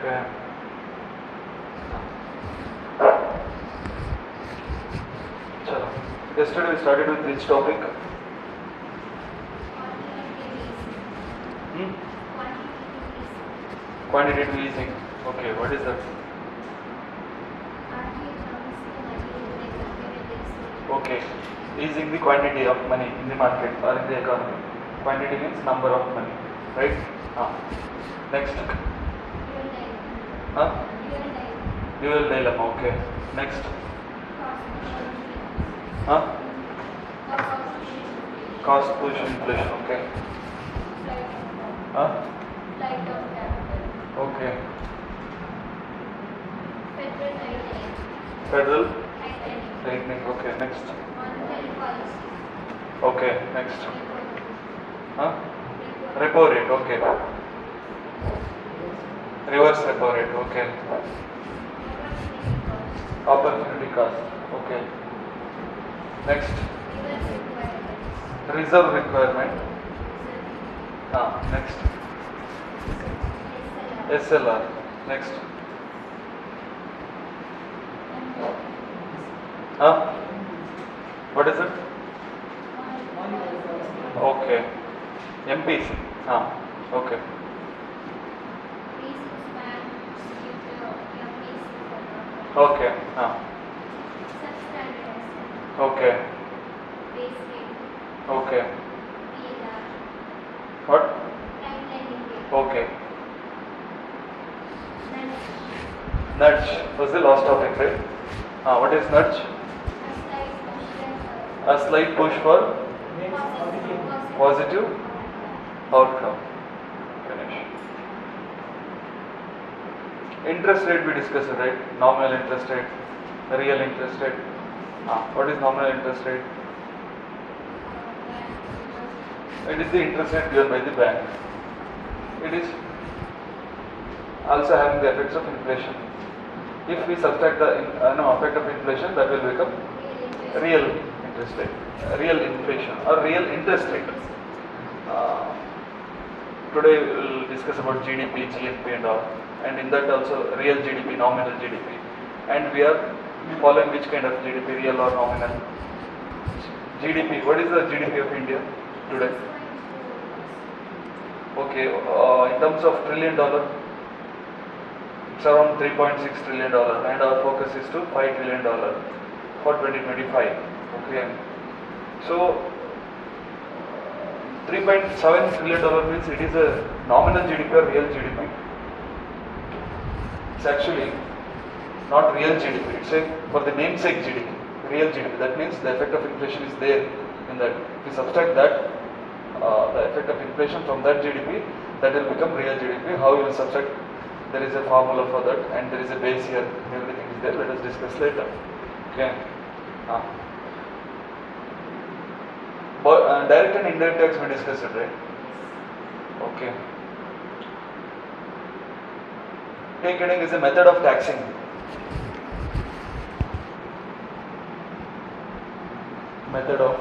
Okay. Chalo. Yesterday we started with which topic? Hmm? Quantitative easing. Okay, what is that? Okay, easing the quantity of money in the market or in the economy. Quantity means number of money, right? Next. Dual dilemma. Okay. Next. Cost push inflation. Okay. Okay. Federal tightening. Okay. Next. Okay. Next. Repo rate. Okay. Reverse repo rate. Okay. Opportunity cost. Okay. Next. Reserve requirement. Next. SLR. Next. What is it? Okay. MPC. Okay. Okay. Okay. Okay. What? Okay. Nudge was the last topic, right? What is nudge? A slight push for positive outcome. Finish. Interest rate we discussed, right? Nominal interest rate, real interest rate. What is nominal interest rate? It is the interest rate given by the bank. It is also having the effects of inflation. If we subtract the effect of inflation, that will become real interest rate, real inflation or real interest rate. Today we will discuss about GDP, GNP and all, and in that also real GDP, nominal GDP, and we are following which kind of GDP, real or nominal. GDP, what is the GDP of India today? Okay, in terms of trillion dollar, it's around $3.6 trillion, and our focus is to $5 trillion for 2025. Okay, so $3.7 trillion means it is a nominal GDP or real GDP. It's actually not real GDP. It's for the namesake GDP, real GDP. That means the effect of inflation is there in that. If we subtract that, the effect of inflation from that GDP, that will become real GDP. How you will subtract? There is a formula for that, and there is a base here. Everything is there. Let us discuss later. Okay. But direct and indirect tax we discussed it, right? Okay. Ticketing is a method of taxing. Method of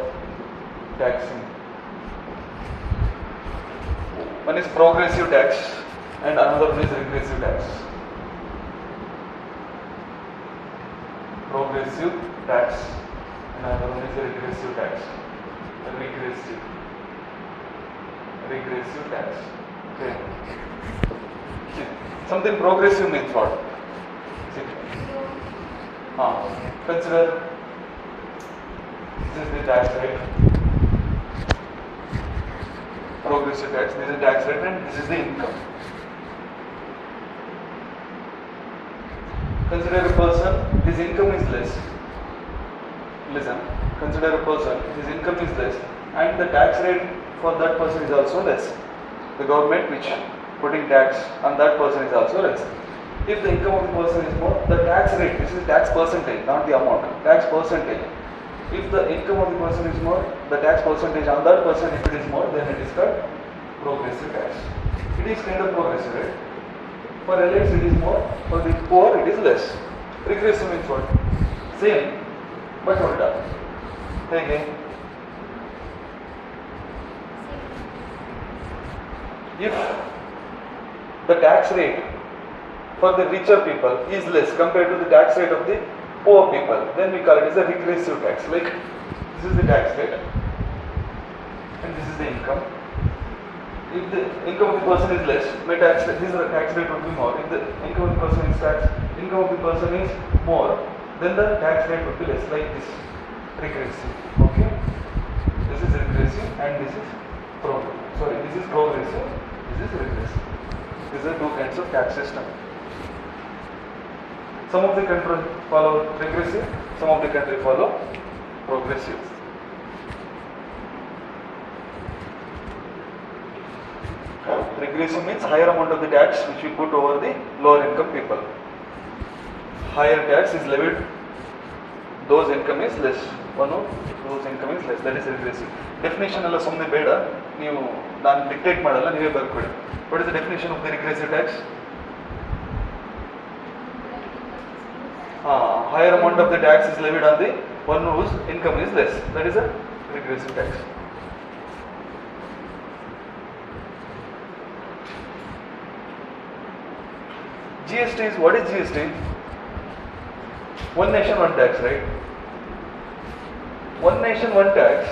taxing. One is progressive tax and another one is regressive tax. Progressive tax and another one is regressive tax. Regressive tax. Okay. Something progressive means what? Consider this is the tax rate. Progressive tax, this is the tax rate and this is the income. Consider a person, his income is less. Listen, consider a person, his income is less and the tax rate for that person is also less. The government which putting tax on that person is also less. If the income of the person is more, the tax rate, this is tax percentage, not the amount, tax percentage. If the income of the person is more, the tax percentage on that person, if it is more, then it is called progressive tax. It is kind of progressive, right? For elites it is more, for the poor it is less. Regressive means what? Same, but ulta. Again, if the tax rate for the richer people is less compared to the tax rate of the poor people, then we call it as a regressive tax. Like this is the tax rate and this is the income. If the income of the person is less, my tax rate, this tax rate would be more. If the income of the person is more, then the tax rate would be less, like this, regressive. Okay, this is regressive and this is progressive. This is progressive. This is regressive. These are two kinds of tax system. Some of the countries follow regressive, some of the countries follow progressive. Regressive means higher amount of the tax which we put over the lower income people. Higher tax is levied, those income is less. Those income is less. That is regressive. Definition alla sumne beda, neevu naan dictate madalla, neeve barkodi. What is the definition of the regressive tax? Higher amount of the tax is levied on the one whose income is less. That is a regressive tax. GST is, what is GST? One nation, one tax, right? One nation, one tax,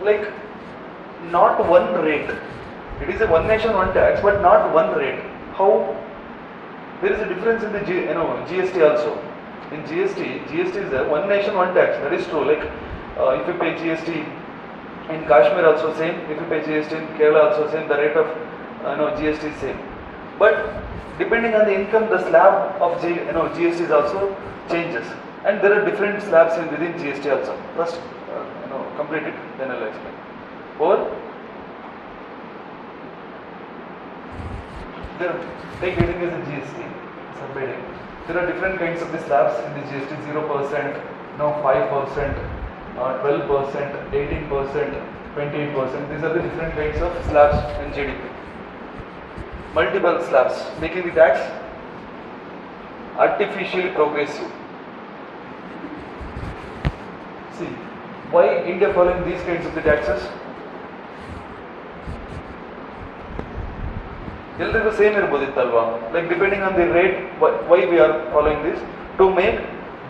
like not one rate. It is a one nation, one tax, but not one rate. How? There is a difference in the GST also. In GST is a one nation, one tax. That is true. Like if you pay GST in Kashmir also same. If you pay GST in Kerala also same. The rate of GST is same. But depending on the income, the slab of GST is also changes, and there are different slabs within GST also. First, complete it, then I will explain. Or take heading as a GST, subheading. There are different kinds of the slabs in the GST: 0%, 5%, 12%, 18%, 28%. These are the different kinds of slabs in GDP. Multiple slabs, making the tax artificially progressive. See, why India following these kinds of the taxes? Ellaರಿಗೂ same ಇರಬಹುದಿತ್ತಲ್ವಾ? Like depending on the rate, why we are following this? To make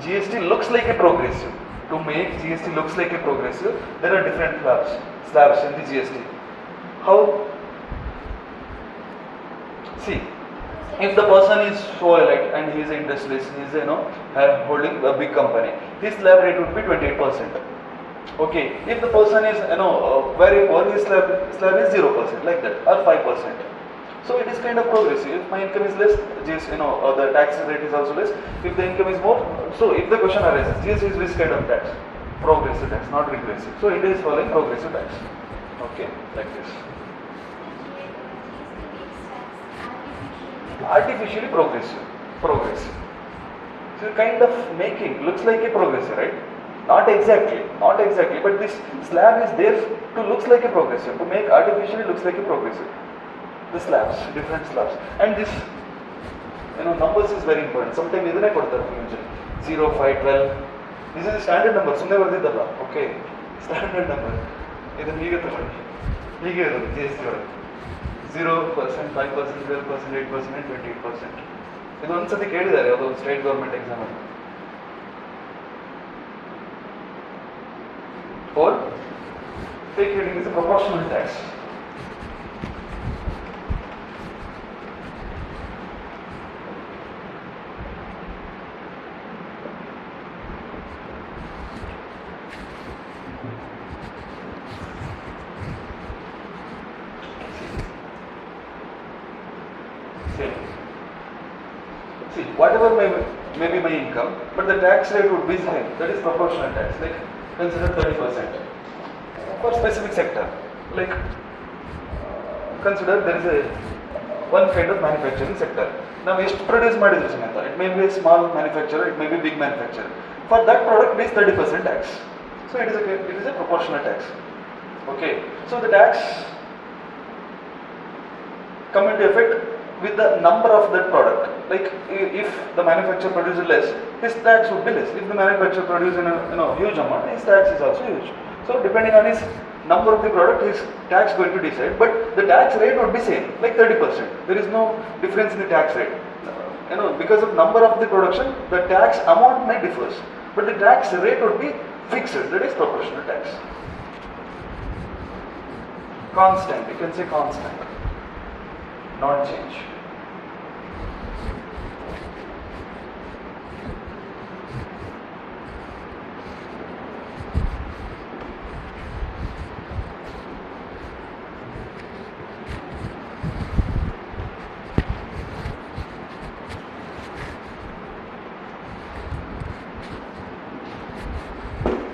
GST looks like a progressive. To make GST looks like a progressive, there are different slabs in the GST. How? See, if the person is so elite and he is an industrialist, he is holding a big company, his slab rate would be 28%. Okay, if the person is very poor, his slab is 0%, like that, or 5%. So it is kind of progressive. If my income is less, the tax rate is also less. If the income is more, so if the question arises, GST is which kind of tax? Progressive tax, not regressive. So India is following progressive tax. Okay, like this. Artificially progressive. So kind of making, looks like a progressive, right? Not exactly, but this slab is there to looks like a progressive, to make artificially looks like a progressive. The slabs, different slabs, and this numbers is very important. Sometimes idane kodtare usually 0, 5, 12. This is a standard number. Sunne bardidalla. Okay, standard number. Idan hige tagolli. Hige irodu GST ಒಳಗೆ 0%, 5%, 12%, 8% and 28%. ಇದು ಒಂದ್ಸತಿ ಕೇಳಿದ್ದಾರೆ ಯಾವುದೋ state government exam ಅಲ್ಲಿ. Or take heading is a proportional tax. See, whatever may be my income, but the tax rate would be same. That is proportional tax. Like consider 30% for specific sector. Like consider there is one kind of manufacturing sector. Now we produce ಮಾಡಿದ್ರು ಸಮೇತ. It may be a small manufacturer, it may be big manufacturer. For that product, it is 30% tax. So it is a proportional tax. Okay. So the tax come into effect with the number of that product. Like if the manufacturer produces less, his tax would be less. If the manufacturer produces in a huge amount, his tax is also huge. So depending on his number of the product is tax going to decide, but the tax rate would be same, like 30%. There is no difference in the tax rate. Because of number of the production, the tax amount may differ, but the tax rate would be fixed, that is proportional tax. Constant, you can say constant, not change.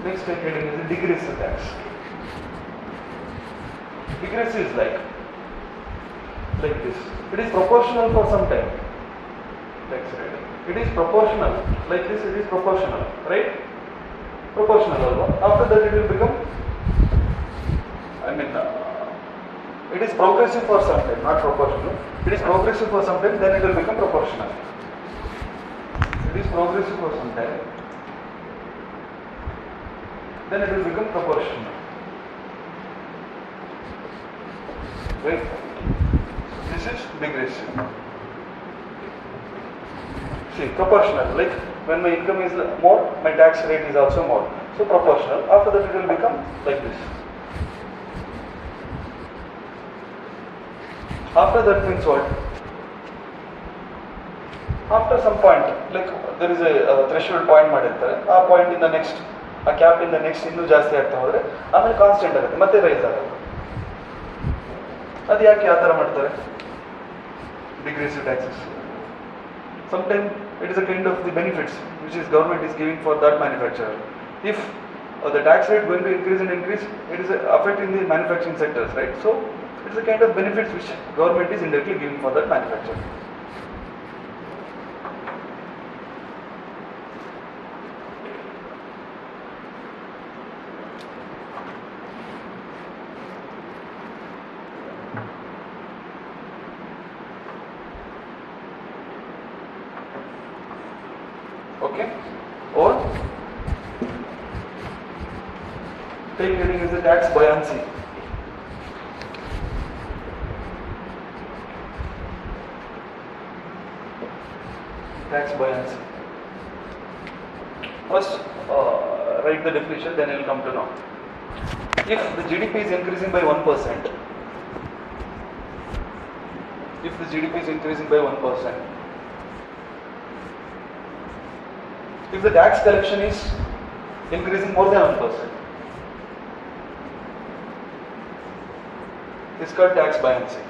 Next heading is the degressive tax. Degressive is like this. It is proportional for some time. Tax rate. It is proportional. Like this, it is proportional, right? Proportional. After that, it will become. It is progressive for some time, not proportional. It is progressive for some time, then it will become proportional. It is progressive for some time, then it will become proportional. Right? This is degressive. See, proportional, like when my income is more, my tax rate is also more. So proportional. After that, it will become like this. After that means what? After some point, like there is a threshold point ಮಾಡಿರ್ತಾರೆ, ಆ point ಇಂದ next, ಆ cap ಇಂದ next ಇನ್ನೂ ಜಾಸ್ತಿ ಆಗ್ತಾ ಹೋದ್ರೆ ಆಮೇಲೆ ಕಾನ್ಸ್ಟೆಂಟ್ ಆಗುತ್ತೆ, ಮತ್ತೆ ರೈಸ್ ಆಗುತ್ತೆ. ಅದು ಯಾಕೆ ಆ ಥರ ಮಾಡ್ತಾರೆ? ಡಿಗ್ರೆಸಿವ್ taxes. Sometimes it is a kind of the benefits which is government is giving for that manufacturer. If the tax rate going to increase and increase, it is affecting the manufacturing sectors, right? So it is a kind of benefits which government is indirectly giving for that manufacturer. Okay, or take heading is the tax buoyancy. Tax buoyancy. First, write the definition, then you will come to know. If the GDP is increasing by 1%, if the GDP is increasing by 1%, if the tax collection is increasing more than 1%, it's called tax buoyancy.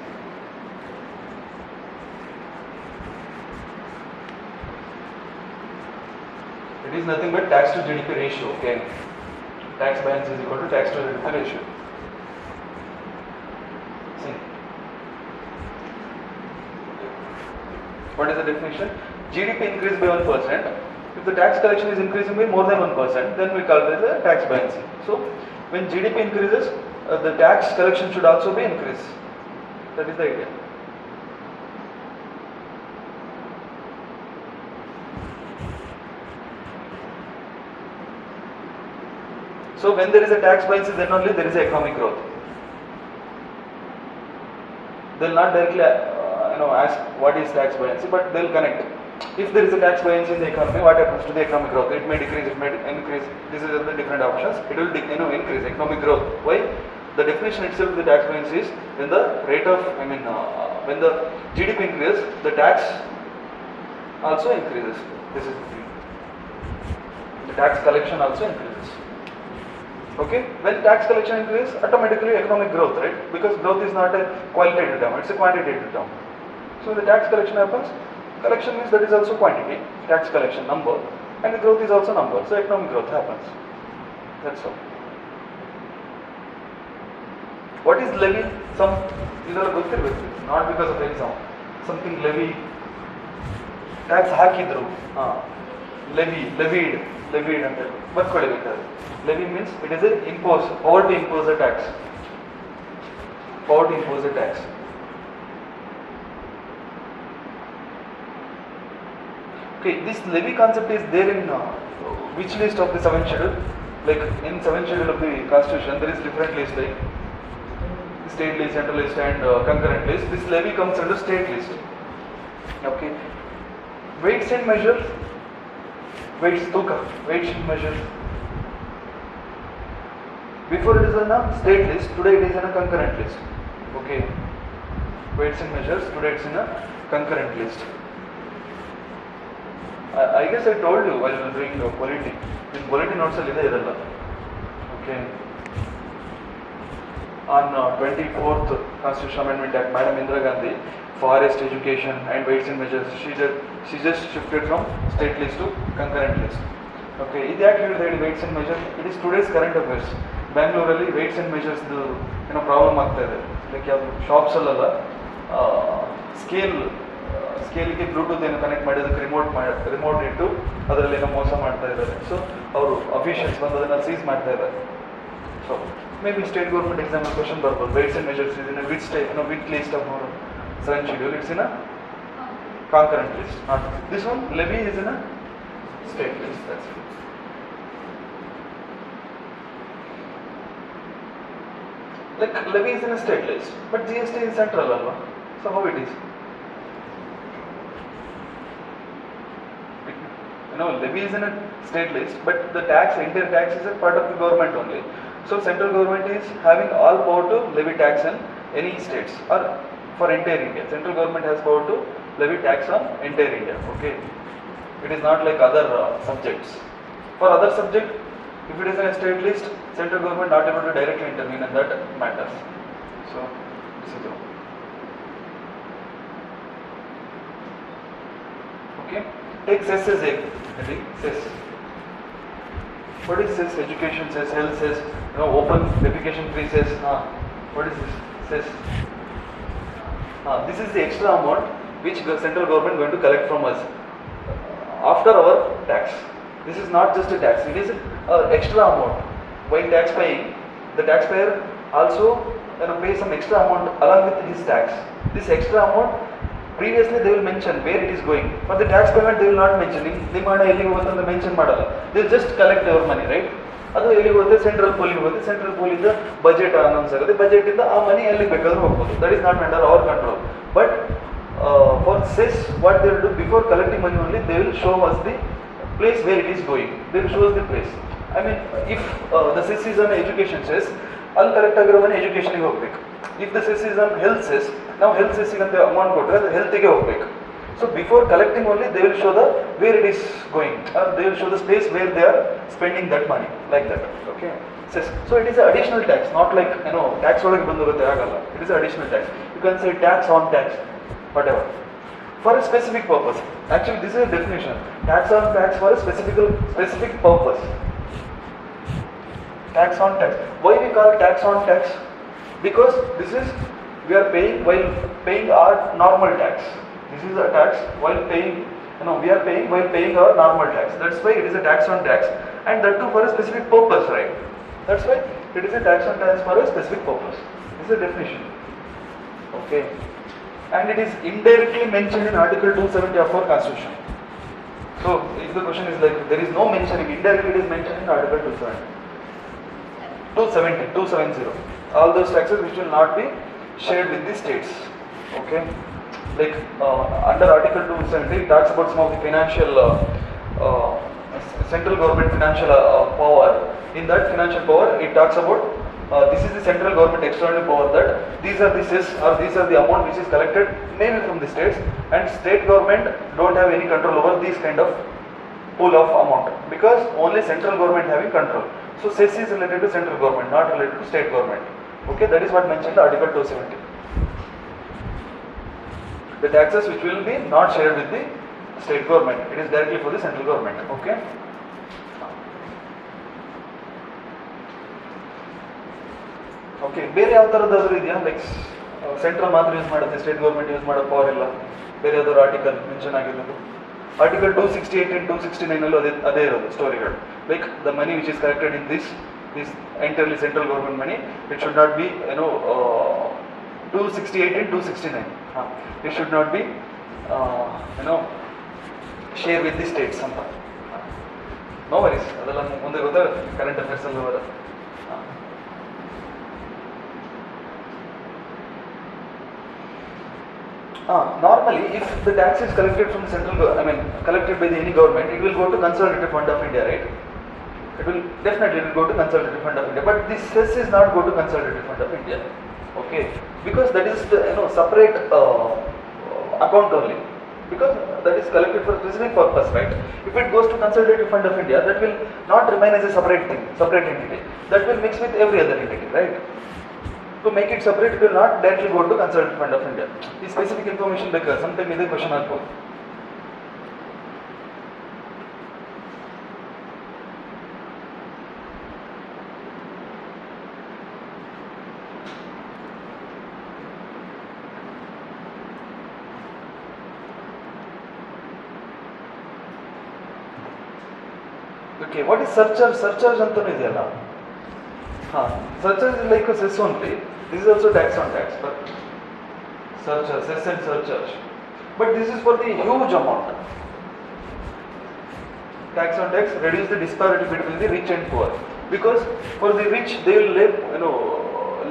It is nothing but tax to GDP ratio. Okay, tax buoyancy is equal to tax to GDP ratio. See, what is the definition? GDP increased by 1%. If the tax collection is increasing by more than 1%, then we call it as a tax buoyancy. So, when GDP increases, the tax collection should also be increased. That is the idea. So, when there is a tax buoyancy, then only there is economic growth. They will not directly ask what is tax buoyancy, but they will connect. If there is a tax buoyancy in the economy, what happens to the economic growth? It may decrease, it may increase. These are the different options. It will increase economic growth. Why? The definition itself of the tax buoyancy is when the rate of, when the GDP increases, the tax also increases. This is the tax collection also increases. Okay? When tax collection increases, automatically economic growth, right? Because growth is not a qualitative term, it's a quantitative term. So the tax collection happens. Collection means that is also quantity, tax collection number, and the growth is also number. So economic growth happens. That's all. What is levy? These are good, not because of exam. Something levy. Tax hakidru. Levied. Levy means it is a impose, power to impose a tax. Power to impose a tax. Okay, this levy concept is there in which list of the 7th schedule? Like in 7th schedule of the constitution, there is different list like state list, central list, and concurrent list. This levy comes under state list. Okay. Weights and measures. Weights and measures. Before it is on a state list, today it is on a concurrent list. Okay. Weights and measures, today it's in a concurrent list. I guess I told you while doing polity. In polity notes, okay. On 24th Constitutional Amendment Act, Madam Indira Gandhi, forest, education and weights and measures, she just shifted from state list to concurrent list. Okay, this weights and measures, it is today's current affairs. Bangalore weights and measures problem like shops scale Bluetooth connect remote into ಅದರಲ್ಲಿ ಮೋಸ ಮಾಡ್ತಾ ಇದ್ದಾರೆ. So ಅವರು officials ಬಂದು ಅದನ್ನ seize ಮಾಡ್ತಾ ಇದ್ದಾರೆ. So may be state government exam question ಬರ್ಬೋದು. weights and measures is in a which list of our 7th schedule? It's in a concurrent list. Not this one. Levy is in a state list. That's it. Like levy is in a state list, but GST is central, alva. So how it is? Levy is in a state list, but the entire tax is a part of the government only. So central government is having all power to levy tax in any states or for entire India. Central government has power to levy tax on entire India. Okay, it is not like other subjects. For other subject, if it is in a state list, central government not able to directly intervene in that matters. So this is all. Okay, take cess as a cess. What is cess? Education cess, health cess, open defecation free cess. What is this? Cess. This is the extra amount which the central government going to collect from us after our tax. This is not just a tax; it is extra amount. While tax paying, the taxpayer also pay some extra amount along with his tax. This extra amount, previously they will mention where it is going. For the tax payment, they will not mention. Mention they will just collect our money, right? ಅದು ಎಲ್ಲಿಗೆ ಹೋಗುತ್ತೆ? Central ಪೋಲಿಗೆ ಹೋಗುತ್ತೆ. Central ಪೋಲಿಂದ budget announce ಆಗುತ್ತೆ. Budget ಇಂದ ಆ ಮನಿ ಎಲ್ಲಿ ಬೇಕಾದ್ರೂ ಹೋಗ್ಬೋದು. That is not under hour control. But for cess what they will do before collecting money only, they will show us the place where it is going. They will show us the place. I mean, if the cess is on education cess, ಅಲ್ಲಿ correct ಆಗಿರೋ ಮನೆ ಎಜುಕೇಷನ್ಗೆ ಹೋಗ್ಬೇಕು. If the cess is on health cess, ನಾವು health ಸೆಸ್ಸಿಗೆ ಅಂತ amount ಕೊಟ್ಟರೆ ಅದು ಹೆಲ್ತ್ಗೆ ಹೋಗ್ಬೇಕು. So before collecting only they will show the where it is going, they will show the space where they are spending that money, like that. Okay, cess. So it is additional tax, not like tax ಒಳಗೆ ಬಂದಿರುತ್ತೆ, ಆಗಲ್ಲ. It is additional tax. You can say tax on tax, what ever. For a specific purpose. Actually, this is a definition. Tax on tax for a specific purpose. Tax on tax. Why we call tax on tax? Because this is we are paying while paying our normal tax. This is a tax while paying. We are paying while paying our normal tax. That's why it is a tax on tax, and that too for a specific purpose, right? That's why it is a tax on tax for a specific purpose. This is a definition. Okay. And it is indirectly mentioned in Article 270 of our Constitution. So, if the question is like, there is no mentioning, indirectly it is mentioned in Article 270. All those taxes which will not be shared with the states. Okay. Like under Article 270, it talks about some of the financial, central government financial power. In that financial power, it talks about this is the central government external power, that these are the cess or these are the amount which is collected maybe from the states, and state government don't have any control over this kind of pool of amount, because only central government having control. So cess is related to central government, not related to state government. Okay, that is what mentioned in Article 270. The taxes which will be not shared with the state government, it is directly for the central government. Okay. Okay, ಬೇರೆ ಯಾವ ಥರದ್ದಾದ್ರೂ ಇದೆಯಾ? Like central ಮಾತ್ರ use ಮಾಡುತ್ತೆ, state government use ಮಾಡೋ power ಇಲ್ಲ. ಬೇರೆ ಯಾವ್ದಾದ್ರು ಆರ್ಟಿಕಲ್ ಮೆನ್ಷನ್ ಆಗಿರೋದು? ಆರ್ಟಿಕಲ್ 268 and 269 ಅದೇ ಇರೋದು ಸ್ಟೋರಿಗಳು. Like the money which is collected in this entirely central government money, it should not be 268 and 269. It should not be, share with the states ಅಂತ. No worries, ಅದೆಲ್ಲ ಮುಂದೆ ಗೊತ್ತಾಗುತ್ತೆ, current affairs ಅಲ್ಲಿ ಬರುತ್ತೆ. Normally, if the tax is collected from the central, collected by any government, it will go to Consolidated Fund of India, right? It will definitely go to Consolidated Fund of India, but this cess is not go to Consolidated Fund of India, okay? Because that is the separate account only, because that is collected for specific purpose, right? If it goes to Consolidated Fund of India, that will not remain as a separate thing, separate entity. That will mix with every other entity, right? To make it separate, it will not directly go to Consolidated Fund of India. This specific information because sometimes this question are posed. Okay, what is surcharge? Surcharge ಅಂತನೂ ಇದೆಯಲ್ಲ. Surcharge is like a cess only. This is also tax on tax, but surcharge, cess and surcharge. But this is for the huge amount. Tax on tax reduce the disparity between the rich and poor. Because for the rich, they will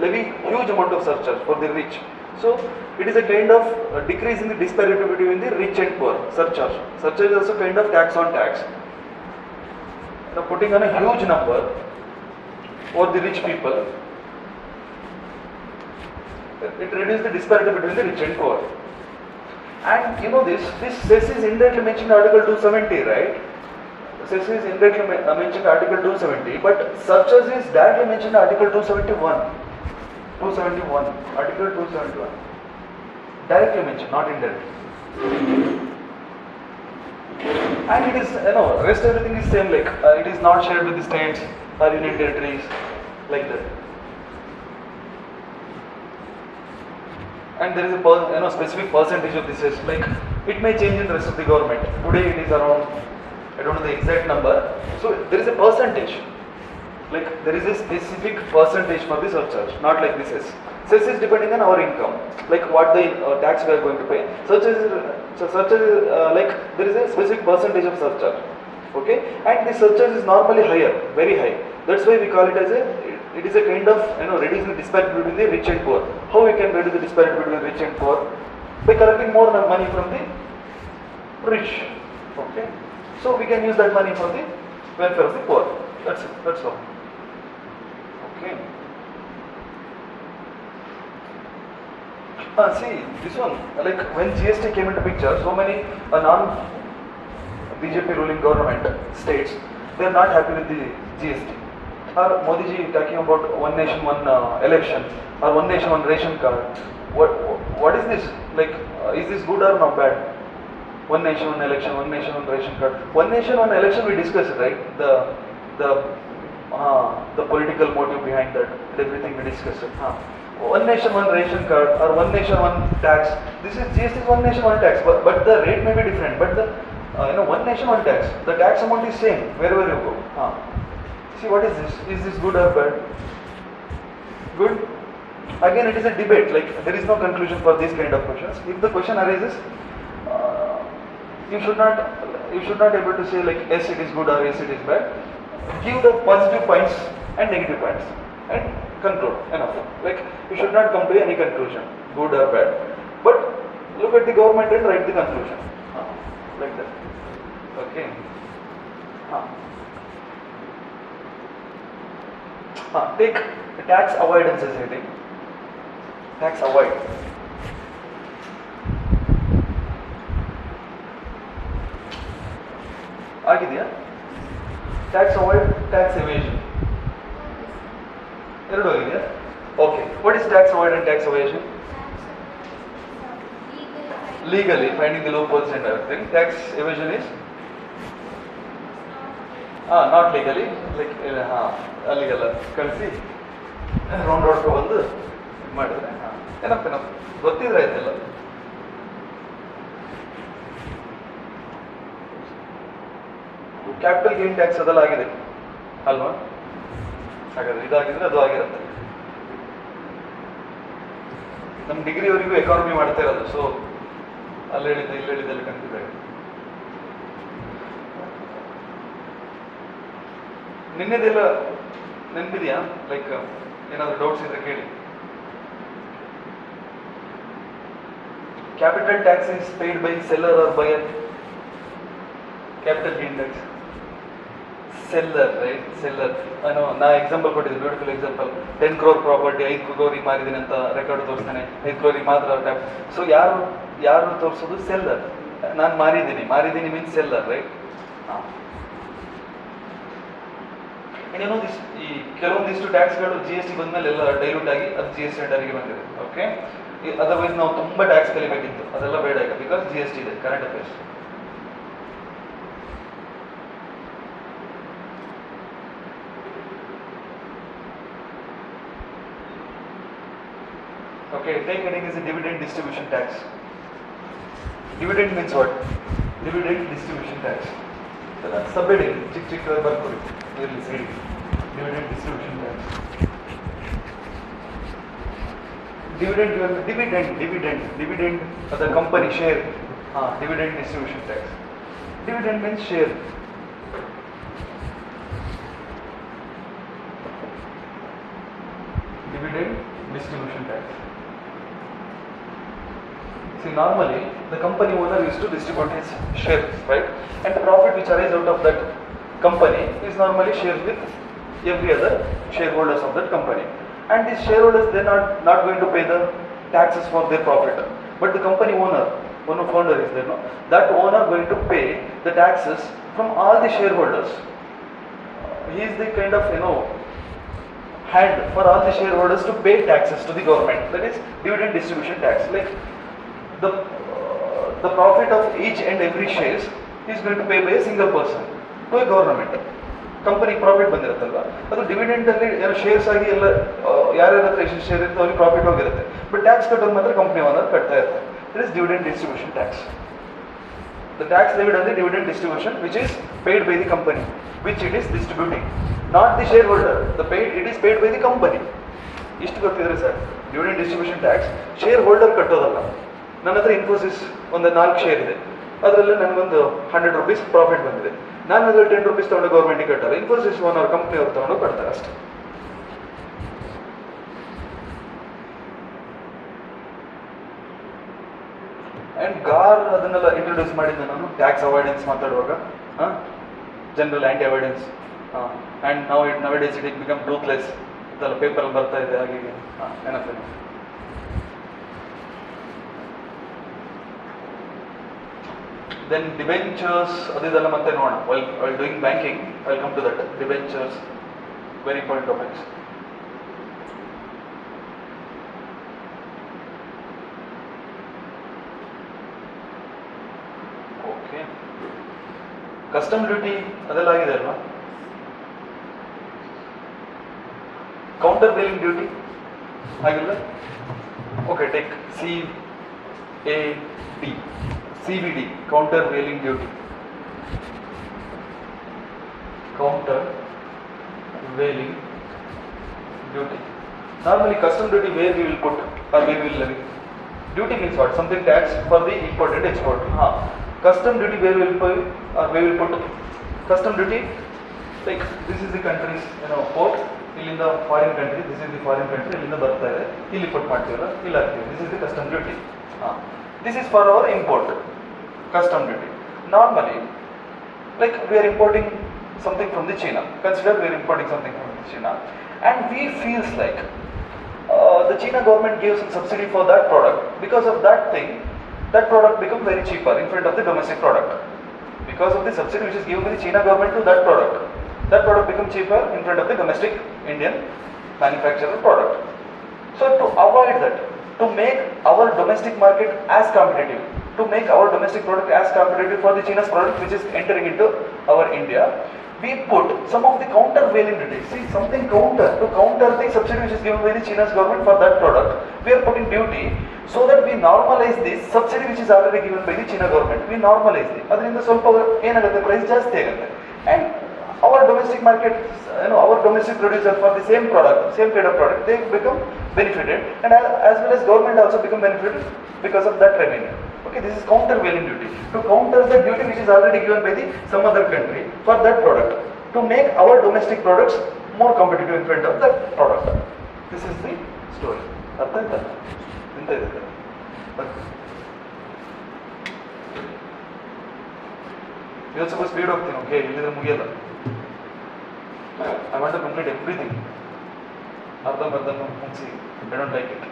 levy huge amount of surcharge for the rich. So it is a kind of decrease in the disparity between the rich and poor. Surcharge. Surcharge is also kind of tax on tax. Now putting on a huge number for the rich people, it reduces the disparity between the rich and poor. And you know this cess is indirectly mentioned in Article 270, right? Cess is indirectly mentioned in Article 270, but surcharge is directly mentioned in Article 271. Article 271. Directly mentioned, not indirectly. And it is, rest everything is same, like it is not shared with the states or union territories, like that. And there is a specific percentage of this, like it may change in the rest of the government. Today it is around, I don't know the exact number. So there is a percentage, like there is a specific percentage for the surcharge, not like this is. Cess is depending on our income, like what the tax we are going to pay. Surcharge is like there is a specific percentage of surcharge, okay? And the surcharge is normally higher, very high. That's why we call it as it is a kind of reducing the disparity between the rich and poor. How we can reduce the disparity between rich and poor? By collecting more money from the rich, okay? So we can use that money for the welfare of the poor. That's it. That's all. Okay. See this one, like when GST came into picture, so many non-BJP ruling government states, they are not happy with the GST. Or Modi ji talking about one nation, one election, or one nation, one ration card. What is this? Like, is this good or not bad? One nation, one election, one nation, one ration card. One nation, one election, we discussed, right? The political motive behind that, everything we discussed. One nation, one ration card, or one nation, one tax. This is GST is one nation, one tax, but the rate may be different. But the one nation, one tax. The tax amount is same wherever you go. See, what is this? Is this good or bad? Good. Again, it is a debate. Like there is no conclusion for these kind of questions. If the question arises, you should not able to say like yes it is good or yes it is bad. Give the positive points and negative points and conclude. Enough. Like you should not come to any conclusion, good or bad. But look at the government and write the conclusion. Like that. Okay. Take tax avoidance as heading. Tax avoid. ಆಗಿದೆಯಾ? Tax avoid, tax evasion. ಎರಡು ಆಗಿದೆಯಾ? Okay. What is tax avoid and tax evasion? Legally finding the loopholes and everything. Tax evasion is not legally, like ಅಲ್ಲಿಗೆಲ್ಲ ಕಳಿಸಿ round ರೋಡ್ಗೆ ಬಂದು ಮಾಡಿದ್ರೆ ಏನಪ್ಪ ಗೊತ್ತಿದ್ರೆ ಆಯ್ತಲ್ಲ. ಕ್ಯಾಪಿಟಲ್ ಗೇನ್ ಟ್ಯಾಕ್ಸ್ ಅದೆಲ್ಲ ಆಗಿದೆ ಅಲ್ವಾ? ಹಾಗಾದ್ರೆ ಇದಾಗಿದ್ರೆ ಅದು ಆಗಿರುತ್ತೆ. ನಮ್ಮ ಡಿಗ್ರಿವರೆಗೂ ಎಕಾನಮಿ ಮಾಡ್ತಾ ಇರೋದು, ಸೊ ಅಲ್ಲಿ ಹೇಳಿದ್ದೆ ಇಲ್ಲಿ ಹೇಳಿದ್ದೆಲ್ಲ ಕನ್ಫ್ಯೂಸ್ ಆಗಿದೆ. ನಿನ್ನೆದೆಲ್ಲ ನೆನಪಿದೆಯಾ? ಲೈಕ್ ಏನಾದರೂ ಡೌಟ್ಸ್ ಇದ್ರೆ ಕೇಳಿ. Capital tax is paid by seller or buyer? Capital gain tax. Seller, right? Seller. ನಾ ಎಕ್ಸಾಂಪಲ್ ಕೊಟ್ಟಿದ್ದೆ, beautiful example. 10 crore property 5 crore ಮಾರಿದ್ದೀನಿ ಅಂತ ರೆಕಾರ್ಡ್ ತೋರಿಸ್ತಾನೆ, 5 crore ಮಾತ್ರ ಟ್ಯಾಕ್ಸ್. ಸೊ ಯಾರು ತೋರಿಸೋದು? ಸೆಲ್ಲರ್. ನಾನು ಮಾರಿದ್ದೀನಿ ಮೀನ್ಸ್ ಸೆಲ್ಲರ್, ರೈಟ್? ಇನ್ನೇನೋ ಈ ಕೆಲವೊಂದಿಷ್ಟು ಟ್ಯಾಕ್ಸ್ಗಳು GST ಬಂದ್ಮೇಲೆ ಎಲ್ಲ ಡೈಲ್ಯೂಟ್ ಆಗಿ ಅದು GST ಅಂಡರ್ಗೆ ಬಂದಿದೆ. ಓಕೆ, ಅದರ್ವೈಸ್ ನಾವು ತುಂಬ ಟ್ಯಾಕ್ಸ್ ಕಲಿಬೇಕಿತ್ತು, ಅದೆಲ್ಲ ಬೇಡ ಈಗ, ಬಿಕಾಸ್ GST ಇದೆ, current affairs. Okay, take heading is a dividend distribution tax. Dividend means what? Dividend distribution tax. Subheading, chick barkori. Clearly said. Dividend distribution tax. Dividend. The company share. Dividend distribution tax. Dividend means share. Dividend distribution tax. See, normally the company owner used to distribute his shares, right? And the profit which arises out of that company is normally shared with every other shareholders of that company. And these shareholders, they are not going to pay the taxes for their profit. But the company owner, one of founder is there, no? That owner going to pay the taxes from all the shareholders. He is the kind of, hand for all the shareholders to pay taxes to the government. That is dividend distribution tax. Like the profit of each and every shares is going to pay by a single person to a government. Company profit ಬಂದಿರುತ್ತಲ್ವ, ಅದು dividend ಅಲ್ಲಿ shares ಆಗಿ ಎಲ್ಲ ಯಾರ್ಯಾರ ಹತ್ರ ಎಷ್ಟು share ಇರುತ್ತೆ ಅವ್ರಿಗೆ ಪ್ರಾಫಿಟ್ ಹೋಗಿರುತ್ತೆ. ಬಟ್ ಟ್ಯಾಕ್ಸ್ ಕಟ್ಟೋದು ಮಾತ್ರ ಕಂಪನಿ ಓನರ್ ಕಟ್ತಾ ಇರ್ತಾರೆ. It is dividend distribution tax. The tax levied on the dividend distribution which is paid by the company which it is distributing, not the shareholder. It is paid by the company. ಇಷ್ಟು ಗೊತ್ತಿದ್ರೆ sir, dividend distribution tax shareholder ಕಟ್ಟೋದಲ್ಲ. ನನ್ನ ಹತ್ರ ಇನ್ಫೋಸಿಸ್ ಒಂದು 4 share ಇದೆ, ಅದರಲ್ಲಿ ನನಗೊಂದು 100 rupees profit ಬಂದಿದೆ. ನಾನು ಅದರಲ್ಲಿ 10 rupees ತೊಗೊಂಡು ಗೌರ್ಮೆಂಟಿಗೆ ಕಟ್ಟಾರೆ, ಇನ್ಫೋಸಿಸ್ ಓನರ್ ಕಂಪ್ನಿ ಅವ್ರು ತೊಗೊಂಡು ಕಟ್ತಾರೆ ಅಷ್ಟೇ. ಆ್ಯಂಡ್ ಅದನ್ನೆಲ್ಲ ಇಂಟ್ರೊಡ್ಯೂಸ್ ಮಾಡಿದ್ದೆ ನಾನು ಟ್ಯಾಕ್ಸ್ ಅವಾಯ್ಡೆನ್ಸ್ ಮಾತಾಡುವಾಗ, general anti avoidance. And now days it become truthless ಇದೆಲ್ಲ ಪೇಪರಲ್ಲಿ ಬರ್ತಾ ಇದೆ, ಹಾಗೆ ಏನಪ್ಪ. Then debentures, ಅದೆಲ್ಲ ಮತ್ತೆ ನೋಡೋಣ. While doing banking, I'll come to that. Debentures, very important topics. Okay. Custom duty, ಅದೆಲ್ಲ ಆಗಿದೆ ಅಲ್ವಾ? Countervailing duty ಆಗಿಲ್ಲ? Okay, take CVD, countervailing duty. Countervailing duty. Normally custom duty where we will put or where we will levy. Duty means what? Something tax for the import and export. Custom duty where we will pay or where we will put. Custom duty, like this is the country's port. ಇಲ್ಲಿಂದ foreign country, this is the foreign country, ಇಲ್ಲಿಂದ ಬರ್ತಾ ಇದೆ, ಇಲ್ಲಿ ಪುಟ್ ಮಾಡ್ತೀವಲ್ಲ, ಇಲ್ಲಿ ಹಾಕ್ತೀವಿ. This is the custom duty. This is for our import, custom duty. Normally, like we are importing something from the China. Consider we are importing something from the China, and we feels like the China government gives some subsidy for that product. Because of that thing, that product become very cheaper in front of the domestic product. Because of the subsidy which is given by the China government to that product become cheaper in front of the domestic Indian manufacturer product. So to avoid that, to make our domestic market as competitive, to make our domestic product as competitive for the China's product which is entering into our India, we put some of the countervailing duties. See, something to counter the subsidy which is given by the China's government for that product, we are putting duty so that we normalize this subsidy which is already given by the China government. We normalize it. ಅದರಿಂದ ಸ್ವಲ್ಪ ಏನಾಗುತ್ತೆ, price ಜಾಸ್ತಿ ಆಗುತ್ತೆ. And our domestic market, our domestic producer for the same product, same kind of product, they become benefited, and as well as government also become benefited because of that revenue. Okay, this is countervailing duty. To counter the duty which is already given by the some other country for that product. to make our domestic products more competitive in front of the product. This is the story. ಅರ್ಥ ಆಯ್ತಾ? ಎಂತ ಇದೆ? ಇವತ್ತು ಸ್ವಲ್ಪ speed ಹೋಗ್ತೀನಿ, okay? ಇಲ್ಲಿದ್ರೆ ಮುಗಿಯಲ್ಲ. I want to complete everything. ಅರ್ಧಂಬರ್ಧ ಮುಗಿಸಿ, I don't like it.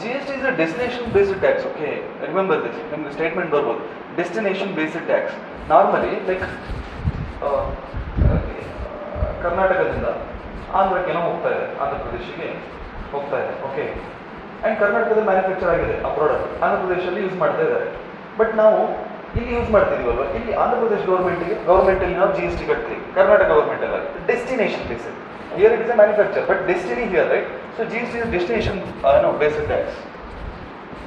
GST is a destination-based tax. Okay, remember this. Remember statement verbal. Destination-based tax. Normally, like ಕರ್ನಾಟಕದಿಂದ ಆಂಧ್ರಕ್ಕೆ ಹೋಗ್ತಾ ಇದೆ, ಆಂಧ್ರ ಪ್ರದೇಶಕ್ಕೆ ಹೋಗ್ತಾ ಇದೆ. ಓಕೆ, ಆ್ಯಂಡ್ ಕರ್ನಾಟಕದಲ್ಲಿ ಮ್ಯಾನುಫ್ಯಾಕ್ಚರ್ ಆಗಿದೆ ಆ ಪ್ರಾಡಕ್ಟ್, ಆಂಧ್ರ ಪ್ರದೇಶದಲ್ಲಿ ಯೂಸ್ ಮಾಡ್ತಾ ಇದ್ದಾರೆ. ಬಟ್ ನಾವು ಇಲ್ಲಿ ಯೂಸ್ ಮಾಡ್ತಿದೀವಲ್ವ, ಇಲ್ಲಿ ಆಂಧ್ರ ಪ್ರದೇಶ ಗೌರ್ಮೆಂಟಲ್ಲಿ ನಾವು GST ಕಟ್ತೀವಿ, ಕರ್ನಾಟಕ ಗೌರ್ಮೆಂಟ್ ಅಲ್ಲ. Destination based. Here it is a manufacturer, but destiny here, right? So GST is destination, based tax.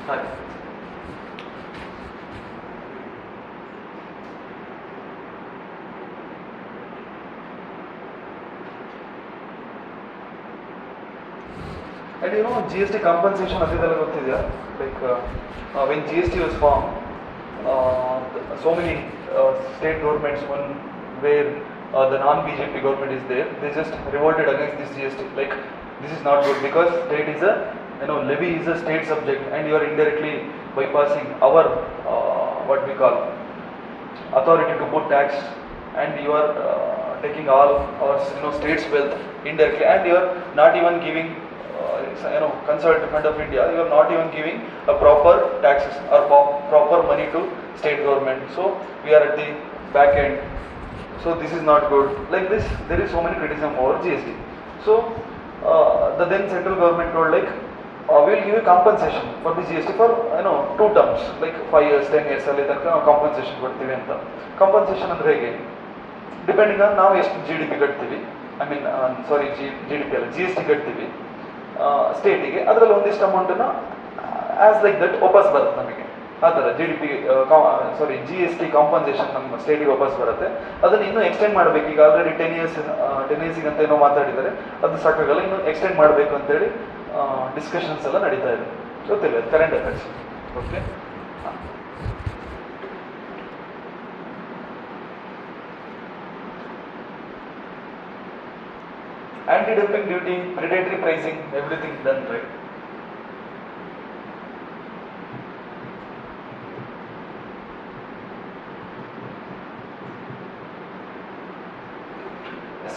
Hi. And you know GST compensation adidella gottidya, like when GST was formed, so many state governments, one where the non-BJP government is there, they just revolted against this GST. Like, this is not good because state is a, levy is a state subject, and you are indirectly bypassing our what we call authority to put tax, and you are taking all our state's wealth indirectly, and you are not even giving consult fund of India, you are not even giving a proper taxes or proper money to state government. So we are at the back end. So this is not good. Like this, there is so many criticism over GST. So the then central government told, like, we will give you compensation for the GST for 2 terms, like 5 years, 10 years ಅಲ್ಲಿ ತನಕ ನಾವು compensation ಕೊಡ್ತೀವಿ ಅಂತ. Compensation ಅಂದ್ರೆ ಹೇಗೆ? Depending on ನಾವು ಎಷ್ಟು GDP ಕಟ್ತೀವಿ, GDP ಅಲ್ಲ, GST ಕಟ್ತೀವಿ ಸ್ಟೇಟಿಗೆ, ಅದರಲ್ಲಿ ಒಂದಿಷ್ಟು ಅಮೌಂಟನ್ನು ಆಸ್ ಲೈಕ್ ದಟ್ ವಾಪಸ್ ಬರುತ್ತೆ ನಮಗೆ. ಆ ಥರ GST ಕಾಂಪನ್ಸೇಷನ್ ನಮ್ಮ ಸ್ಟೇಟಿಗೆ ವಾಪಸ್ ಬರುತ್ತೆ. ಅದನ್ನು ಇನ್ನೂ ಎಕ್ಸ್ಟೆಂಡ್ ಮಾಡಬೇಕು. ಈಗ ಆಲ್ರೆಡಿ 10 ಇಯರ್ಸಿಗೆ ಅಂತ ಏನೋ ಮಾತಾಡಿದ್ದಾರೆ, ಅದು ಸಾಕಾಗಲ್ಲ, ಇನ್ನೂ ಎಕ್ಸ್ಟೆಂಡ್ ಮಾಡಬೇಕು ಅಂತೇಳಿ ಡಿಸ್ಕಷನ್ಸ್ ಎಲ್ಲ ನಡೀತಾ ಇದೆ. ಗೊತ್ತಿಲ್ಲ, current affairs. Okay, anti-dumping duty, predatory pricing, everything done, right?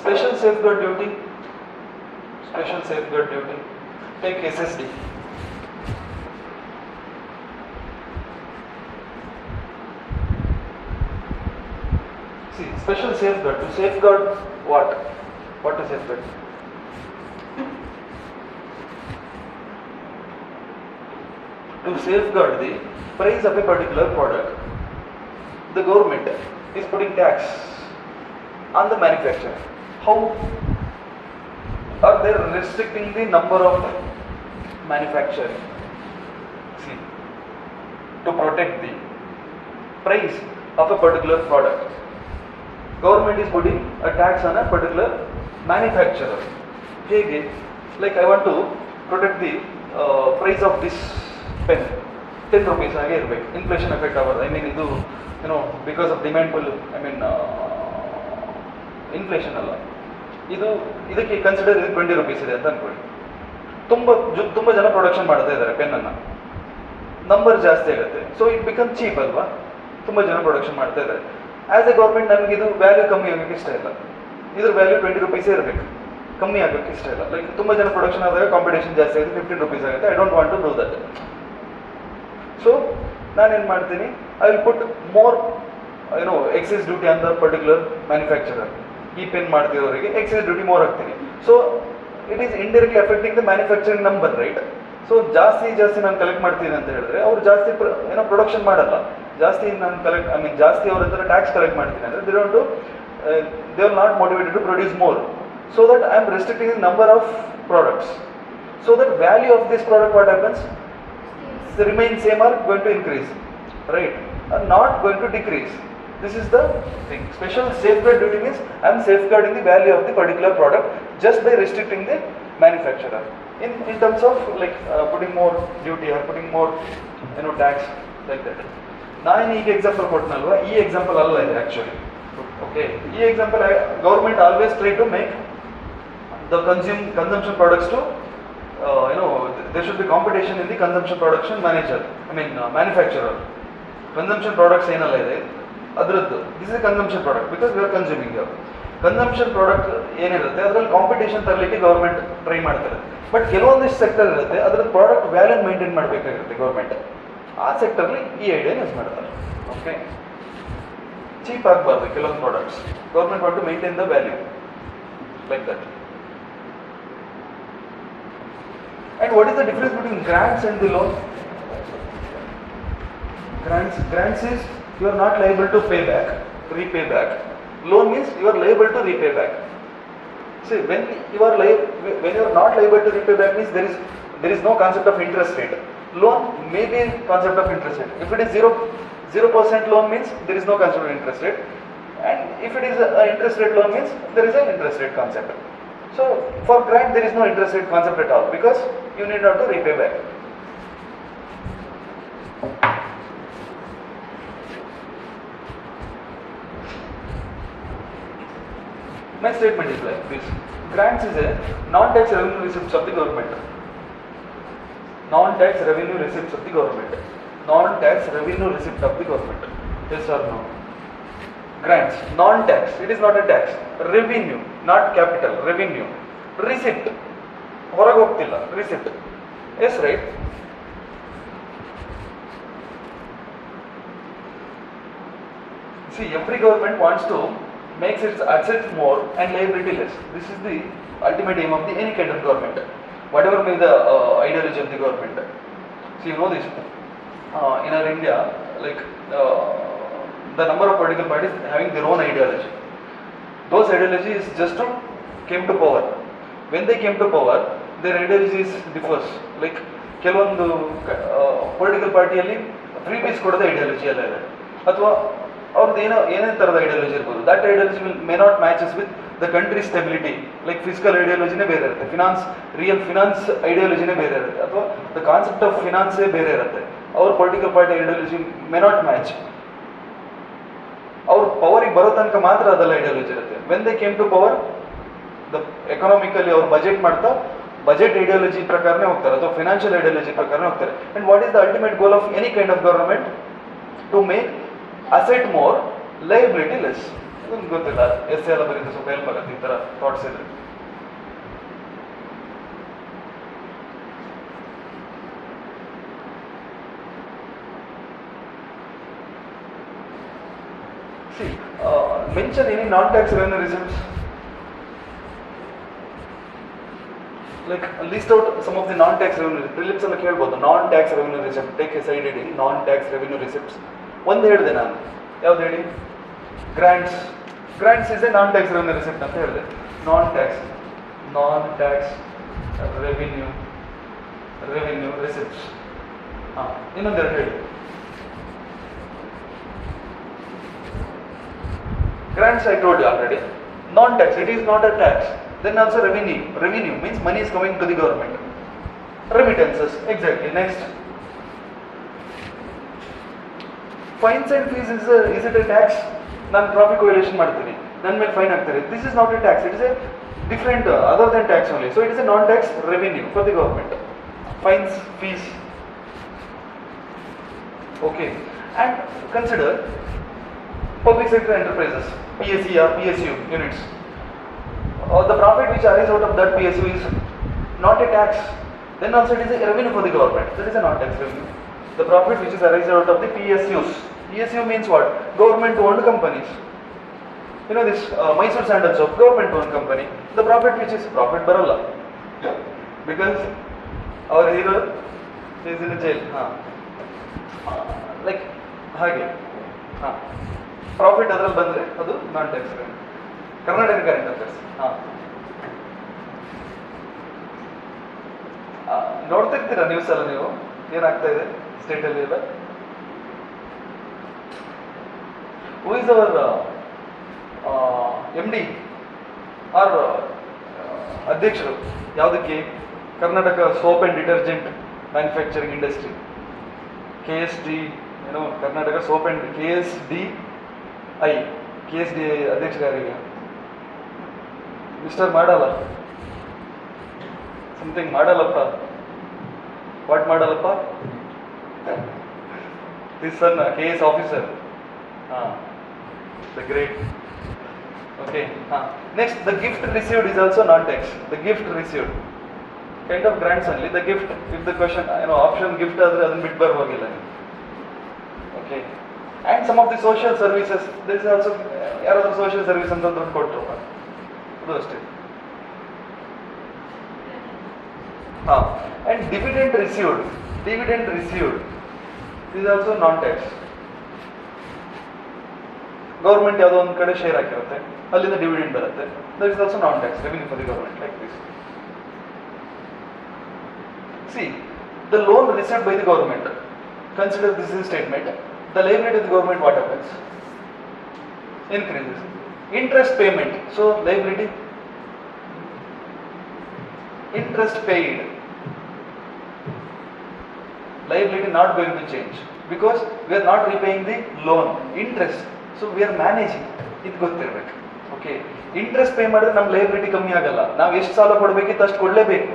Special safeguard duty, take SSD. See, special safeguard, to safeguard what? What to safeguard? To safeguard the price of a particular product, the government is putting tax on the manufacturer. How are they restricting the number of manufacturing? See, to protect the price of a particular product, government is putting a tax on a particular manufacturer. Hege, like I want to protect the price of this pen, 10 rupees ಹಾಗೆ ಇರಬೇಕು, inflation effect ಆಗೋದು. I mean ಇದು because of demand pull, inflation ಅಲ್ಲ, ಇದಕ್ಕೆ consider ಇದು 20 rupees ಇದೆ ಅಂತ ಅನ್ಕೊಳ್ಳಿ. ತುಂಬ ಜನ ಪ್ರೊಡಕ್ಷನ್ ಮಾಡ್ತಾ ಇದ್ದಾರೆ ಪೆನ್ನನ್ನು, ನಂಬರ್ ಜಾಸ್ತಿ ಆಗುತ್ತೆ, ಸೊ ಇಟ್ ಬಿಕಮ್ ಚೀಪ್ ಅಲ್ವಾ, ತುಂಬ ಜನ ಪ್ರೊಡಕ್ಷನ್ ಮಾಡ್ತಾ ಇದ್ದಾರೆ. ಆ್ಯಸ್ ಎ ಗೌರ್ಮೆಂಟ್ ನನಗೆ ಇದು ವ್ಯಾಲ್ಯೂ ಕಮ್ಮಿ ಆಗೋಕ್ಕೆ ಇಷ್ಟ ಇಲ್ಲ, ಇದ್ರ ವ್ಯಾಲ್ಯೂ 20 ರೂಪೀಸೇ ಇರಬೇಕು, ಕಮ್ಮಿ ಆಗೋಕ್ಕೆ ಇಷ್ಟ ಇಲ್ಲ. ಲೈಕ್ ತುಂಬ ಜನ ಪ್ರೊಡಕ್ಷನ್ ಆದಾಗ ಕಾಂಪಿಟೇಷನ್ ಜಾಸ್ತಿ ಆಗುತ್ತೆ, 15 ರೂಪೀಸ್ ಆಗುತ್ತೆ. I don't want to do that. So ನಾನೇನು ಮಾಡ್ತೀನಿ, I will put more excise duty on the particular manufacturer. ಈ ಪೆನ್ ಮಾಡ್ತಿರೋರಿಗೆ ಎಕ್ಸೈಸ್ ಡ್ಯೂಟಿ ಮೋರ್ ಹಾಕ್ತೀನಿ. So it is indirectly affecting the manufacturing number, right? So ಜಾಸ್ತಿ ನಾನು collect ಮಾಡ್ತೀನಿ ಅಂತ ಹೇಳಿದ್ರೆ ಅವ್ರು ಜಾಸ್ತಿ ಪ್ರೊಡಕ್ಷನ್ ಮಾಡಲ್ಲ, ಜಾಸ್ತಿ ನಾನು ಜಾಸ್ತಿ ಅವ್ರ ಹತ್ರ ಟ್ಯಾಕ್ಸ್ ಕಲೆಕ್ಟ್ ಮಾಡ್ತೀನಿ ಅಂದರೆ they are not motivated to produce more, so that I am restricting the number of products. So that value of this product, what happens? They remain same or going to increase, right? Are not going to decrease. This is the thing. Special safeguard duty means I am safeguarding the value of the particular product just by restricting the manufacturer. In terms of like putting more duty or putting more tax like that. ನಾನು ಈಗ example ಕೊಟ್ಟನಲ್ವಾ, ಈ example ಅಲ್ಲ ಇದೆ actually. Okay, ಈ example government always try to make the consumption products to there should be competition in the consumption production manufacturer. Consumption products ಏನಲ್ಲ ಇದೆ ಅದರದ್ದು, this is a consumption product because we are consuming here. Consumption product ಏನಿರುತ್ತೆ ಅದರಲ್ಲಿ competition ತರಲಿಕ್ಕೆ government try ಮಾಡ್ತಾರೆ. But ಕೆಲವೊಂದಿಷ್ಟು sector ಇರುತ್ತೆ ಅದರ ಪ್ರಾಡಕ್ಟ್ ವ್ಯಾಲ್ಯೂ ಮೇಂಟೈನ್ ಮಾಡಬೇಕಾಗಿರುತ್ತೆ ಗೌರ್ಮೆಂಟ್. ಆ ಸೆಕ್ಟರ್ಲಿ ಈ ಐಡಿಯಾ ಯೂಸ್ ಮಾಡ್ತಾರೆ. ಓಕೆ, ಚೀಪ್ ಆಗಬಾರ್ದು ಕೆಲವೊಂದು products. Government want to maintain the value like that. And what is the difference between grants and the loan? Grants is you are not liable to repay back. Loan means you are liable to repay back. See, when you are not liable to repay back means there is no concept of interest rate. Loan may be concept of interest rate. If it is 0% loan means there is no concept of interest rate, and if it is an interest rate loan means there is an interest rate concept. So for grant there is no interest rate concept at all because you need not to repay back. My statement is like this: grants is a non-tax revenue receipts of the government. Non-tax revenue receipts of the government. Non-tax revenue receipt of the government. Yes or no? Grants, non-tax, it is not a tax. Revenue, not capital, revenue. Receipt, ಹೊರಗೆ ಹೋಗ್ತಿಲ್ಲ, receipt. Yes, right? See, every government wants to make its assets more and liability less. This is the ultimate aim of any kind of government. Whatever may the ideology of the government. See, you know this, in our India, like the number of political parties having their own ideology. Those ideologies just came to power. When they came to power, their ideologies differs. Like ಕೆಲವೊಂದು political ಪಾರ್ಟಿಯಲ್ಲಿ free ಬೀಸ್ ಕೊಡೋದು ideology ಎಲ್ಲ ಇದೆ, ಅಥವಾ ಅವ್ರದ್ದು ಏನೇ ಥರದ ideology ಇರ್ಬೋದು. That ideology may not matches with the country stability. Like physical ಐಡಿಯಾಲಜಿನೇ ಬೇರೆ ಇರುತ್ತೆ, ರಿಯಲ್ ಫಿನಾನ್ಸ್ ಐಡಿಯಾಲಜಿನೇ ಬೇರೆ ಇರುತ್ತೆ, ಅಥವಾ ದ ಕಾನ್ಸೆಪ್ಟ್ ಆಫ್ ಫಿನಾನ್ಸೇ ಬೇರೆ ಇರುತ್ತೆ. ಅವ್ರ political party ideology may not match. ಅವ್ರು ಪವರಿಗೆ ಬರೋ ತನಕ ಮಾತ್ರ ಅದೆಲ್ಲ ಐಡಿಯಾಲಜಿ ಇರುತ್ತೆ. When they came to power, the economically ಅವ್ರು ಬಜೆಟ್ ಮಾಡ್ತಾ ಬಜೆಟ್ ಐಡಿಯಾಲಜಿ ಪ್ರಕಾರನೇ ಹೋಗ್ತಾರೆ, ಅಥವಾ ಫಿನಾನ್ಷಿಯಲ್ ಐಡಿಯಾಲಜಿ ಪ್ರಕಾರನೇ ಹೋಗ್ತಾರೆ. And what is the ultimate goal of any kind of government? To make asset more, liability less. ಇದೊಂದು ಗೊತ್ತಿಲ್ಲ, ಎಸ್ ಎಲ್ಲ ಬರೀತಾರೆ, ಸ್ವಲ್ಪ ಹೆಲ್ಪ್ ಆಗುತ್ತೆ ಈ ಥರ ಥಾಟ್ಸ್ ಇದ್ರೆ. See, mention any non-tax revenue receipts. Like list out some of the non-tax revenue. Prelims alla kelbodu non-tax revenue receipt. Take a side heading non-tax revenue receipts. One ಹೇಳಿದೆ ನಾನು, ಯಾವ್ದು ಹೇಳಿ? Grants. Grants is a non-tax revenue receipt ಅಂತ ಹೇಳಿದೆ. Non-tax revenue receipts. ಇನ್ನೊಂದೆರಡು ಹೇಳಿ. Grants I told you already. Non-tax, it is not a tax. Then also revenue. Revenue means money is coming to the government. Remittances, exactly. Next. Fines and fees is it a tax? ನಾನು traffic violation ಮಾಡ್ತೀನಿ, ನನ್ನ ಮೇಲೆ fine ಹಾಕ್ತಾರೆ. This is not a tax. It is a different other than tax only. So it is a non-tax revenue for the government. Fines, fees. Okay. And consider public sector enterprises, PSE or PSU units. The profit which arises out of that PSU is not a tax. Then also it is a revenue for the government. That is a non-tax revenue. The profit which is arises out of the PSUs. PSU means what? Government-owned companies. You know this Mysore Sandal Soap, government-owned company. The profit which is profit baralla, because our hero is in a jail. Like ಹಾಗೆ profit ಅದರಲ್ಲಿ ಬಂದರೆ ಅದು non tax revenue. Karnataka current affairs. ನೋಡ್ತಿರ್ತೀರಾ news ಎಲ್ಲ ನೀವು, ಏನಾಗ್ತಾ ಇದೆ ಸ್ಟೇಟಲ್ಲಿ ಎಲ್ಲ? Who is our MD or ಅಧ್ಯಕ್ಷರು ಯಾವುದಕ್ಕೆ? Karnataka soap and detergent manufacturing industry, KSD, ಏನೋ ಕರ್ನಾಟಕ ಸೋಪ್ ಆ್ಯಂಡ್ KSDI ಅಧ್ಯಕ್ಷರಾರಿಗೆ ಮಿಸ್ಟರ್ ಮಾಡಲ್ಲ, ಸಮಥಿಂಗ್ ಮಾಡಲ್ಲಪ್ಪ. ವಾಟ್ ಮಾಡಲ್ಲಪ್ಪ? This son KS officer. The great. Okay. Next, the gift received is also non-tax. The gift received, kind of grants only. The gift, if the question, option gift adre adan bit barvagilla. Okay. And some of the social services, there is also yaradru social service anta dod kotru adu ashte. And dividend received is also non-tax. Government ಯಾವುದೋ ಒಂದು ಕಡೆ share ಹಾಕಿರುತ್ತೆ, ಅಲ್ಲಿಂದ dividend ಬರುತ್ತೆ. That is also non tax revenue for the government, like this. C, the loan received by the government, consider this is statement. The liability of the government what happens? Increases. Interest payment, so liability interest paid, liability not going to change because we are not repaying the loan, interest, so we are managing. ಇದು ಗೊತ್ತಿರಬೇಕು. Okay, interest pay ಮಾಡಿದ್ರೆ ನಮ್ಮ liability ಕಮ್ಮಿ ಆಗಲ್ಲ. ನಾವು ಎಷ್ಟು ಸಾಲ ಕೊಡಬೇಕಿತ್ತು ಅಷ್ಟು ಕೊಡಲೇಬೇಕು.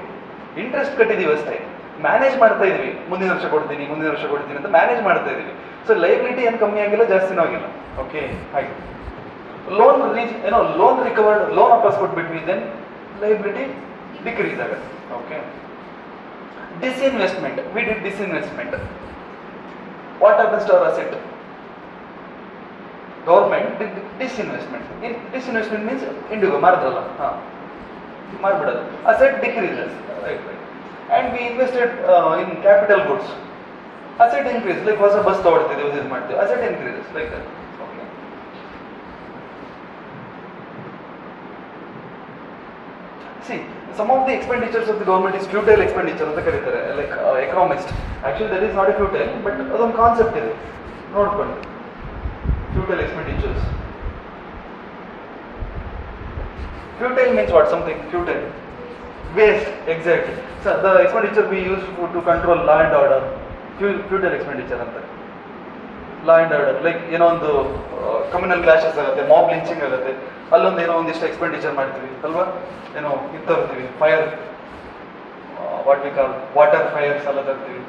ಇಂಟ್ರೆಸ್ಟ್ ಕಟ್ಟಿದೀವಿ ಅಷ್ಟೇ, ಮ್ಯಾನೇಜ್ ಮಾಡ್ತಾ ಇದೀವಿ. ಮುಂದಿನ ವರ್ಷ ಕೊಡ್ತೀನಿ ಅಂತ ಮ್ಯಾನೇಜ್ ಮಾಡ್ತಾ ಇದೀವಿ. ಸೊ ಲಯಬಿಲಿಟಿ ಏನು ಕಮ್ಮಿ ಆಗಿಲ್ಲ, ಜಾಸ್ತಿನೂ ಆಗಿಲ್ಲ. ಓಕೆ, ಹಾಗೆ ಲೋನ್ ಲೋನ್ ರಿಕವರ್ಡ್, ಲೋನ್ ವಾಪಸ್ ಕೊಟ್ಬಿಟ್ವಿ, ದೆನ್ ಲಯಬಿಲಿಟಿ ಡಿಕ್ರೀಸ್ ಆಗುತ್ತೆ. Okay, disinvestment, we did disinvestment. What happens to our asset? Government did disinvestment. Disinvestment means indigo ಮಾರದಲ್ಲ, ಮಾರ್ಬಿಡೋದು. Asset decreases, right. And we invested in capital goods. Asset increase, like ಹೊಸ bus ತಗೊಳ್ತಿದ್ದೀವಿ, use ಮಾಡ್ತೀವಿ, asset increases, like that. Okay. See, some of the expenditures of the government is futile expenditure ಅಂತ ಕರೀತಾರೆ, like economist. Actually that is not a futile, but ಅದೊಂದು concept ಇದೆ ನೋಡ್ಕೊಂಡು. Futile expenditures. Futile means what? Something futile, waste. Exactly. So the expenditure we use to control law and order, futile expenditure ಅಂತ. Law and order, like ಏನೋ ಒಂದು communal clashes ಆಗುತ್ತೆ, mob lynching ಆಗುತ್ತೆ, ಅಲ್ಲೊಂದು ಏನೋ ಒಂದಿಷ್ಟು ಎಕ್ಸ್ಪೆಂಡಿಚರ್ ಮಾಡ್ತೀವಿ ಅಲ್ವಾ? ಏನೋ ಇದು ತರ್ತೀವಿ, fire, what we call water fires ಎಲ್ಲ ತರ್ತೀವಿ,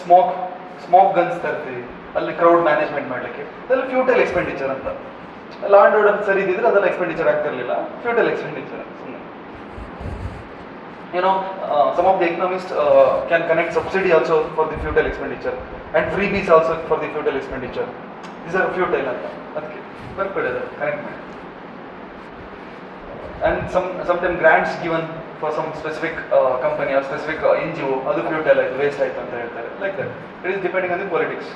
ಸ್ಮೋಕ್ ಗನ್ಸ್ ತರ್ತೀವಿ, ಅಲ್ಲಿ ಕ್ರೌಡ್ ಮ್ಯಾನೇಜ್ಮೆಂಟ್ ಮಾಡಲಿಕ್ಕೆ. ಅದೆಲ್ಲ ಫ್ಯೂಟೈಲ್ ಎಕ್ಸ್ಪೆಂಡಿಚರ್ ಅಂತ. ಲಾ ಅಂಡ್ ಆರ್ಡರ್ ಸರಿ ಇದ್ದಿದ್ರೆ ಅದೆಲ್ಲ ಎಕ್ಸ್ಪೆಂಡಿಚರ್ ಆಗ್ತಿರ್ಲಿಲ್ಲ, ಫ್ಯೂಟೈಲ್ ಎಕ್ಸ್ಪೆಂಡಿಚರ್. ಸುಮ್ಮನೆ some of the economists can connect subsidy also for the futile expenditure and freebies also for the futile expenditure. These are futile ಅಂತ ಅದಕ್ಕೆ ಬರ್ಕೊಳ್ಳೋದು ಕನೆಕ್ಟ್ ಮಾಡಿ. And sometimes grants given for some specific company or specific NGO, ಅದು futile ಆಯ್ತು, waste ಆಯ್ತು ಅಂತ ಹೇಳ್ತಾರೆ, like that. It is depending on the politics.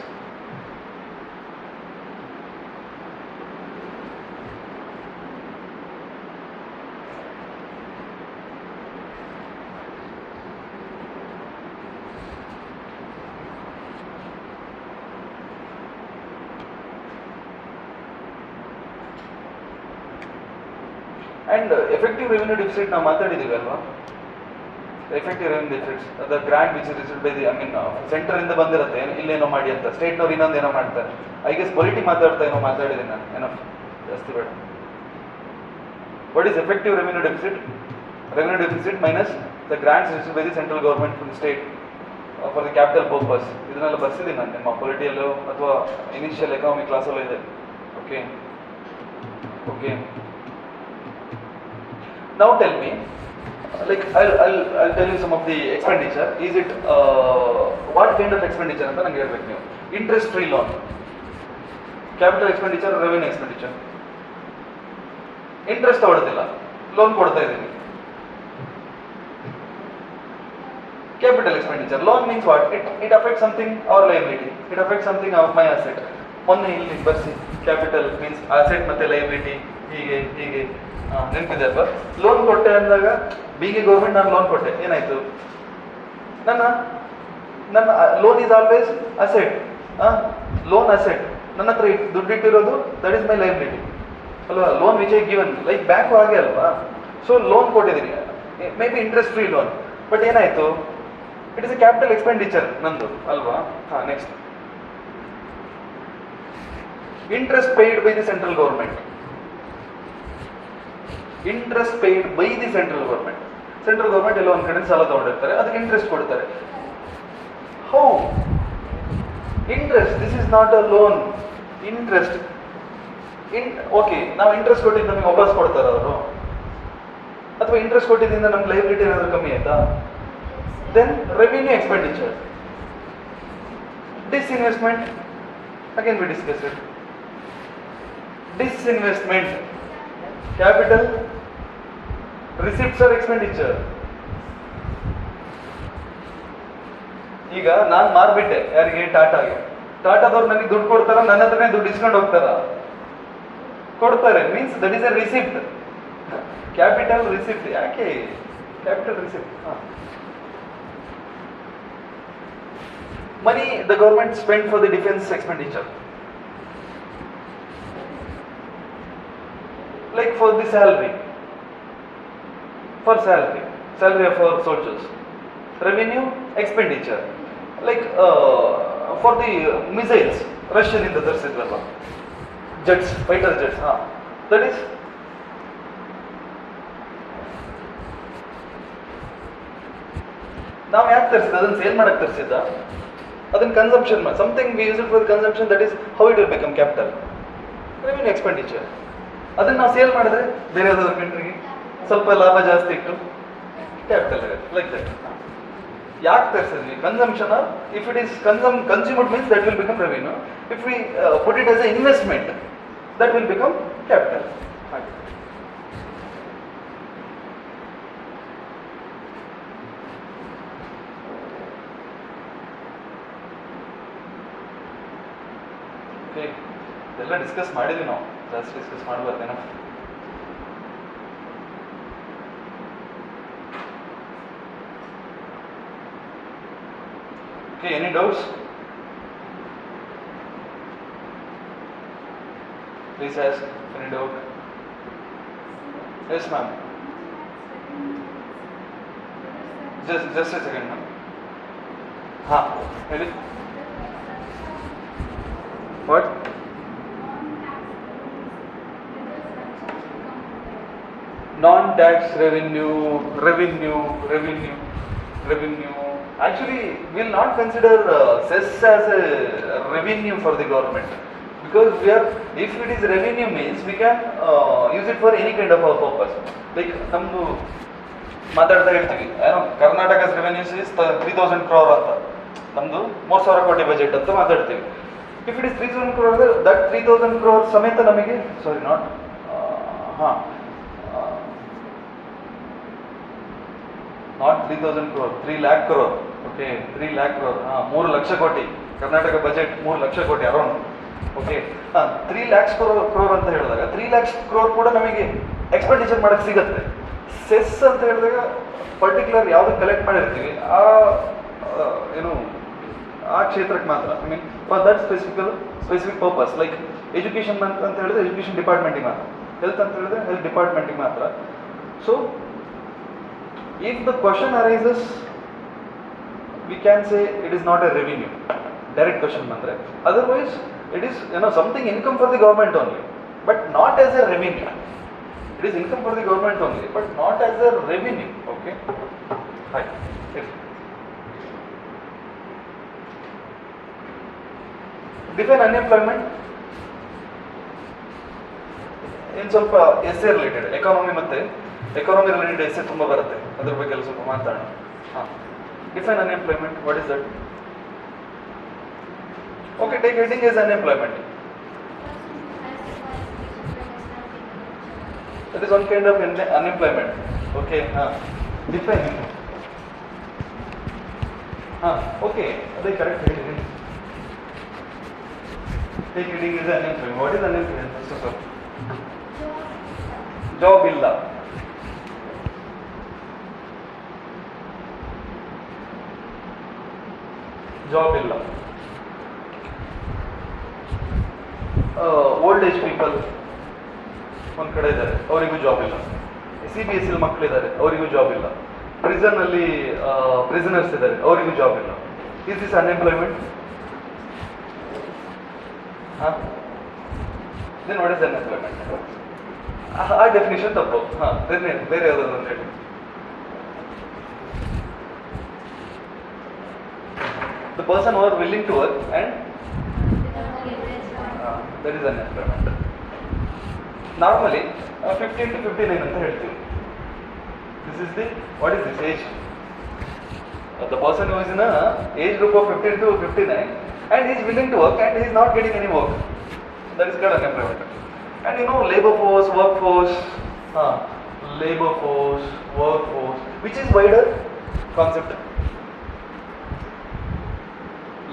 And effective revenue deficit ನಾವು ಮಾತಾಡಿದೀವಿ ಅಲ್ವಾ? Effective revenue deficits, the grant which is received by the, centre ಇಂದ ಬಂದಿರುತ್ತೆ, ಇಲ್ಲೇನೋ ಮಾಡಿ ಅಂತ, ಸ್ಟೇಟ್ನವ್ರು ಇನ್ನೊಂದು ಏನೋ ಮಾಡ್ತಾರೆ. ಐ ಗೆಸ್ ಪೊಲಿಟಿ ಮಾತಾಡಿದ್ದೀನಿ ನಾನು, ಏನೋ ಜಾಸ್ತಿ ಬೇಡ. What is effective revenue deficit? Revenue deficit minus the grants received by the central government from state for the capital purpose. ಇದನ್ನೆಲ್ಲ ಬರ್ಸಿದ್ದೀನಿ ನಾನು ನಿಮ್ಮ ಪೊಲಿಟಿಯಲ್ಲೋ ಅಥವಾ ಇನಿಷಿಯಲ್ ಎಕನಾಮಿಕ್ ಕ್ಲಾಸಲ್ಲೂ ಇದೆ. Okay okay, now tell me, like I'll tell you some of the expenditure. Is it what kind of expenditure anta nange helbeku ನೀವು? Interest free loan, capital expenditure, revenue expenditure. Interest ತಗೊಳ್ಳೋದಿಲ್ಲ, loan ಕೊಡ್ತಾ ಇದ್ದೀನಿ. Capital expenditure, loan means what? It affects something, our liability, it affects something of my asset. ಮೊನ್ನೆ ಇಲ್ಲಿ ಬರ್ಸಿ capital means asset ಮತ್ತು liability ಹೀಗೆ ಹೀಗೆ ನೆನಪಿದೆ ಅಲ್ವಾ. ಲೋನ್ ಕೊಟ್ಟೆ ಅಂದಾಗ ಬಿಗೆ ಗೌರ್ಮೆಂಟ್ ನಾನು ಲೋನ್ ಕೊಟ್ಟೆ, ಏನಾಯಿತು, ನನ್ನ ನನ್ನ loan is always asset, loan asset, ನನ್ನ ಹತ್ರ ದುಡ್ಡಿಟ್ಟಿರೋದು ದಟ್ ಈಸ್ ಮೈ ಲೈಬಿಲಿಟಿ ಅಲ್ವಾ. Loan which I given like bank ಹಾಗೆ ಅಲ್ವಾ. ಸೊ ಲೋನ್ ಕೊಟ್ಟಿದ್ದೀನಿ, maybe interest free loan, but ಏನಾಯಿತು, it is a capital expenditure ನಂದು ಅಲ್ವಾ. Next interest paid by the central government. Interest paid by the central government. Central government ಎಲ್ಲ ಒಂದು ಕಡೆ ಸಾಲ ತಗೊಂಡಿರ್ತಾರೆ, ಅದಕ್ಕೆ ಇಂಟ್ರೆಸ್ಟ್ ಕೊಡ್ತಾರೆ. How interest, this is not a loan. Interest okay, ನಾವು ಇಂಟ್ರೆಸ್ಟ್ ಕೊಟ್ಟಿದ್ದು ನಮಗೆ ವಾಪಸ್ ಕೊಡ್ತಾರೆ ಅವರು, ಅಥವಾ ಇಂಟ್ರೆಸ್ಟ್ ಕೊಟ್ಟಿದ್ದರಿಂದ ನಮ್ಗೆ ಲೈಬಿಲಿಟಿ ಏನಾದರೂ ಕಮ್ಮಿ ಆಯ್ತಾ? Then revenue expenditure. Disinvestment, again we discuss it. Disinvestment, capital, receipts or expenditure. ಈಗ ನಾನು ಮಾರ್ಬಿಟ್ಟೆ ಯಾರಿಗೆ, ಟಾಟಾಗೆ. ಟಾಟಾದವ್ರು ನನಗೆ ದುಡ್ಡು ಕೊಡ್ತಾರ, ನನ್ನ ಹತ್ರನೇ ದುಡ್ಡು ಇಸ್ಕೊಂಡು ಹೋಗ್ತಾರ? ಕೊಡ್ತಾರೆ, means that is a receipt. Capital receipt. ಯಾಕೆ capital receipt? Money the government spend for the defence expenditure, like for the salary for soldiers. Revenue expenditure, like for the missiles, Russian in the ತರಿಸಿದ್ರಲ್ಲ jets, fighter jets, that is ನಾವು ಯಾಕೆ ತರಿಸಿದ, ಅದನ್ನು sale ಮಾಡಕ್ಕೆ ತರಿಸಿದ್ದ, ಅದನ್ನ consumption ಮಾಡಿ, something we use it for consumption, that is how it will become capital. Revenue expenditure. ಅದನ್ನು ನಾವು sale ಮಾಡಿದ್ರೆ ಬೇರೆ ಯಾವ್ದಾದ್ರು ಕಂಟ್ರಿಗೆ ಸ್ವಲ್ಪ ಲಾಭ ಜಾಸ್ತಿ ಇಟ್ಟು ಕ್ಯಾಪಿಟಲ್ ಇರುತ್ತೆ, ಲೈಕ್ ದಟ್. ಯಾಕೆ ತರಿಸಿದ್ವಿ? Consumption. If it is consumed means that will become revenue. If we put it as a investment that will become capital. Okay, ಇದೆಲ್ಲ ಡಿಸ್ಕಸ್ ಮಾಡಿದ್ವಿ ನಾವು, ಜಾಸ್ತಿ ಡಿಸ್ಕಸ್ ಮಾಡಬಾರ್ದೇನೋ. Okay, any doubts? Please ask any doubt. Yes ma'am. Just a second ma'am. ಹಾಂ ಹೇಳಿ. What? Non-tax revenue. Actually, we will not consider cess as a revenue for the government, because if it is revenue means we can use it for any kind of a purpose. Like ನಮ್ದು ಮಾತಾಡ್ತಾ ಹೇಳ್ತೀವಿ, ಏನೋ ಕರ್ನಾಟಕದ revenues is 3000 crore ಅಂತ, ನಮ್ದು 3000 ಕೋಟಿ budget ಅಂತ ಮಾತಾಡ್ತೀವಿ. ಇಫ್ ಇಟ್ ಇಸ್ 3000 crore ಅಂದ್ರೆ ದಟ್ 3000 crore ಸಮೇತ ನಮಗೆ, sorry not, not 3000 crore, 3 lakh crore. Okay, 3 lakh crore, 3 lakh ಕೋಟಿ. ಕರ್ನಾಟಕ ಬಜೆಟ್ 3 ಲಕ್ಷ ಕೋಟಿ ಅರೌಂಡ್. ಓಕೆ, 3 lakhs crore ಅಂತ ಹೇಳಿದಾಗ 3 lakhs crore ಕೂಡ ನಮಗೆ ಎಕ್ಸ್ಪೆಂಡಿಚರ್ ಮಾಡಕ್ಕೆ ಸಿಗುತ್ತೆ. ಸೆಸ್ ಅಂತ ಹೇಳಿದಾಗ ಪರ್ಟಿಕ್ಯುಲರ್ ಯಾವ್ದು ಕಲೆಕ್ಟ್ ಮಾಡಿರ್ತೀವಿ ಏನು ಆ ಕ್ಷೇತ್ರಕ್ಕೆ ಮಾತ್ರ, I mean for that specific purpose. Like education ಅಂತ ಹೇಳಿದ್ರೆ ಎಜುಕೇಷನ್ ಡಿಪಾರ್ಟ್ಮೆಂಟಿಗೆ ಮಾತ್ರ, ಹೆಲ್ತ್ ಅಂತ ಹೇಳಿದ್ರೆ ಹೆಲ್ತ್ ಡಿಪಾರ್ಟ್ಮೆಂಟಿಗೆ ಮಾತ್ರ. So if the question arises, we can say it is not a revenue, direct question mandre. Otherwise it is something income for the government only, but not as a revenue. It is income for the government only, but not as a revenue. Okay, fine. Yes. Define unemployment. In ಸ್ವಲ್ಪ essay related, economy related essay ತುಂಬಾ ಬರುತ್ತೆ, ಅದ್ರ ಬಗ್ಗೆ ಎಲ್ಲ ಸ್ವಲ್ಪ ಮಾತಾಡೋಣ. Define unemployment. What is that? Okay, take heading as unemployment. That is one kind of unemployment. Okay, define. Okay, ಅದೇ correct ಹೇಳಿ. Take reading is unemployment. What is unemployment first of all? Job illa. Job illa. Old age people ಒಂದು ಕಡೆ ಇದ್ದಾರೆ, ಅವರಿಗೂ job ಇಲ್ಲ. CBSE ಮಕ್ಕಳಿದ್ದಾರೆ, ಅವರಿಗೂ job ಇಲ್ಲ. ಪ್ರಿಸನ್ ಅಲ್ಲಿ ಪ್ರಿಸನರ್ಸ್ ಇದ್ದಾರೆ, ಅವರಿಗೂ ಜಾಬ್ ಇಲ್ಲ. Is this unemployment? Then what is unemployment? ಆ ಡೆಫಿನಿಷನ್ ತಪ್ಪು. ಬೇರೆ ಯಾವ್ದಾದ್ರು ಅಂತ ಹೇಳಿ. The person who are willing to work and that is unemployment. Normally 15 to 59 ಅಂತ ಹೇಳ್ತೀವಿ. This is the, what is this age? The person who is in a age group of 15 to 59 and he is willing to work and he is not getting any work. That is called unemployment. And you know, labor force, workforce, which is wider concept.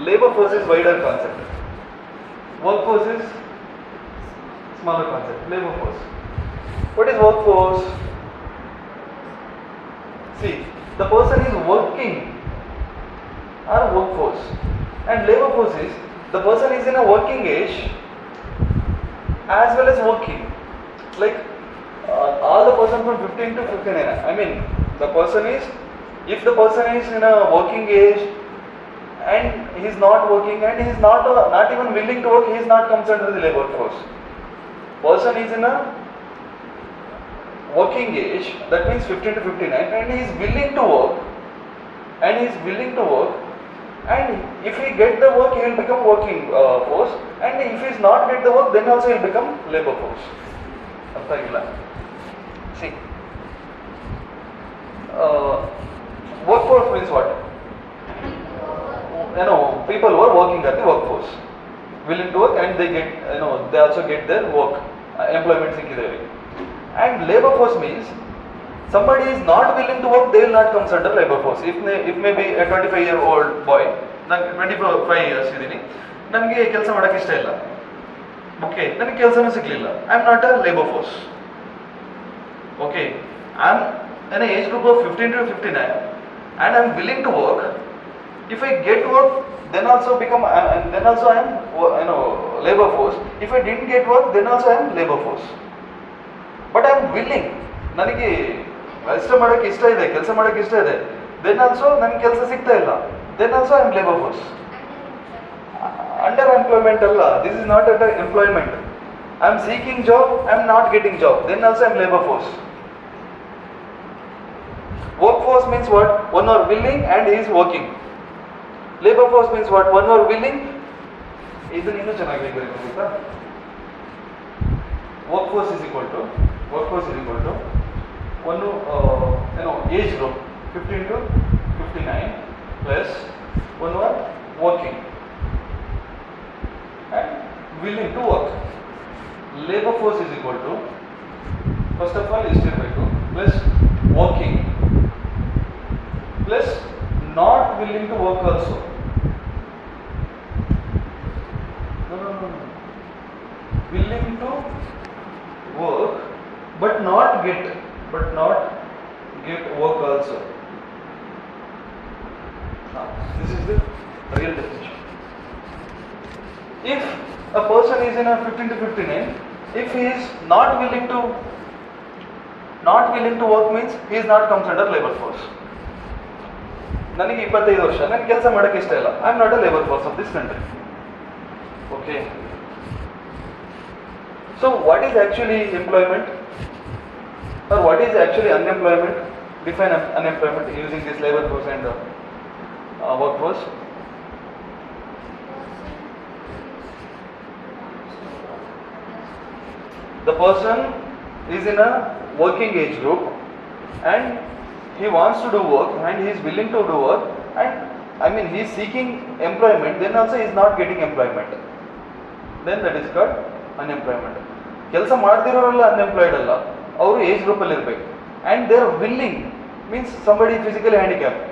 Labor force is wider concept. Workforce is smaller concept. Labor force. What is workforce? See, the person is working or workforce, and labor force is the person is in a working age as well as working. Like all the person from 15 to 59. I mean, the person is, if the person is in a working age and he is not working and he is not even willing to work, he is not comes under the labor force. Person is in a working age, that means 15 to 59, and he is willing to work, and if he get the work, he will become working force, and if he is not get the work, then also he will become labor force. Artha agilla? See, workforce means what? You know, people who are working at the workforce, willing to work, and they get, you know, they also get their work, employment ಸಿಕ್ಕಿದೆ. And labor force means somebody is not willing to work, they will not come under labor force. If maybe a 25-year-old boy, ನಾನು 25 years ಇದ್ದೀನಿ, ನನಗೆ ಕೆಲಸ ಮಾಡೋಕ್ಕೆ ಇಷ್ಟ ಇಲ್ಲ, okay, ನನಗೆ ಕೆಲಸನೂ ಸಿಗಲಿಲ್ಲ, I am not a labour force. Okay, I am in an age group of 15 to 59 and I am willing to work. If I get work, then also I am, you know, labor force. If I didn't get work, then also I am labor force. But I am willing. ನನಗೆ ಕೆಲಸ ಮಾಡೋಕ್ಕೆ ಇಷ್ಟ ಇದೆ, then also ನನಗೆ ಕೆಲಸ ಸಿಗ್ತಾ ಇಲ್ಲ, then also I am labor force. Under employment ಅಲ್ಲ, this is not under employment. I am seeking job, I am not getting job, then also I am labor force. Workforce means what? One are willing and he is working. Labor force means what? One are willing. ಇದನ್ನು ಇನ್ನೂ ಚೆನ್ನಾಗಿ ಬರೀಬೇಕಾ? Workforce is equal to one, you know, age group 15 to 59 plus one are working and willing to work. Labor force is equal to, first of all, is 2 plus working plus not willing to work also. No. Willing to work but not get work also. This is the real definition. If a person is in a 15 to 59, if he is not willing to work means he is not comes under labor force. ನನಗೆ 25 ವರ್ಷ, ನನಗೆ ಕೆಲಸ ಮಾಡೋಕ್ಕೆ ಇಷ್ಟ ಇಲ್ಲ, I am not a labour force of this country. Okay, so what is actually employment or what is actually unemployment? Define unemployment using this labor force and workforce. The person is in a working age group and he wants to do work and he is willing to do work, and I mean he is seeking employment, then also he is not getting employment, then that is called unemployment. ಕೆಲಸ ಮಾಡ್ತಿರೋರೆಲ್ಲ unemployed ಅಲ್ಲ, ಅವರು age ಗ್ರೂಪಲ್ಲಿ ಇರಬೇಕು, and they are willing means somebody physically handicapped,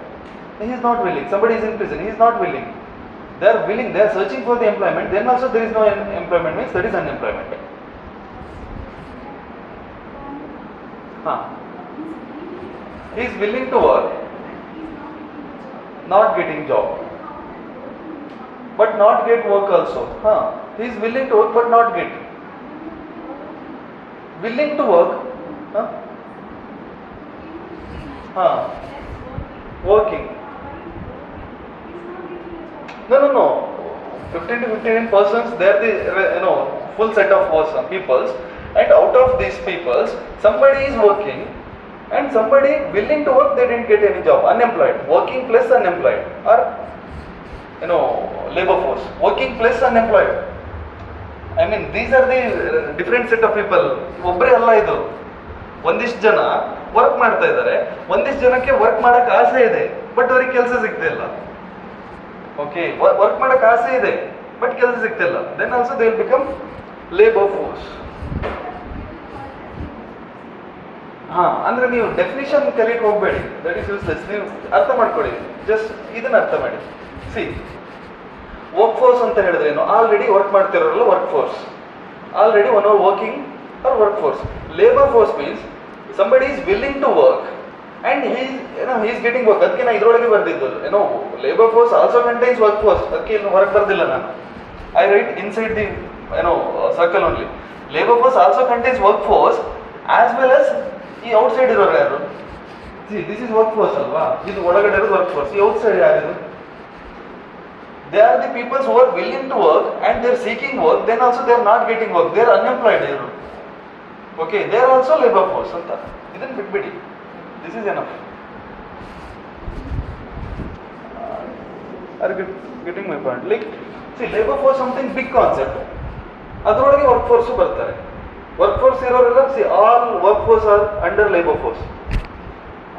he is not willing. Somebody is in prison, he is not willing, They are willing, they are searching for the employment, then also there is no employment, means that is unemployment. He is willing to work, not getting job, but not get work also. He is willing to work but not get. Willing to work, working. No. 15 to 15 persons, they are the full set of peoples, and out of these peoples, somebody is working, and somebody willing to work, they didn't get any job, unemployed. Working plus unemployed, or labor force. Working plus unemployed. I mean, these are the different set of people. ಒಬ್ಬರೇ ಅಲ್ಲ ಇದು. ಒಂದಿಷ್ಟು ಜನ work ಮಾಡ್ತಾ ಇದ್ದಾರೆ, ಒಂದಿಷ್ಟು ಜನಕ್ಕೆ work ಮಾಡಕ್ಕೆ ಆಸೆ ಇದೆ, ಬಟ್ ಅವ್ರಿಗೆ ಕೆಲಸ ಸಿಗ್ತಿಲ್ಲ. ಓಕೆ, ವರ್ಕ್ ಮಾಡಕ್ಕೆ ಆಸೆ ಇದೆ, ಬಟ್ ಕೆಲಸ ಸಿಗ್ತಿಲ್ಲ. Then also they will become labour force. ಅಂದ್ರೆ ನೀವು ಡೆಫಿನಿಷನ್ ಕಲಿಯಕ್ಕೆ ಹೋಗಬೇಡಿ, ದಟ್ ಈಸ್ ಯೂಸ್ಲೆಸ್. ನೀವು ಅರ್ಥ ಮಾಡ್ಕೊಳ್ಳಿ, ಜಸ್ಟ್ ಇದನ್ನ ಅರ್ಥ ಮಾಡಿ. ಸಿ, ವರ್ಕ್ ಫೋರ್ಸ್ ಅಂತ ಹೇಳಿದ್ರೇನು? ಆಲ್ರೆಡಿ ವರ್ಕ್ ಮಾಡ್ತಿರೋರಲ್ಲ work force. Already one hour working are work force. Labour force means somebody is willing to work and he is getting work. ಅದಕ್ಕೆ ನಾ ಇದ್ರೊಳಗೆ ಬರ್ದಿದ್ದು labour force also contains work force. ಅದಕ್ಕೆ ಇನ್ನು ಹೊರಗೆ ಬರ್ದಿಲ್ಲ ನಾನು. I write inside the circle only. Labour force also contains work force as well as ಈ ಔಟ್ ಸೈಡ್ ಇರೋರು ಯಾರು? ದಿಸ್ ಇಸ್ ವರ್ಕ್ ಫೋರ್ಸ್ ಅಲ್ವಾ? ಇದು ಒಳಗಡೆ ಇರೋದು ವರ್ಕ್ ಫೋರ್ಸ್. ಈ ಔಟ್ ಸೈಡ್ ಯಾರಿದು? They are the people who are willing to work and they are seeking work, then also they are not getting work. They are unemployed. Okay, they are also labor force. Anta idan bitbidi. This is enough. Are you getting my point? Like, see, labor force something big concept. ಅದರೊಳಗೆ work force ಬರ್ತಾರೆ. Work force ಇರೋರೆಲ್ಲ, see, all work force are under labor force.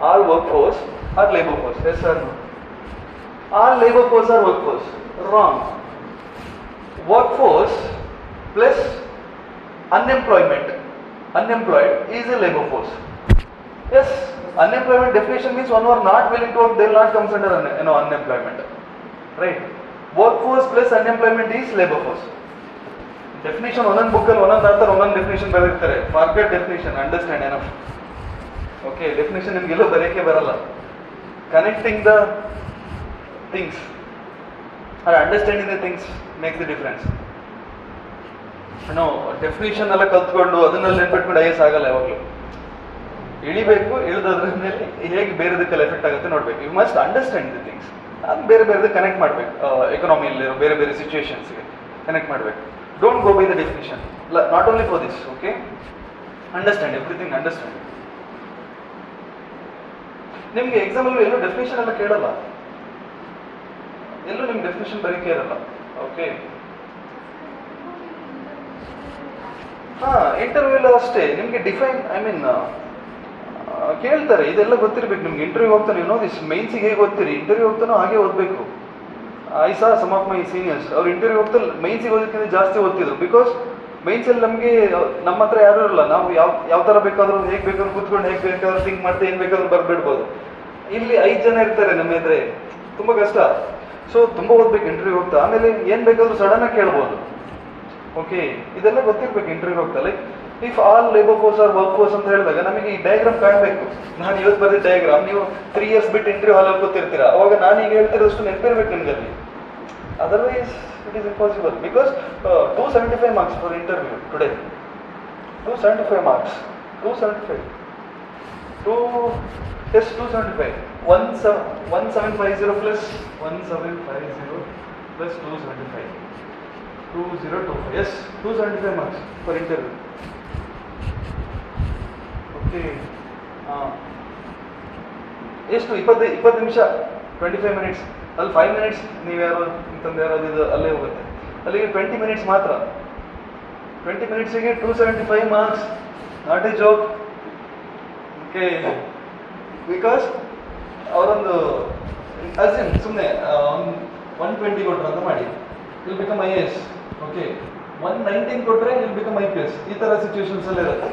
All work force are labor force. Yes or no? All labor force are work force. Wrong. Workforce plus unemployed is a labor force. Yes, unemployment definition means one who are not willing to work, they will not come under unemployment. Right? Workforce plus unemployment is labor force. Definition ಒಂದೊಂದು ಬುಕ್ಕಲ್ಲಿ ಒಂದೊಂದು ಅರ್ಥ ಒಂದೊಂದು definition ಬರೆದಿರ್ತಾರೆ. Forget definition, understand enough. Okay, definition ನಿಮಗೆಲ್ಲೂ ಬರೆಯೋಕ್ಕೆ ಬರಲ್ಲ. Connecting the things or understanding the things makes the difference. Definition ಎಲ್ಲ ಕಲ್ತ್ಕೊಂಡು ಅದನ್ನೆಲ್ಲ ನೆನ್ಪಿಟ್ಕೊಂಡು ಐಎಸ್ ಆಗಲ್ಲ. ಯಾವಾಗಲೂ ಇಳಿಬೇಕು, ಇಳಿದೋದ್ರ ಮೇಲೆ ಹೇಗೆ ಬೇರೆದಕ್ಕೆಲ್ಲ ಎಫೆಕ್ಟ್ ಆಗುತ್ತೆ ನೋಡ್ಬೇಕು. You must understand the things. ಅದು ಬೇರೆ ಕನೆಕ್ಟ್ ಮಾಡಬೇಕು. ಎಕನಾಮಿಯಲ್ಲಿರೋ ಬೇರೆ ಸಿಚುವೇಶನ್ಸ್ಗೆ ಕನೆಕ್ಟ್ ಮಾಡಬೇಕು. Don't go by the definition. Not only for this. Okay, understand everything, understand. ನಿಮಗೆ ಎಕ್ಸಾಮಲ್ಲಿ ಎಲ್ಲೂ ಡೆಫಿನೇಷನ್ ಎಲ್ಲ ಕೇಳಲ್ಲ, ಎಲ್ಲೂ ನಿಮ್ಗೆ ಡೆಫಿನೇಷನ್ ಬರೀಕೆ ಇರಲ್ಲ. ಓಕೆ, ಇಂಟರ್ವ್ಯೂ ಅಷ್ಟೇ ನಿಮಗೆ ಡಿಫೈನ್, ಕೇಳ್ತಾರೆ. ಇದೆಲ್ಲ ಗೊತ್ತಿರ್ಬೇಕು ನಿಮ್ಗೆ. ಇಂಟರ್ವ್ಯೂ ಹೋಗ್ತಾನೆ ದಿಸ್ ಮೈನ್ಸಿಗೆ ಹೇಗೆ ಓದ್ತೀರಿ, ಇಂಟರ್ವ್ಯೂ ಹೋಗ್ತಾನೋ ಹಾಗೆ ಓದಬೇಕು. I saw some of my seniors, ಅವ್ರು ಇಂಟರ್ವ್ಯೂ ಹೋಗ್ತಾ ಮೈನ್ಸಿಗೆ ಓದೋದಕ್ಕಿಂತ ಜಾಸ್ತಿ ಓದ್ತಿದ್ರು. ಬಿಕಾಸ್ ಮೈನ್ಸಲ್ಲಿ ನಮಗೆ ನಮ್ಮ ಹತ್ರ ಯಾರೂ ಇರಲ್ಲ. ನಾವು ಯಾವ ಥರ ಬೇಕಾದರೂ ಹೇಗೆ ಬೇಕಾದ್ರೂ ಕೂತ್ಕೊಂಡು ಹೇಗೆ ಬೇಕಾದ್ರೂ ಥಿಂಕ್ ಮಾಡ್ತಾ ಏನು ಬೇಕಾದ್ರೂ ಬರ್ಬಿಡ್ಬೋದು. ಇಲ್ಲಿ 5 ಜನ ಇರ್ತಾರೆ ನಮ್ಮ ಎದುರೆ, ತುಂಬ ಕಷ್ಟ. ಸೊ ತುಂಬ ಓದ್ಬೇಕು ಇಂಟರ್ವ್ಯೂ ಹೋಗ್ತಾ. ಆಮೇಲೆ ಏನು ಬೇಕಾದ್ರೂ ಸಡನ್ನಾಗಿ ಕೇಳ್ಬೋದು. ಓಕೆ, ಇದೆಲ್ಲ ಗೊತ್ತಿರ್ಬೇಕು ಇಂಟರ್ವ್ಯೂ ಹೋಗ್ತಾ. Like if all labour force are work force ಅಂತ ಹೇಳಿದಾಗ ನಮಗೆ ಈ ಡಯಾಗ್ರಾಮ್ ಕಾಣಬೇಕು. ನಾನು ಇವತ್ತು ಬರೆದ ಡಯಾಗ್ರಾಮ್ ನೀವು 3 years ಬಿಟ್ಟು ಇಂಟರ್ವ್ಯೂ ಹಾಲಲ್ಲಿ ಗೊತ್ತಿರ್ತೀರಾ. ಅವಾಗ ನಾನು ಈಗ ಹೇಳ್ತಿರೋಷ್ಟು ನೆನಪಿರ್ಬೇಕು ನಿಮ್ಗಲ್ಲಿ. Otherwise it is impossible. Because 275 marks for interview today. 275 marks. 275. 275. 1750 plus 1750 plus 275. 2025. Yes, 275 marks for interview. Okay. ಎಷ್ಟು 20 ನಿಮಿಷ, 25 minutes. ಅಲ್ಲಿ 5 minutes ನೀವು ಯಾರೋ ಅಂತಂದು ಯಾರೋ ಇದು ಅಲ್ಲೇ ಹೋಗುತ್ತೆ. ಅಲ್ಲಿಗೆ 20 minutes ಮಾತ್ರ. 20 minutesಗೆ 275 marks. Not A joke. Okay, because ಅವರೊಂದು ಅರ್ಜೆಂಟ್ ಸುಮ್ಮನೆ 120 ಕೊಟ್ಟರು ಅಂತ ಮಾಡಿ, ವಿಲ್ ಬಿಕಮ್ IAS. ಓಕೆ, 119 ಕೊಟ್ಟರೆ ವಿಲ್ ಬಿಕಮ್ IPS. ಈ ಥರ ಸಿಚುವೇಶನ್ಸ್ ಎಲ್ಲ ಇರುತ್ತೆ.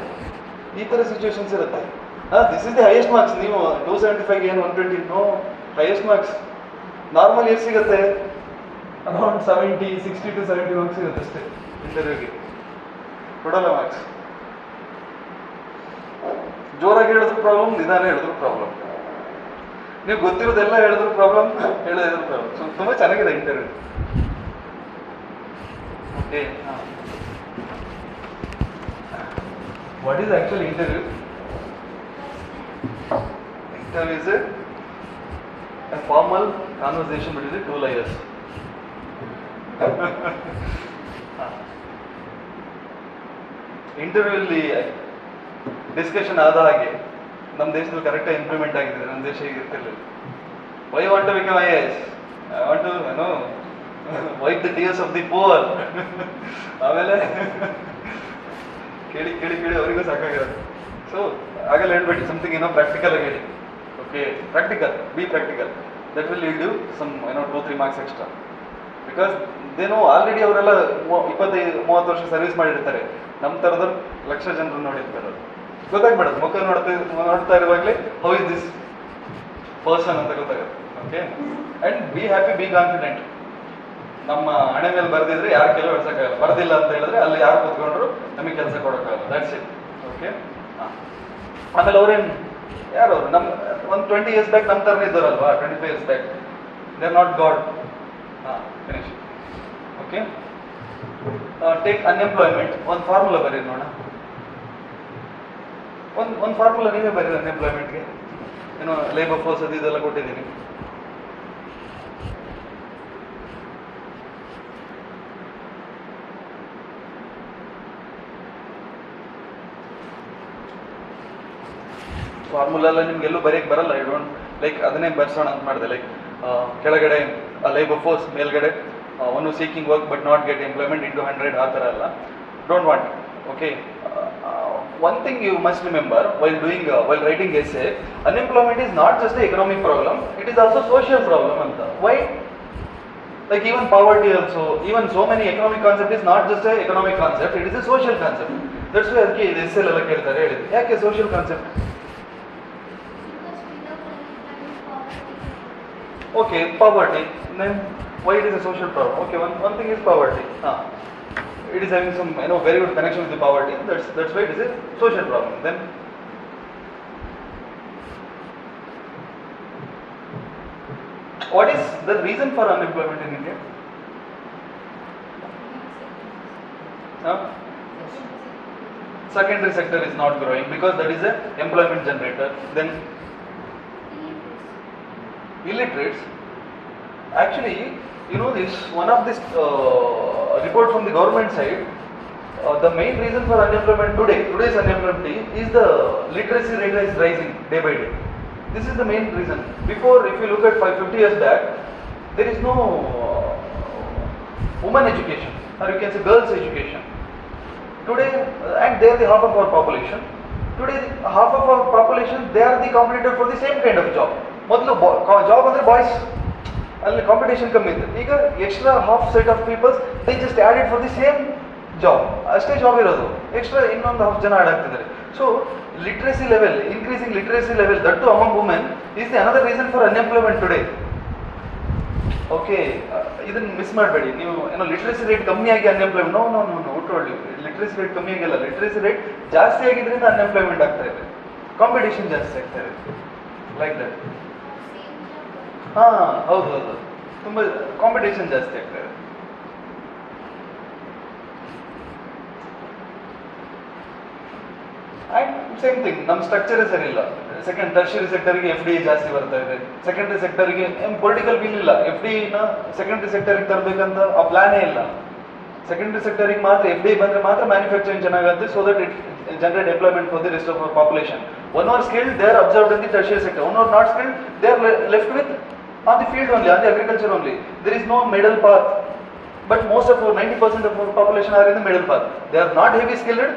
This is the highest marks. ನೀವು 275 ಏನು 120 ನೋ ಹೈಯೆಸ್ಟ್ ಮಾರ್ಕ್ಸ್. ನಾರ್ಮಲ್ ಎಷ್ಟು ಸಿಗುತ್ತೆ? ಅರೌಂಡ್ 60 to 70 ಮಾರ್ಕ್ಸ್ ಇರುತ್ತೆ ಅಷ್ಟೇ ಇಂಟರ್ವ್ಯೂಗೆ, ಕೊಡಲ್ಲ ಮಾರ್ಕ್ಸ್. ಜೋರಾಗಿ ಹೇಳಿದ್ರು ಪ್ರಾಬ್ಲಮ್, ನಿಧಾನ ಹೇಳಿದ್ರು ಪ್ರಾಬ್ಲಮ್, ನೀವು ಗೊತ್ತಿರೋದೆಲ್ಲ ಹೇಳಿದ್ರು ಪ್ರಾಬ್ಲಮ್, ಹೇಳದಿದ್ರು ಪ್ರಾಬ್ಲಮ್. ಸೊ ತುಂಬ ಚೆನ್ನಾಗಿದೆ interview. Okay, what is actually interview? Interview is a formal conversation between the two liars. Interview ಅಲ್ಲಿ ಡಿಸ್ಕಷನ್ ಆದ ಹಾಗೆ ನಮ್ಮ ದೇಶದಲ್ಲಿ ಕರೆಕ್ಟಾಗಿ ಇಂಪ್ಲಿಮೆಂಟ್ ಆಗಿದೆ, ನಮ್ಮ ದೇಶ ಹೀಗಿರ್ತಿರ್ಲಿಲ್ಲ. Why want to become IAS? I want to wipe the tears of the poor. ಆಮೇಲೆ ಕೇಳಿ ಕೇಳಿ ಕೇಳಿ ಅವರಿಗೂ ಸಾಕಾಗಿರುತ್ತೆ. ಸೊ ಆಗಲ್ಲ ಹೇಳ್ಬೇಡಿ, ಸಮಥಿಂಗ್ ಪ್ರಾಕ್ಟಿಕಲ್ ಆಗಿ ಹೇಳಿ. Okay, practical, be practical, that will lead you some 2-3 marks extra. Because they know already ಅವರೆಲ್ಲ 25-30 ವರ್ಷ ಸರ್ವಿಸ್ ಮಾಡಿರ್ತಾರೆ. ನಮ್ಮ ಥರದ ಲಕ್ಷ ಜನರು ನೋಡಿರ್ತಾರೆ, ಗೊತ್ತಾಗ್ಬಿಡೋದು. ಮುಖ ನೋಡ್ತಾ ಇರುವಾಗಲೇ ಹೌ ಇಸ್ ದಿಸ್ ಪರ್ಸನ್ ಅಂತ ಗೊತ್ತಾಗುತ್ತೆ. Okay, and be happy, be confident. ನಮ್ಮ ಹಣೆ ಮೇಲೆ ಬರೆದಿದ್ರೆ ಯಾರು ಕೆಲವು ಹೇಳ್ಸೋಕ್ಕಾಗಲ್ಲ, ಬರೆದಿಲ್ಲ ಅಂತ ಹೇಳಿದ್ರೆ ಅಲ್ಲಿ ಯಾರು ಕೂತ್ಕೊಂಡ್ರು ನಮಗೆ ಕೆಲಸ ಕೊಡೋಕ್ಕಾಗಲ್ಲ. That's it. ಓಕೆ, ಆಮೇಲೆ ಅವ್ರೇನು ಯಾರು ನಮ್ಮ ಒಂದು 20 years ಬ್ಯಾಕ್ ನಮ್ಮ ಥರನೇ ಇದ್ದಾರಲ್ವಾ, 25 years back. They are not god. Finish. Okay, take unemployment. ಒಂದು ಫಾರ್ಮುಲಾ ಬರೀರಿ ನೋಡೋಣ. ಒಂದು ಫಾರ್ಮುಲಾ ನೀವೇ ಬರೀರಿ ಅನ್ಎಂಪ್ಲಾಯ್ಮೆಂಟ್ಗೆ. ಲೇಬರ್ ಫೋರ್ಸ್ ಅದು ಇದೆಲ್ಲ ಕೊಟ್ಟಿದ್ದೀನಿ. ಫಾರ್ಮುಲಾ ಎಲ್ಲ ನಿಮ್ಗೆಲ್ಲೂ ಬರೆಯಕ್ಕೆ ಬರಲ್ಲ. ಐ ಡೋಂಟ್ ಲೈಕ್ ಅದನ್ನೇ ಬರ್ಸೋಣ ಅಂತ ಮಾಡಿದೆ. ಲೈಕ್ ಕೆಳಗಡೆ ಲೇಬರ್ ಫೋರ್ಸ್, ಮೇಲ್ಗಡೆ one seeking work but not get employment into 100, ಆ ಥರ ಎಲ್ಲ don't want. Okay, one thing you must remember while writing essay, unemployment is not just an economic problem, it is also social problem anta. Why? Like even poverty also, even so many economic concept is not just an economic concept, it is a social concept. That's why adke essay alla keltare helide. Yake social concept? Okay, poverty. Then why it is a social problem? Okay, one thing is poverty. It is having some very good connection with the poverty. That's why it is a social problem. Then what is the reason for unemployment in India? Secondary sector is not growing because that is a employment generator. Then illiterates. Actually, this one of this report from the government side, the main reason for unemployment today's unemployment is the literacy rate is rising day by day. This is the main reason. Before, if you look at 50 years back, there is no woman education, or you can say girls education. Today, and they are the half of our population. Today, half of our population, they are the competitor for the same kind of job. ಮೊದಲು job ಅಂದರೆ boys, ಅಲ್ಲಿ competition ಕಮ್ಮಿ ಇತ್ತು. ಈಗ extra half set of peoples they just added for the same job. ಅಷ್ಟೇ job ಇರೋದು, extra ಇನ್ನೊಂದು half ಜನ ಆ್ಯಡ್ ಆಗ್ತಿದ್ದಾರೆ. So literacy level, increasing literacy level, that to among women is the another reason for unemployment today. Okay, ಇದನ್ನು miss ಮಾಡಬೇಡಿ. ನೀವು literacy rate ಕಮ್ಮಿ ಆಗಿ ಅನ್ಎಂಪ್ಲಾಯ್ಮೆಂಟ್, ನೋ ಉಟ್ಕೊಳ್ಳಿ. ಲಿಟ್ರಸಿ ರೇಟ್ ಕಮ್ಮಿ ಆಗಿಲ್ಲ, ಲಿಟ್ರಸಿ ರೇಟ್ ಜಾಸ್ತಿ ಆಗಿದ್ರಿಂದ ಅನ್ಎಂಪ್ಲಾಯ್ಮೆಂಟ್ ಆಗ್ತಾ ಇದೆ, ಕಾಂಪಿಟೇಷನ್ ಜಾಸ್ತಿ ಆಗ್ತಾ ಇದೆ. Like that. ಹೌದು, ತುಂಬ ಕಾಂಪಿಟೇಷನ್ ಜಾಸ್ತಿ ಆಗ್ತಾ ಇದೆ. ಆ್ಯಂಡ್ ಸೇಮ್ ಥಿಂಗ್, ನಮ್ಮ ಸ್ಟ್ರಕ್ಚರೇ ಸರಿ ಇಲ್ಲ. ಟರ್ಷರಿ ಸೆಕ್ಟರ್ಗೆ FDI ಜಾಸ್ತಿ ಬರ್ತಾ ಇದೆ, ಸೆಕೆಂಡ್ರಿ ಸೆಕ್ಟರ್ಗೆ ಪೊಲಿಟಿಕಲ್ ವಿಲ್ ಇಲ್ಲ. FDIನ ಸೆಕೆಂಡ್ರಿ ಸೆಕ್ಟರ್ಗೆ ತರಬೇಕಂತ ಆ ಪ್ಲಾನೇ ಇಲ್ಲ. ಸೆಕೆಂಡ್ರಿ ಸೆಕ್ಟರ್ಗೆ ಮಾತ್ರ FDI ಬಂದರೆ ಮಾತ್ರ ಮ್ಯಾನುಫ್ಯಾಕ್ಚರಿಂಗ್ ಚೆನ್ನಾಗುತ್ತೆ, so that it generate employment for the rest of our population. One who are skilled, they are observed in the tertiary sector. One who are not skilled, they are left with on the field only, on the agriculture only. There is no middle path. But most of our 90% of our population are in the middle path. They are not heavy skilled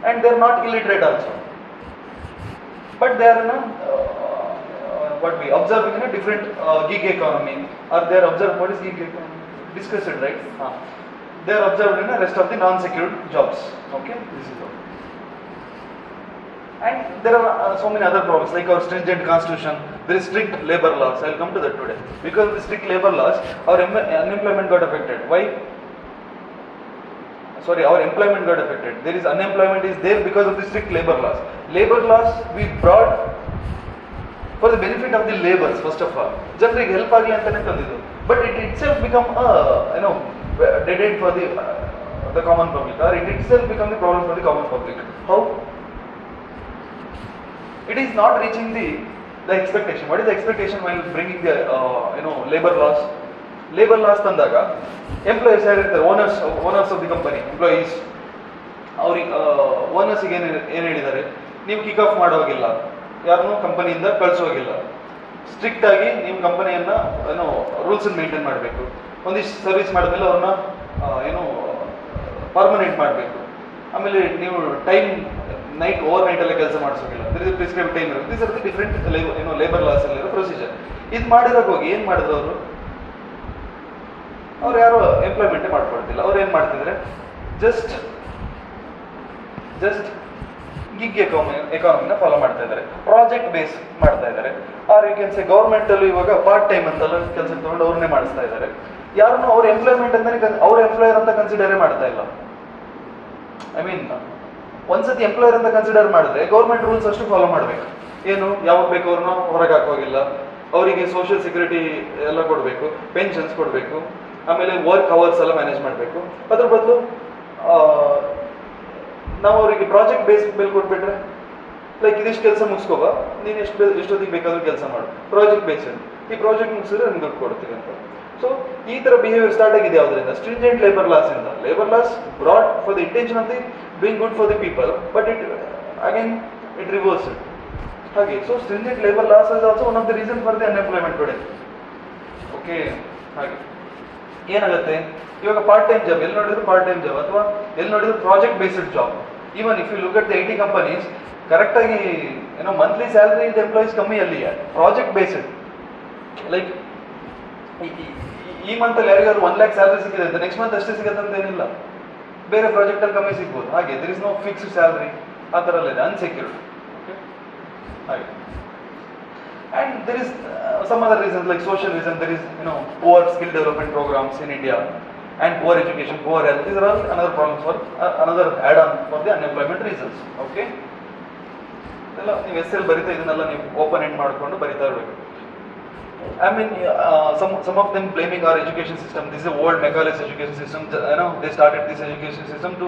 and they are not illiterate also. But they are what we observing in a different gig economy, or they are observed. What is gig economy? Discussed it, right? They are observed in the rest of the non-secured jobs. Okay, this is all. And there are so many other problems like our stringent constitution, there is strict labor laws. I will come to that today. Because of the strict labor laws, our unemployment got affected. Why? Sorry, our employment got affected. There is unemployment is there because of the strict labor laws. Labor laws we brought for the benefit of the laborers, first of all. Generally help agli antane tandidu. But it itself become a dead end for the common public, or it itself become the problem for the common public. How? It is not reaching the expectation. What is the expectation while bringing the labor laws? Labor laws ತಂದಾಗ employees ಯಾರು ಇರ್ತಾರೆ, owners of the company, employees, ಅವ್ರಿಗೆ ಓನರ್ಸಿಗೆ ಏನು ಹೇಳಿದ್ದಾರೆ, ನೀವು kick of ಮಾಡೋಗಿಲ್ಲ, ಯಾರನ್ನೂ ಕಂಪನಿಯಿಂದ ಕಳಿಸೋಗಿಲ್ಲ, strict ಆಗಿ ನೀವು ಕಂಪನಿಯನ್ನು ರೂಲ್ಸನ್ನು ಮೇಂಟೈನ್ ಮಾಡಬೇಕು, ಒಂದಿಷ್ಟು ಸರ್ವಿಸ್ ಮಾಡಿದ್ಮೇಲೆ ಅವ್ರನ್ನ ಪರ್ಮನೆಂಟ್ ಮಾಡಬೇಕು, ಆಮೇಲೆ ನೀವು ಟೈಮ್ ನೈಟ್ ಓವರ್ ನೈಟಲ್ಲೇ ಕೆಲಸ ಮಾಡಿಸೋಗಿಲ್ಲ, ದಿಸ್ ಇಸ್ ಪ್ರಿಸ್ಕ್ರೈಬ್ ಟೈಮ್ ಇರುತ್ತೆ. This are the different labour loss ಅಲ್ಲಿರೋ ಪ್ರೊಸೀಜರ್. ಇದು ಮಾಡಿರೋಕೆ ಹೋಗಿ ಏನು ಮಾಡಿದ್ರು ಅವ್ರು ಯಾರು ಎಂಪ್ಲಾಯ್ಮೆಂಟೇ ಮಾಡ್ಕೊಳ್ತಿಲ್ಲ. ಅವ್ರು ಏನು ಮಾಡ್ತಿದ್ರೆ ಜಸ್ಟ್ ಗಿಗ್ ಎಕಾನಮಿನ ಫಾಲೋ ಮಾಡ್ತಾ ಇದ್ದಾರೆ, ಪ್ರಾಜೆಕ್ಟ್ ಬೇಸ್ ಮಾಡ್ತಾ ಇದ್ದಾರೆ. ಆರ್ ಯು ಕ್ಯಾನ್ ಸೆ ಗೌರ್ಮೆಂಟಲ್ಲೂ ಇವಾಗ ಪಾರ್ಟ್ ಟೈಮ್ ಅಂತೆಲ್ಲ ಕೆಲಸ ತಗೊಂಡು ಅವ್ರನ್ನೇ ಮಾಡಿಸ್ತಾ ಇದ್ದಾರೆ. ಯಾರನ್ನು ಅವ್ರ ಎಂಪ್ಲಾಯ್ಮೆಂಟ್ ಅಂತಾನೆ ಅವ್ರ ಎಂಪ್ಲಾಯರ್ ಅಂತ ಕನ್ಸಿಡರೇ ಮಾಡ್ತಾ ಇಲ್ಲ. ಐ ಮೀನ್ ಒಂದ್ಸತಿ ಎಂಪ್ಲಾಯರ್ ಅಂತ ಕನ್ಸಿಡರ್ ಮಾಡಿದ್ರೆ ಗೌರ್ಮೆಂಟ್ ರೂಲ್ಸ್ ಅಷ್ಟು ಫಾಲೋ ಮಾಡಬೇಕು. ಏನು ಯಾವಾಗ ಬೇಕು ಅವ್ರನ್ನ ಹೊರಗೆ ಹಾಕೋಗಿಲ್ಲ, ಅವರಿಗೆ ಸೋಷಿಯಲ್ ಸೆಕ್ಯೂರಿಟಿ ಎಲ್ಲ ಕೊಡಬೇಕು, ಪೆನ್ಷನ್ಸ್ ಕೊಡಬೇಕು, ಆಮೇಲೆ ವರ್ಕ್ ಅವರ್ಸ್ ಎಲ್ಲ ಮ್ಯಾನೇಜ್ ಮಾಡಬೇಕು. ಅದ್ರ ಬದಲು ನಾವು ಅವರಿಗೆ ಪ್ರಾಜೆಕ್ಟ್ ಬೇಸ್ ಮೇಲೆ ಕೊಟ್ಬಿಟ್ರೆ, ಲೈಕ್ ಇದಿಷ್ಟು ಕೆಲಸ ಮುಗಿಸ್ಕೋಬಾ, ನೀನು ಎಷ್ಟೊತ್ತಿಗೆ ಬೇಕಾದ್ರೂ ಕೆಲಸ ಮಾಡು, ಪ್ರಾಜೆಕ್ಟ್ ಬೇಸ್ಡ್, ಈ ಪ್ರಾಜೆಕ್ಟ್ ಮುಗಿಸಿದ್ರೆ ನಿಮ್ಗೆ ದುಡ್ಡು ಕೊಡ್ತೀವಿ ಅಂತ. ಸೊ ಈ ಥರ ಬಿಹೇವಿಯರ್ ಸ್ಟಾರ್ಟ್ ಆಗಿದೆ ಯಾವುದರಿಂದ? ಸ್ಟ್ರಿಂಜೆಂಟ್ ಲೇಬರ್ ಲಾಸ್ ಇಂದ. Labour laws brought for the intention of the doing good for the people, but it reverse it. ಹಾಗೆ so stringent labour laws is also one of the reason for the unemployment today. Okay, ಹಾಗೆ ಏನಾಗುತ್ತೆ ಇವಾಗ part time job, ಎಲ್ಲಿ ನೋಡಿದ್ರು part time job, ಅಥವಾ ಎಲ್ಲಿ ನೋಡಿದ್ರು project based job. Even if you look at the IT companies, ಕರೆಕ್ಟಾಗಿ monthly salary ಇಂದ ಎಂಪ್ಲಾಯೀಸ್ ಕಮ್ಮಿ ಅಲ್ಲಿ, ಪ್ರಾಜೆಕ್ಟ್ ಬೇಸ್ಡ್. ಲೈಕ್ ಈ ಮಂತಲ್ಲಿ ಯಾರಿಗಾದ್ರು 1 lakh ಸ್ಯಾಲರಿ ಸಿಕ್ಕಿದೆ ಅಂತ ನೆಕ್ಸ್ಟ್ ಮಂತ್ ಅಷ್ಟೇ ಸಿಗುತ್ತೆ ಅಂತ ಏನಿಲ್ಲ, ಬೇರೆ ಪ್ರಾಜೆಕ್ಟಲ್ಲಿ ಕಮ್ಮಿ ಸಿಗ್ಬೋದು. ಹಾಗೆ there is no fixed salary, ಆ ಥರ ಎಲ್ಲ ಇದೆ, ಅನ್ಸೆಕ್ಯೂರ್ಡ್. ಓಕೆ, ಹಾಗೆ. And there is some other reasons like social reasons. There is poor skill development programs in India and poor education, poor health. These are all another problems for another add-on for the unemployment reasons. Okay, ಎಲ್ಲ ನೀವು ಎಸ್ಸೆಲ್ ಬರಿತಾ ಇದನ್ನೆಲ್ಲ ನೀವು open end ಮಾಡಿಕೊಂಡು ಬರಿತಾ ಇರಬೇಕು. I mean, some of them blaming our education system. This is a old Macaulay education system. They started this education system to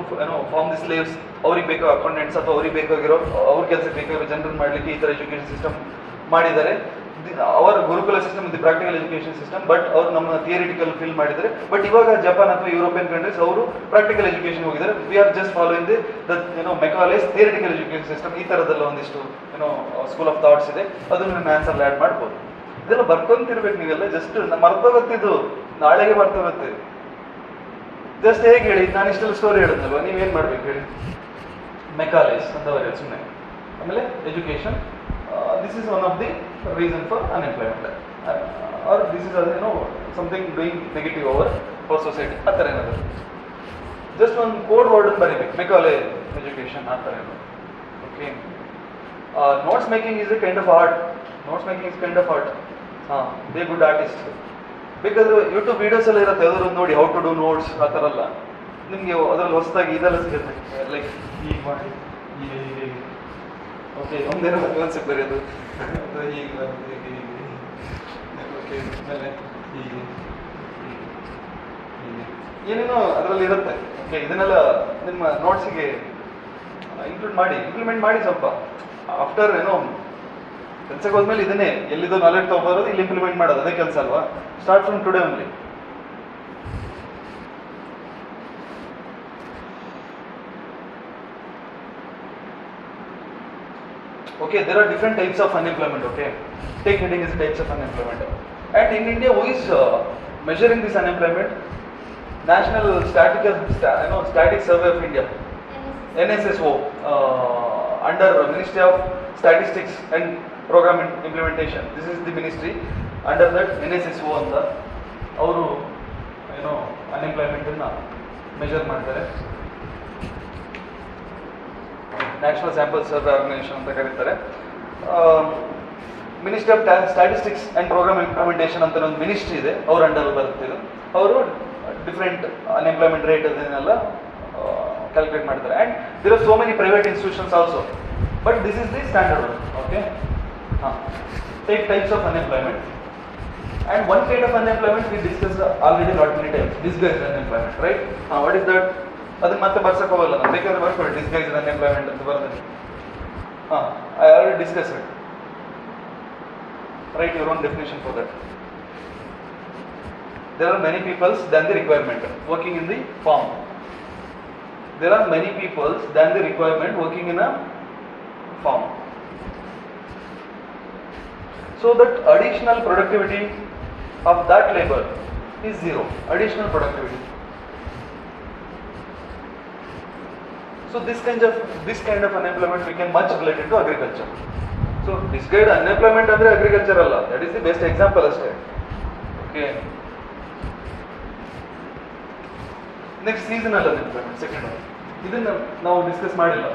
form the slaves. ಅವ್ರಿಗೆ ಬೇಕಾಗೋ ಅಕೌಂಟೆಂಟ್ಸ್ ಅಥವಾ ಅವ್ರಿಗೆ ಬೇಕಾಗಿರೋ ಅವ್ರ ಕೆಲಸಕ್ಕೆ ಬೇಕಾಗಿರೋ ಜನರನ್ನು ಮಾಡಲಿಕ್ಕೆ ಈ ಥರ ಎಜುಕೇಷನ್ ಸಿಸ್ಟಮ್ ಮಾಡಿದ್ದಾರೆ. ಅವರ gurukul system the practical education system, but ಅವ್ರು ನಮ್ಮ ಥಿಯರಿಟಿಕಲ್ ಫೀಲ್ ಮಾಡಿದ್ದಾರೆ. ಬಟ್ ಇವಾಗ ಜಪಾನ್ ಅಥವಾ ಯುರೋಪಿಯನ್ ಕಂಟ್ರೀಸ್ ಅವರು ಪ್ರಾಕ್ಟಿಕಲ್ ಎಜುಕೇಷನ್ ಹೋಗಿದ್ದಾರೆ. We are just following the Macaulay's theoretical education system. ಈ ಥರದೆಲ್ಲ ಒಂದಿಷ್ಟು ಸ್ಕೂಲ್ ಆಫ್ ಥಾಟ್ಸ್ ಇದೆ, ಅದನ್ನು ನಿಮ್ಮ ಆನ್ಸರ್ ಆ್ಯಡ್ ಮಾಡ್ಬೋದು. ಇದೆಲ್ಲ ಬರ್ಕೊಂತಿರ್ಬೇಕು ನೀವೆಲ್ಲ. ಜಸ್ಟ್ ಮರ್ತೋಗತ್ತಿದ್ದು, ನಾಳೆಗೆ ಮರ್ತೋಗುತ್ತೆ. ಜಸ್ಟ್ ಹೇಗೆ ಹೇಳಿ, ನಾನು ಇಷ್ಟೆಲ್ಲ ಸ್ಟೋರಿ ಹೇಳಿದ್ನಲ್ವ, ನೀವೇನು ಮಾಡ್ಬೇಕು ಹೇಳಿ? ಮೆಕಾಲೇಸ್ ಅಂತ ಬರೆಯೋದು ಸುಮ್ಮನೆ. ಆಮೇಲೆ education, this is one of the reason for unemployment, or this is something doing negative over for society. ಆ ಥರ ಏನಾದ್ರು ಜಸ್ಟ್ ಒಂದು ಕೋಡ್ ವರ್ಡ್ ಬರೀಬೇಕು, ಮೆಕಾಲೆ ಎಜುಕೇಷನ್ ಆ ಥರ ಏನಾದ್ರು. Okay, notes making is A kind of art. Notes making is kind of art. ಹಾಂ, be good artist. ಬೇಕಾದ್ರೆ ಯೂಟ್ಯೂಬ್ ವೀಡಿಯೋಸ್ ಎಲ್ಲ ಇರುತ್ತೆ, ಯಾವ್ದಾದ್ರು ನೋಡಿ ಹೌ ಟು ಡೂ ನೋಟ್ಸ್ ಆ ಥರ ಎಲ್ಲ ನಿಮಗೆ ಅದರಲ್ಲಿ ಹೊಸದಾಗಿ ಇದೆಲ್ಲ ಸಿಗುತ್ತೆ. ಲೈಕ್ ಹೀಗೆ ಮಾಡಿ, ಹೀಗೆ, ಓಕೆ, ಒಂದೇನೋ ಕಾನ್ಸೆಪ್ಟ್ ಬರೆಯೋದು, ಹೀಗೆ ಓಕೆ, ಆಮೇಲೆ ಹೀಗೆ ಏನೇನೋ ಅದರಲ್ಲಿ ಇರುತ್ತೆ. ಓಕೆ, ಇದನ್ನೆಲ್ಲ ನಿಮ್ಮ ನೋಟ್ಸಿಗೆ ಇಂಪ್ಲಿಮೆಂಟ್ ಮಾಡಿ ಸ್ವಲ್ಪ. ಆಫ್ಟರ್ ಕೆಲಸಕ್ಕೆ ಹೋದ್ಮೇಲೆ ಇದನ್ನೇ ಎಲ್ಲಿದ್ದು ನಾಲೆಡ್ಜ್ ತೊಗೊಬರೋದು, ಇಲ್ಲಿ ಇಂಪ್ಲಿಮೆಂಟ್ ಮಾಡೋದು, ಅದೇ ಕೆಲಸ ಅಲ್ವಾ? Start from today only. Okay, there are different types of unemployment. Okay, take heading is types of unemployment. And in India, who is measuring this unemployment? National Static Survey of India, NSSO, under Ministry of Statistics and Program Implementation. This is the ministry. Under that NSSO ಅಂತ ಅವರು ಅನ್ಎಂಪ್ಲಾಯ್ಮೆಂಟನ್ನು measure ಮಾಡ್ತಾರೆ. National sample survey organisation ಅಂತ ಕರೀತಾರೆ. Ministry of statistics and programme implementation ಅಂತ ಒಂದು ministry ಇದೆ, ಅವ್ರ ಅಂಡರ್ ಬರುತ್ತಿದ್ದು. ಅವರು ಡಿಫ್ರೆಂಟ್ ಅನ್ಎಂಪ್ಲಾಯ್ಮೆಂಟ್ ರೇಟ್ ಅದನ್ನೆಲ್ಲ ಕ್ಯಾಲ್ಕುಲೇಟ್ ಮಾಡ್ತಾರೆ. And there are so many private institutions also, but this is the standard one. Okay, take types of unemployment. And one kind of unemployment we discussed already lot many times, disguised unemployment, right? What is that? ಅದನ್ನ ಮತ್ತೆ ಬರ್ಸಕ್ಕೆ ಹೋಗಲ್ಲ ನಾನು, ಬೇಕಾದ್ರೆ ಬರ್ಕೊಳ್ಳಿ disguised unemployment ಅಂತ ಬರ್ತದೆ. I already discussed it. Write your own definition for that. There are many peoples than the requirement working in the farm. There are many peoples than the requirement working in a farm. So that additional productivity of that labor is zero. Additional productivity. So this kind of unemployment we can much relate it to agriculture. So disguised unemployment andre agriculture alla, that is the best example aste. Okay. Next, seasonal unemployment, second one. Idanna ನಾವು discuss ಮಾಡಿಲ್ಲ.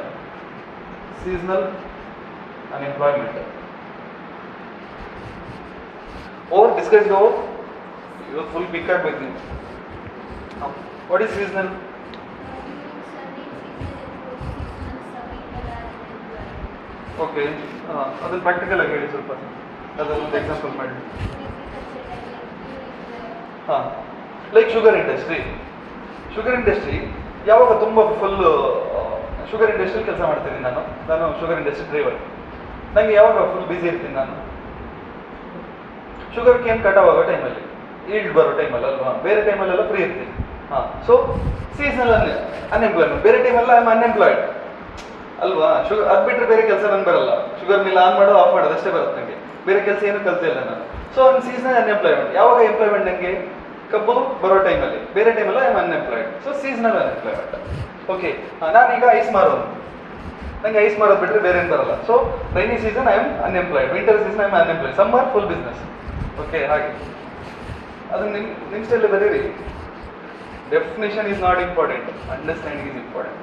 Seasonal unemployment. Or discussed over, you are full pick up with me. What is seasonal? Okay, ಅದನ್ನು practical ಆಗಿ ಹೇಳಿ ಸ್ವಲ್ಪ, ಅದೊಂದು example ಮಾಡಿ. Like sugar industry ಯಾವಾಗ ತುಂಬ ಫುಲ್ ಶುಗರ್ ಇಂಡಸ್ಟ್ರಿಯಲ್ಲಿ ಕೆಲಸ ಮಾಡ್ತೀನಿ ನಾನು ಶುಗರ್ ಇಂಡಸ್ಟ್ರಿ ಡ್ರೈವರ್. ನನಗೆ ಯಾವಾಗ ಫುಲ್ ಬ್ಯುಸಿ ಇರ್ತೀನಿ ನಾನು, ಶುಗರ್ ಕೇನ್ ಕಟ್ ಆಗೋ ಟೈಮಲ್ಲಿ, ಈಲ್ಡ್ ಬರೋ ಟೈಮಲ್ಲಿ ಅಲ್ವಾ, ಬೇರೆ ಟೈಮಲ್ಲೆಲ್ಲ ಫ್ರೀ ಇರ್ತೀನಿ. ಸೊ ಸೀಸನಲ್ ಅನ್ಎಂಪ್ಲಾಯ್ಮೆಂಟ್, ಬೇರೆ ಟೈಮಲ್ಲ ಐ ಆಮ್ ಅನ್ಎಂಪ್ಲಾಯ್ಡ್ ಅಲ್ವಾ. ಶುಗರ್ ಅದು ಬಿಟ್ಟರೆ ಬೇರೆ ಕೆಲಸ ನನಗೆ ಬರಲ್ಲ, ಶುಗರ್ ಮಿಲ್ ಆನ್ ಮಾಡೋದು ಆಫ್ ಮಾಡೋದು ಅಷ್ಟೇ ಬರುತ್ತೆ ನನಗೆ, ಬೇರೆ ಕೆಲಸ ಏನು ಕಲಿತಾ ಇಲ್ಲ ನಾನು. ಸೊ ಸೀಸನಲ್ ಅನ್ಎಂಪ್ಲಾಯ್ಮೆಂಟ್, ಯಾವಾಗ ಎಂಪ್ಲಾಯ್ಮೆಂಟ್ ನನಗೆ ಕಬ್ಬು ಬರೋ ಟೈಮಲ್ಲಿ, ಬೇರೆ ಟೈಮಲ್ಲ I am unemployed. So seasonal unemployment. Okay, ನಾನೀಗ ಐಸ್ ಮಾರೋದು, ನನಗೆ ಐಸ್ ಮಾರೋದು ಬಿಟ್ಟರೆ ಬೇರೆ ಏನು ಬರಲ್ಲ. So rainy season I am unemployed, winter season I am unemployed, summer full business. Okay, ಹಾಗೆ ಅದನ್ನು ನಿಮ್ಮ ಸ್ಟೈಲಲ್ಲಿ ಬರೀರಿ. Definition is not important, understanding is important.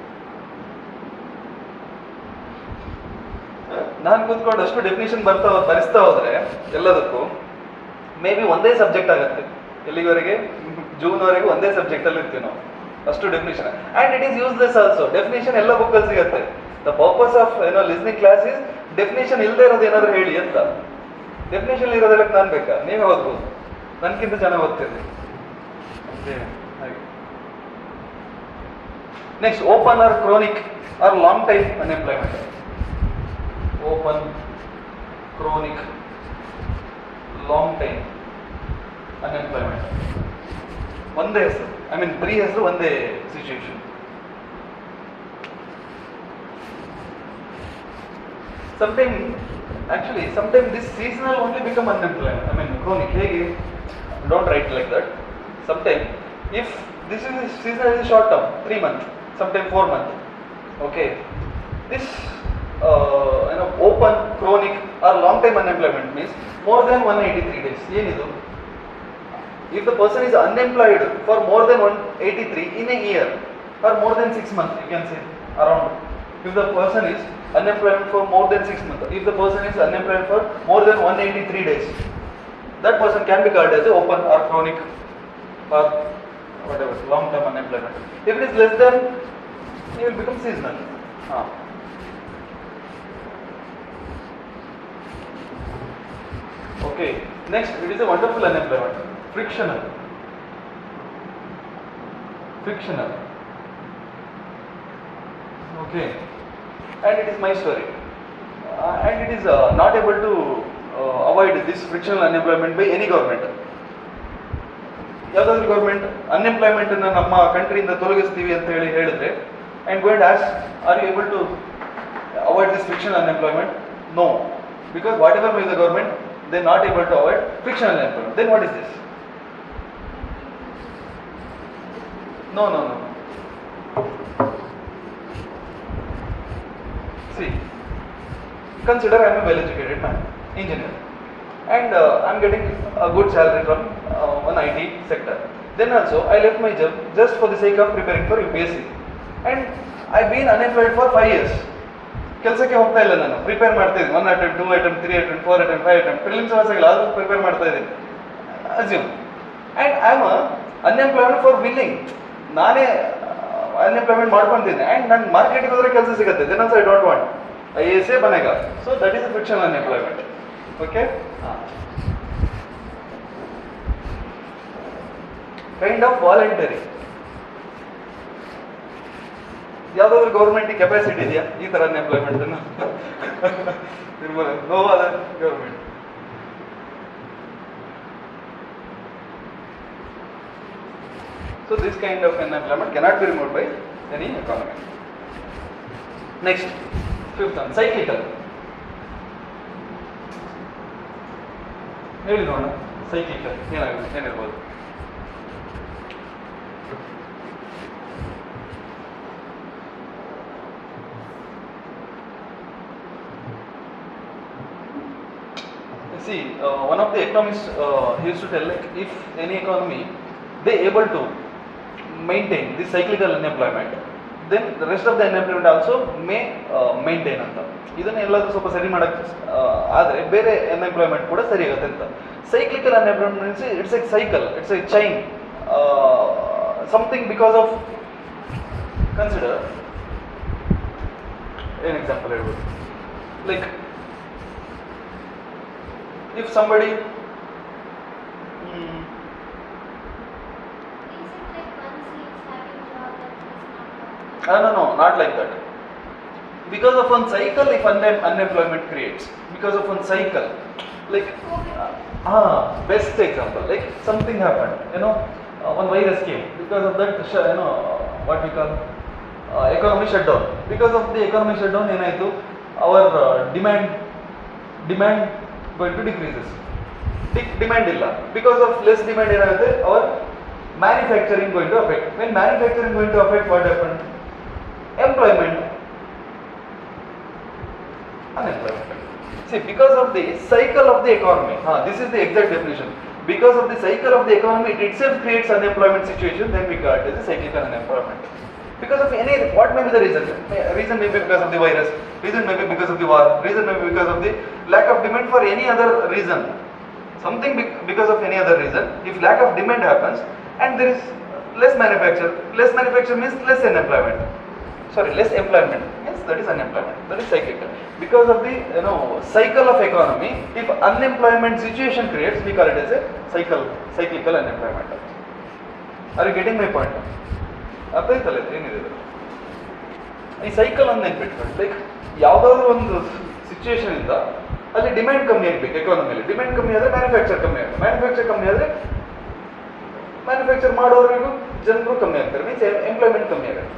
ನಾನು ಕೂತ್ಕೊಂಡು ಅಷ್ಟು ಡೆಫಿನೇಷನ್ ಬರಿಸ್ತಾ ಹೋದ್ರೆ ಎಲ್ಲದಕ್ಕೂ ಮೇ ಬಿ ಒಂದೇ ಸಬ್ಜೆಕ್ಟ್ ಆಗುತ್ತೆ. ಎಲ್ಲಿವರೆಗೆ? ಜೂನ್ವರೆಗೂ ಒಂದೇ ಸಬ್ಜೆಕ್ಟಲ್ಲಿ ಇರ್ತೀವಿ ನಾವು, ಅಷ್ಟು definition. And it is useless also. Definition ಎಲ್ಲ ಬುಕ್ಕಲ್ಲಿ ಸಿಗುತ್ತೆ. The purpose of listening class is definition ಇಲ್ಲದೆ ಇರೋದು ಏನಾದರೂ ಹೇಳಿ ಅಂತ. ಡೆಫಿನೇಷನ್ ಇರೋದೆಲ್ಲ ನಾನು ಬೇಕಾ? ನೀವೇ ಓದ್ಬೋದು, ನನಗಿಂತ ಚೆನ್ನಾಗಿ ಓದ್ತಿರ್ಲಿ. ಹಾಗೆ next, open or chronic or long time unemployment. Open, chronic, long time unemployment. ಒಂದೇ ಹೆಸರು, ಐ ಮೀನ್ 3 ಹೆಸರು, ಒಂದೇ situation. Sometimes this seasonal only become unemployment, I mean chronic. Hege, don't write like that. Sometimes if this is seasonal is short term, 3 months, sometimes 4 months. Okay, this open, chronic or long time unemployment means more than 183 days. Yenidu, if the person is unemployed for more than 183 in a year or more than 6 months, you can say around. If the person is unemployed for more than 6 months, if the person is unemployed for more than 183 days, that person can be called as a open or chronic or whatever, long term unemployment. If it is less than, it will become seasonal. Okay, next, it is a wonderful unemployment. Frictional. Okay, and it is my story. And it is not able to avoid this frictional unemployment by any government. ಯಾವುದಾದ್ರೂ government ಅನ್ಎಂಪ್ಲಾಯ್ಮೆಂಟನ್ನು ನಮ್ಮ ಕಂಟ್ರಿಯಿಂದ ತೊಲಗಿಸ್ತೀವಿ ಅಂತ ಹೇಳಿದ್ರೆ, and go and ask, are you able to avoid this frictional unemployment? No, because whatever by the government, they are not able to avoid frictional unemployment. Then what is this? No. See, consider I am a well-educated man, engineer, and I am getting a good salary from one IT sector. Then also I left my job just for the sake of preparing for UPSC, and I have been unemployed for 5 years. ಕೆಲಸಕ್ಕೆ ಹೋಗ್ತಾ ಇಲ್ಲ, ನಾನು prepare ಮಾಡ್ತಾ ಇದ್ದೀನಿ. 1 attempt, 2 attempt, 3 attempt, 4 attempt, 5 attempt, prelims pass ಆಗಿಲ್ಲ ಆದರೂ prepare ಮಾಡ್ತಾ ಇದ್ದೀನಿ. Assume and I am unemployment for willing. ನಾನೇ ಅನ್ಎಂಪ್ಲಾಯ್ಮೆಂಟ್ ಮಾಡ್ಕೊತೀನಿ ಆ್ಯಂಡ್ ನನ್ನ ಮಾರ್ಕೆಟಿಗೆ ಹೋದರೆ ಕೆಲಸ ಸಿಗುತ್ತೆ. Then also I don't want, I ಬನೇಗ. So that is a friction unemployment. Okay, kind of voluntary. ಯಾವುದಾದ್ರೂ ಗೌರ್ಮೆಂಟಿಗೆ ಕೆಪಾಸಿಟಿ ಇದೆಯಾ ಈ ಥರ unemployment? No other government. So this kind of unemployment cannot be removed by any economy. Next, fifth one, cyclical. ಹೇಳಿ ನೋಡೋಣ, cyclical ಏನಿರ್ಬೋದು? See, one of the economists used to tell, like, if any economy they able to maintain this cyclical unemployment, then the rest of the unemployment also may maintain ಅಂತ. ಇದನ್ನ ಎಲ್ಲಾದರೂ ಸ್ವಲ್ಪ ಸರಿ ಮಾಡಕ್ಕೆ ಆದರೆ ಬೇರೆ ಅನ್ಎಂಪ್ಲಾಯ್ಮೆಂಟ್ ಕೂಡ ಸರಿ ಆಗುತ್ತೆ ಅಂತ. Cyclical unemployment means it's A cycle, it's A chain, something because of, consider ಏನ್ ಎಕ್ಸಾಂಪಲ್ ಹೇಳ್ಬೋದು, like if somebody no, not like that. Because of one cycle, if unemployment creates, because of one cycle, like best example, like something happened, one virus came, because of that, what we call economy shutdown. Because of the economy shutdown, ಏನಾಯಿತು, our demand going to decreases. Demand illa, because of less demand ಏನಾಗುತ್ತೆ, our manufacturing going to affect. When manufacturing going to affect, what happened? Employment, unemployment. See, because of the cycle of the economy, this is the exact definition. Because of the cycle of the economy, it itself creates unemployment situation, then we got it as a cyclical unemployment. Because of any, what may be the reason? Reason may be because of the virus, reason may be because of the war, reason may be because of the lack of demand for any other reason. Something because of any other reason, if lack of demand happens and there is less manufacture means less unemployment. Sorry, less employment, yes, that is unemployment, that is cyclical. Because of the cycle of economy, if unemployment situation creates, we call it as a cyclical unemployment. Are you getting my point? ಅರ್ಥ ಆಯ್ತಲ್ಲ ಏನಿದೆ ಈ cycle ಅನ್ನು ನೆನ್ಪಿಟ್ಕೊಂಡು, like ಯಾವುದಾದ್ರೂ ಒಂದು situation ಇಂದ ಅಲ್ಲಿ demand ಕಮ್ಮಿ ಆಗಬೇಕು ಎಕಾನಮಿಯಲ್ಲಿ. ಡಿಮ್ಯಾಂಡ್ ಕಮ್ಮಿ ಆದರೆ ಮ್ಯಾನುಫ್ಯಾಕ್ಚರ್ ಕಮ್ಮಿ ಆಗುತ್ತೆ, ಮ್ಯಾನುಫ್ಯಾಕ್ಚರ್ ಕಮ್ಮಿ ಆದರೆ ಮ್ಯಾನುಫ್ಯಾಕ್ಚರ್ ಮಾಡೋರಿಗೂ ಜನರು ಕಮ್ಮಿ ಆಗ್ತಾರೆ, ಮೀನ್ಸ್ ಎಂಪ್ಲಾಯ್ಮೆಂಟ್ ಕಮ್ಮಿ ಆಗುತ್ತೆ.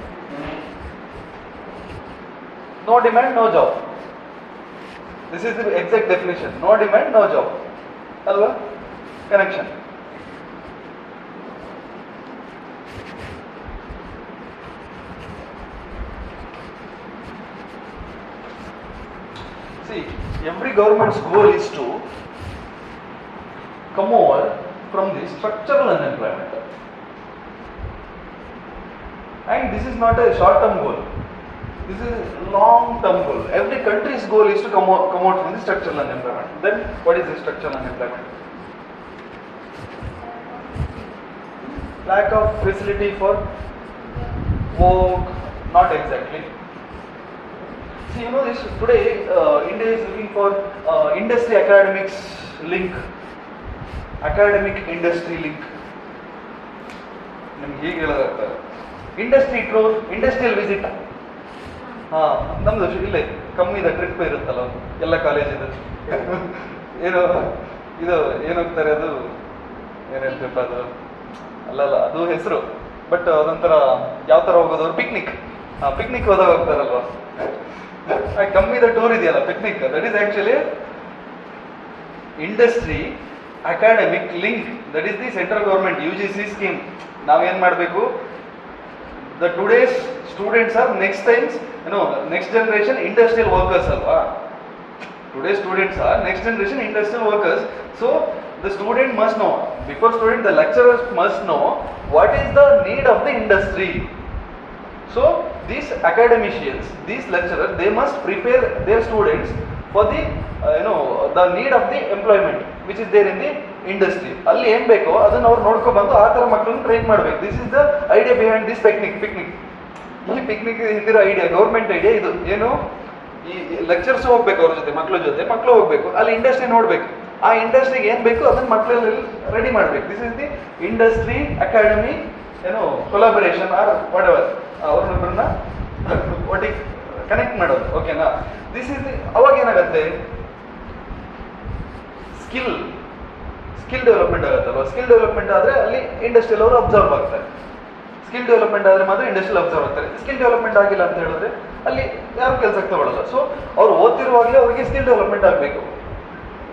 No demand no job, this is the exact definition. No demand no job ಅಲ್ವಾ, connection. See, every government's goal is to come over from the structural unemployment, and this is not a short-term goal. This is a long-term goal. Every country's goal is to come out from the structural unemployment. Then, what is the structural unemployment? Lack of facility for work, not exactly. See, this today India is looking for industry academics link, academic industry link. ನಿಮ್ಗೆ ಹೀಗೆ ಹೇಳೋದಾಗ್ತದೆ, industry tour, industrial visit. ನಮ್ದು ಇಲ್ಲೇ ಕಮ್ಮಿದ trip ಇರುತ್ತಲ್ಲ ಎಲ್ಲ ಕಾಲೇಜಿದು, ಇದು ಏನೋಗ್ತಾರೆ, ಅದು ಏನೇನು trip, ಅದು ಅಲ್ಲಲ್ಲ ಅದು ಹೆಸರು, ಬಟ್ ಅದೊಂಥರ ಯಾವ ಥರ ಹೋಗೋದು, ಪಿಕ್ನಿಕ್ ಹೋದಾಗ ಹೋಗ್ತಾರಲ್ವ, ಕಮ್ಮಿದ ಟೂರ್ ಇದೆಯಲ್ಲ picnic, that is actually industry academic link. That is the central government UGC scheme. ನಾವೇನ್ ಮಾಡಬೇಕು, the today's students are next generation industrial workers ಅಲ್ವಾ. Today students are next generation industrial workers. So the student must know, before student the lecturers must know what is the need of the industry. So these academicians, these lecturers, they must prepare their students for the the need of the employment which is there in the industry. ಅಲ್ಲಿ ಏನು ಬೇಕೋ ಅದನ್ನು ಅವ್ರು ನೋಡ್ಕೊ ಬಂದು ಆ ಥರ ಮಕ್ಕಳನ್ನ ಟ್ರೈನ್ ಮಾಡಬೇಕು. This is the idea behind this picnic. ಈ ಪಿಕ್ನಿಕ್ ಹಿಂದಿರೋ ಐಡಿಯಾ, ಗೌರ್ಮೆಂಟ್ ಐಡಿಯಾ ಇದು. ಏನು, ಈ ಲೆಕ್ಚರ್ಸ್ ಹೋಗ್ಬೇಕು ಅವ್ರ ಜೊತೆ, ಮಕ್ಕಳು ಜೊತೆ ಮಕ್ಕಳು ಹೋಗ್ಬೇಕು, ಅಲ್ಲಿ ಇಂಡಸ್ಟ್ರಿ ನೋಡ್ಬೇಕು, ಆ ಇಂಡಸ್ಟ್ರಿಗೆ ಏನು ಬೇಕು ಅದನ್ನು ಮಕ್ಕಳಲ್ಲಿ ರೆಡಿ ಮಾಡಬೇಕು. This is the industry academy collaboration or whatever, ಅವ್ರನ್ನೊಬ್ಬರನ್ನ ಒಟ್ಟಿಗೆ ಕನೆಕ್ಟ್ ಮಾಡೋದು. ಓಕೆನಾ? ದಿಸ್ ಇಸ್ ದಿ, ಅವಾಗ ಏನಾಗುತ್ತೆ, ಸ್ಕಿಲ್ ಡೆವಲಪ್ಮೆಂಟ್ ಆಗುತ್ತಲ್ವ. ಸ್ಕಿಲ್ ಡೆವಲಪ್ಮೆಂಟ್ ಆದರೆ ಅಲ್ಲಿ ಇಂಡಸ್ಟ್ರಿಯಲ್ ಅವರು ಅಬ್ಸರ್ವ್ ಆಗ್ತಾರೆ. ಸ್ಕಿಲ್ ಡೆವಲಪ್ಮೆಂಟ್ ಆದರೆ ಮಾತ್ರ ಇಂಡಸ್ಟ್ರಿಯಲ್ ಅಬ್ಸರ್ವ್ ಆಗ್ತಾರೆ. ಸ್ಕಿಲ್ ಡೆವಲಪ್ಮೆಂಟ್ ಆಗಿಲ್ಲ ಅಂತ ಹೇಳಿದ್ರೆ ಅಲ್ಲಿ ಯಾರು ಕೆಲಸಕ್ಕೆ ತಗೊಳ್ಳಲ್ಲ. ಸೊ ಅವ್ರು ಓದ್ತಿರುವಾಗಲೇ ಅವರಿಗೆ ಸ್ಕಿಲ್ ಡೆವಲಪ್ಮೆಂಟ್ ಆಗಬೇಕು.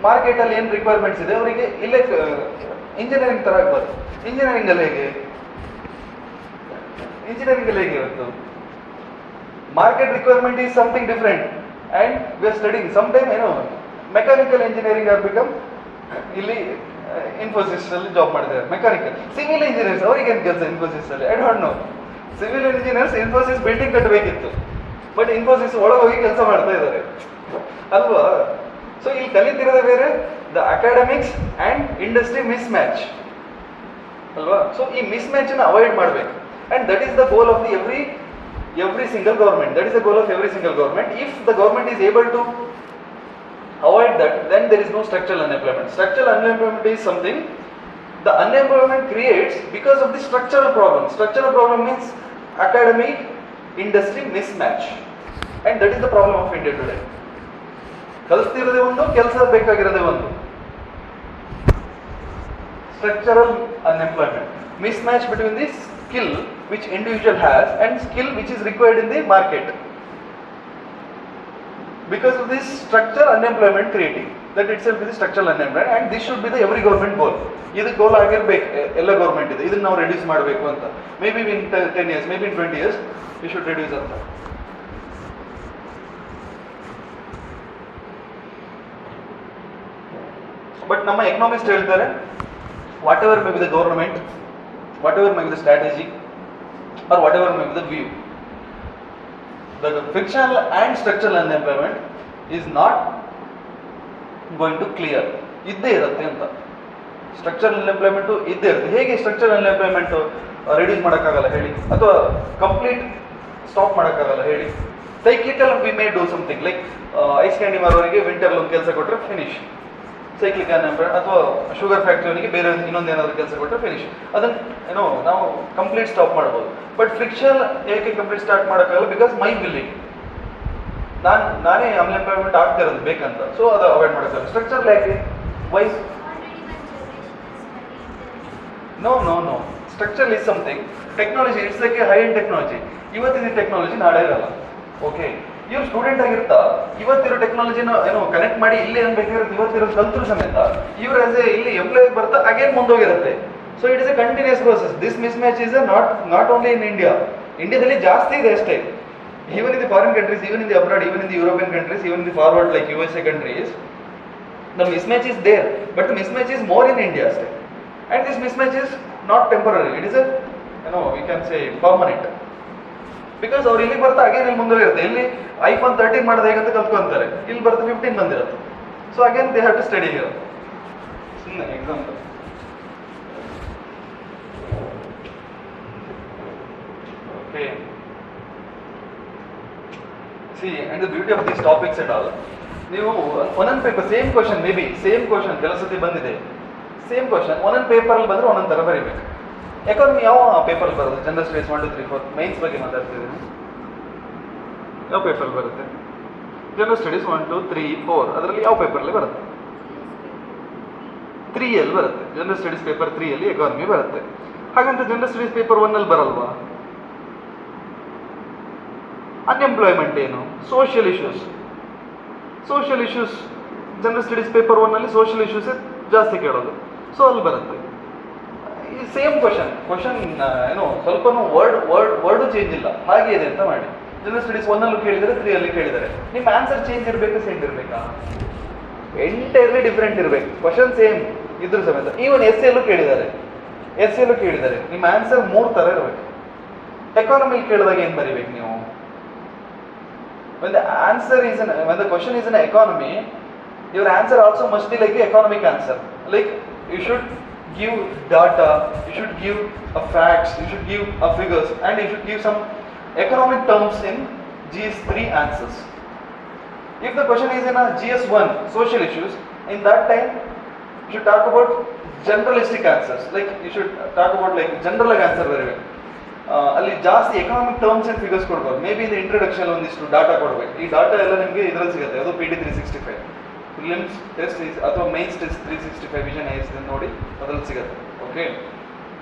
ಮಾರ್ಕೆಟಲ್ಲಿ ಏನು ರಿಕ್ವೈರ್ಮೆಂಟ್ಸ್ ಇದೆ ಅವರಿಗೆ ಇಲ್ಲೇ ಇಂಜಿನಿಯರಿಂಗ್ ಥರ ಆಗ್ಬಾರ್ದು. ಇಂಜಿನಿಯರಿಂಗಲ್ಲಿ ಹೇಗೆ ಇವತ್ತು market requirement is something different and we are studying some time mechanical engineering or become ಇಲ್ಲಿ ಇನ್ಫೋಸಿಸ್ ಅಲ್ಲಿ ಜಾಬ್ ಮಾಡಿದ್ದಾರೆ. ಮೆಕ್ಯಾನಿಕಲ್ ಸಿವಿಲ್ ಇಂಜಿನಿಯರ್ಸ್ ಅವ್ರಿಗೆ ಏನು ಕೆಲಸ ಇನ್ಫೋಸಿಸ್ ಅಲ್ಲಿ? I don't know. Civil engineers Infosys building ಕಟ್ಟಬೇಕಿತ್ತು, ಬಟ್ ಇನ್ಫೋಸಿಸ್ ಒಳಗೆ ಹೋಗಿ ಕೆಲಸ ಮಾಡ್ತಾ ಇದ್ದಾರೆ ಅಲ್ವಾ? ಸೊ ಇಲ್ಲಿ ಕಲಿತಿರೋದೇ ಬೇರೆ, the academics and industry mismatch ಅಲ್ವಾ? ಸೊ ಈ ಮಿಸ್ ಮ್ಯಾಚನ್ನು ಅವಾಯ್ಡ್ ಮಾಡಬೇಕು. And that is the goal of the every single government. That is the goal of every single government. If the government is able to avoid that, then there is no structural unemployment. Structural unemployment is something the unemployment creates because of the structural problem. Structural problem means academic industry mismatch, and that is the problem of India today. ಕಲಿಸ್ತಿರೋದೇ ಒಂದು, ಕೆಲಸ ಬೇಕಾಗಿರೋದೇ ಒಂದು. Structural unemployment, mismatch between the skill which individual has and skill which is required in the market. Because of this structure unemployment creating, that itself is structural unemployment, and this should be the every government goal. This goal ಆಗಿರಬೇಕು ಎಲ್ಲ government ಇದೆ. ಇದನ್ನು ನಾವು reduce ಮಾಡಬೇಕು ಅಂತ. May be in 10 years, may be in 20 years we should reduce ಅಂತ. But ನಮ್ಮ economist ಹೇಳ್ತಾರೆ, what ever may be the government, what ever may be the strategy, or whatever may be the view, the frictional and structural unemployment is not going to clear. ಇದ್ದೇ ಇರುತ್ತೆ ಅಂತ. Structural unemployment ಇದ್ದೇ ಇರುತ್ತೆ. ಹೇಗೆ structural unemployment reduce ಮಾಡೋಕ್ಕಾಗಲ್ಲ ಹೇಳಿ, ಅಥವಾ complete stop ಮಾಡೋಕ್ಕಾಗಲ್ಲ ಹೇಳಿ? Cyclical we may do something like ice candy ಮಾರೋರಿಗೆ ವಿಂಟರ್ಲಿ ಒಂದು ಕೆಲಸ ಕೊಟ್ಟರೆ ಫಿನಿಶ್, ಸೈಕ್ಲಿಕ್ ಅನ್ಎಂಪ್ಲಾಯ್ಮೆಂಟ್. ಅಥವಾ ಶುಗರ್ ಫ್ಯಾಕ್ಟ್ರಿಯವರಿಗೆ ಬೇರೆ ಇನ್ನೊಂದು ಏನಾದರೂ ಕೆಲಸ ಕೊಟ್ಟರೆ ಫಿನಿಶ್. ಅದನ್ನು ನಾವು ಕಂಪ್ಲೀಟ್ ಸ್ಟಾಪ್ ಮಾಡ್ಬೋದು. ಬಟ್ ಫ್ರಿಕ್ಷನ್ ಏಕೆ ಕಂಪ್ಲೀಟ್ ಸ್ಟಾರ್ಟ್ ಮಾಡೋಕ್ಕಾಗಲ್ಲ? ಬಿಕಾಸ್ ಮೈ ಬಿಲ್ಲಿಂಗ್, ನಾನೇ ಅನ್ಎಂಪ್ಲಾಯ್ಮೆಂಟ್ ಆಗ್ತಾ ಇರೋದು ಬೇಕಂತ. ಸೊ ಅದು ಅವಾಯ್ಡ್ ಮಾಡೋಕ್ಕಾಗಲ್ಲ. ಸ್ಟ್ರಕ್ಚರ್ ಯಾಕೆ? Why's no structure is something. Technology it's like a high end technology. ಇವತ್ತಿನ ಟೆಕ್ನಾಲಜಿ ನಾಳೆ ಇರಲ್ಲ. ಓಕೆ, ಇವ್ರು ಸ್ಟೂಡೆಂಟ್ ಆಗಿರ್ತಾ ಇವತ್ತಿರೋ ಟೆಕ್ನಾಲಜಿನ ಕನೆಕ್ಟ್ ಮಾಡಿ ಇಲ್ಲಿ ಏನು ಬೇಕಾಗಿರುತ್ತೆ ಇವತ್ತಿರೋ ಕಲ್ತರು ಸಮೇತ ಇವ್ರು ಇಲ್ಲಿ ಎಂಪ್ಲಾಯ್ ಬರ್ತಾ ಅಗೇನ್ ಮುಂದೋಗಿರುತ್ತೆ. So it is a continuous process. This mismatch is not only in India. ಇಂಡಿಯಾದಲ್ಲಿ ಜಾಸ್ತಿ ಇದೆ ಅಷ್ಟೇ. Even in the foreign countries, even in the abroad, even in the European countries, even in the forward like USA countries, the mismatch is there. But the mismatch is more in India ಅಷ್ಟೇ. And this mismatch is not temporary, it is a we can say permanent. Because ಅವ್ರು ಇಲ್ಲಿ ಬರ್ತಾ again ಇಲ್ಲಿ ಮುಂದುವರಿರುತ್ತೆ. ಇಲ್ಲಿ iPhone 13 ಮಾಡೋದು ಹೇಗಂತ ಕಲ್ತ್ಕೊಂತಾರೆ, ಇಲ್ಲಿ ಬರ್ತಾ 15 ಬಂದಿರುತ್ತೆ. So again they have to study here. ಸುಮ್ಮನೆ example. Okay, see and the beauty of these topics and all, ನೀವು ಒಂದೊಂದು paper same question, maybe same question ಕೆಲವು ಸತಿ ಬಂದಿದೆ, ಸೇಮ್ ಕ್ವಶನ್ ಒಂದೊಂದು ಪೇಪರಲ್ಲಿ ಬಂದರೆ ಒಂದೊಂದು ಥರ ಬರೀಬೇಕು. ಎಕಾನಮಿ ಯಾವ ಪೇಪರ್ ಬರುತ್ತೆ? ಜನರಲ್ ಸ್ಟಡೀಸ್ 1 2 3 4 ಮೈನ್ಸ್ ಬಗ್ಗೆ ಮಾತಾಡ್ತಿದ್ದೀನಿ. ಯಾವ ಪೇಪರ್ ಬರುತ್ತೆ? ಜನರಲ್ ಸ್ಟಡೀಸ್ 1 2 3 4 ಅದರಲ್ಲಿ ಯಾವ ಪೇಪರಲ್ಲಿ ಬರುತ್ತೆ? 3 ಬರುತ್ತೆ. ಜನರಲ್ ಸ್ಟಡೀಸ್ ಪೇಪರ್ 3 ಎಕಾನಮಿ ಬರುತ್ತೆ. ಹಾಗಂತ ಜನರಲ್ ಸ್ಟಡೀಸ್ ಪೇಪರ್ 1 ಬರಲ್ವಾ? ಅನ್ಎಂಪ್ಲಾಯ್ಮೆಂಟ್ ಏನು, social issues general studies paper 1 social issues ಜಾಸ್ತಿ ಕೇಳೋದು. ಸೊ ಅಲ್ಲಿ ಬರುತ್ತೆ. ಈ ಸೇಮ್ ಕ್ವಶನ್ ಸ್ವಲ್ಪನೂ ವರ್ಡು ಚೇಂಜ್ ಇಲ್ಲ, ಹಾಗೆ ಇದೆ ಅಂತ ಮಾಡಿ. ಜನರಲ್ ಸ್ಟಡೀಸ್ 1 ಕೇಳಿದರೆ 3 ಕೇಳಿದರೆ ನಿಮ್ಮ ಆನ್ಸರ್ ಚೇಂಜ್ ಇರಬೇಕಾ ಸೇಮ್ ಇರಬೇಕಾ? ಎಂಟೈರ್ಲಿ ಡಿಫ್ರೆಂಟ್ ಇರಬೇಕು. ಕ್ವಶನ್ ಸೇಮ್ ಇದ್ರ ಸಮೇತ. ಈವನ್ ಎಸ್ ಕೇಳಿದ್ದಾರೆ ನಿಮ್ಮ ಆನ್ಸರ್ 3 ಥರ ಇರಬೇಕು. ಎಕಾನಮಿಲಿ ಕೇಳಿದಾಗ ಏನು ಬರೀಬೇಕು ನೀವು? when the question is in economy, your answer also must be like the economic answer. Like you should give data, you should give a facts, you should give a figures, and you should give some economic terms in GS3 answers. If the question is in a GS1 social issues, in that time you should talk about generalistic answers. Like you should talk about like general answer very well. ಅಲ್ಲಿ ಜಾಸ್ತಿ economic terms and figures ಕೊಡ್ಬೋದು. May be in introduction ಒಂದಿಷ್ಟು data ಕೊಡಬೇಕು. ಈ data ಎಲ್ಲ ನಿಮಗೆ ಇದರಲ್ಲಿ ಸಿಗುತ್ತೆ. ಅದು PD 365 ಪ್ರಿಲಿಮ್ಸ್ ಟೆಸ್ಟ್ ಅಥವಾ ಮೈನ್ಸ್ ಟೆಸ್ಟ್ 365 ವಿಷನ್ ಏನಿದೆ ನೋಡಿ ಅದರಲ್ಲಿ ಸಿಗುತ್ತೆ. ಓಕೆ,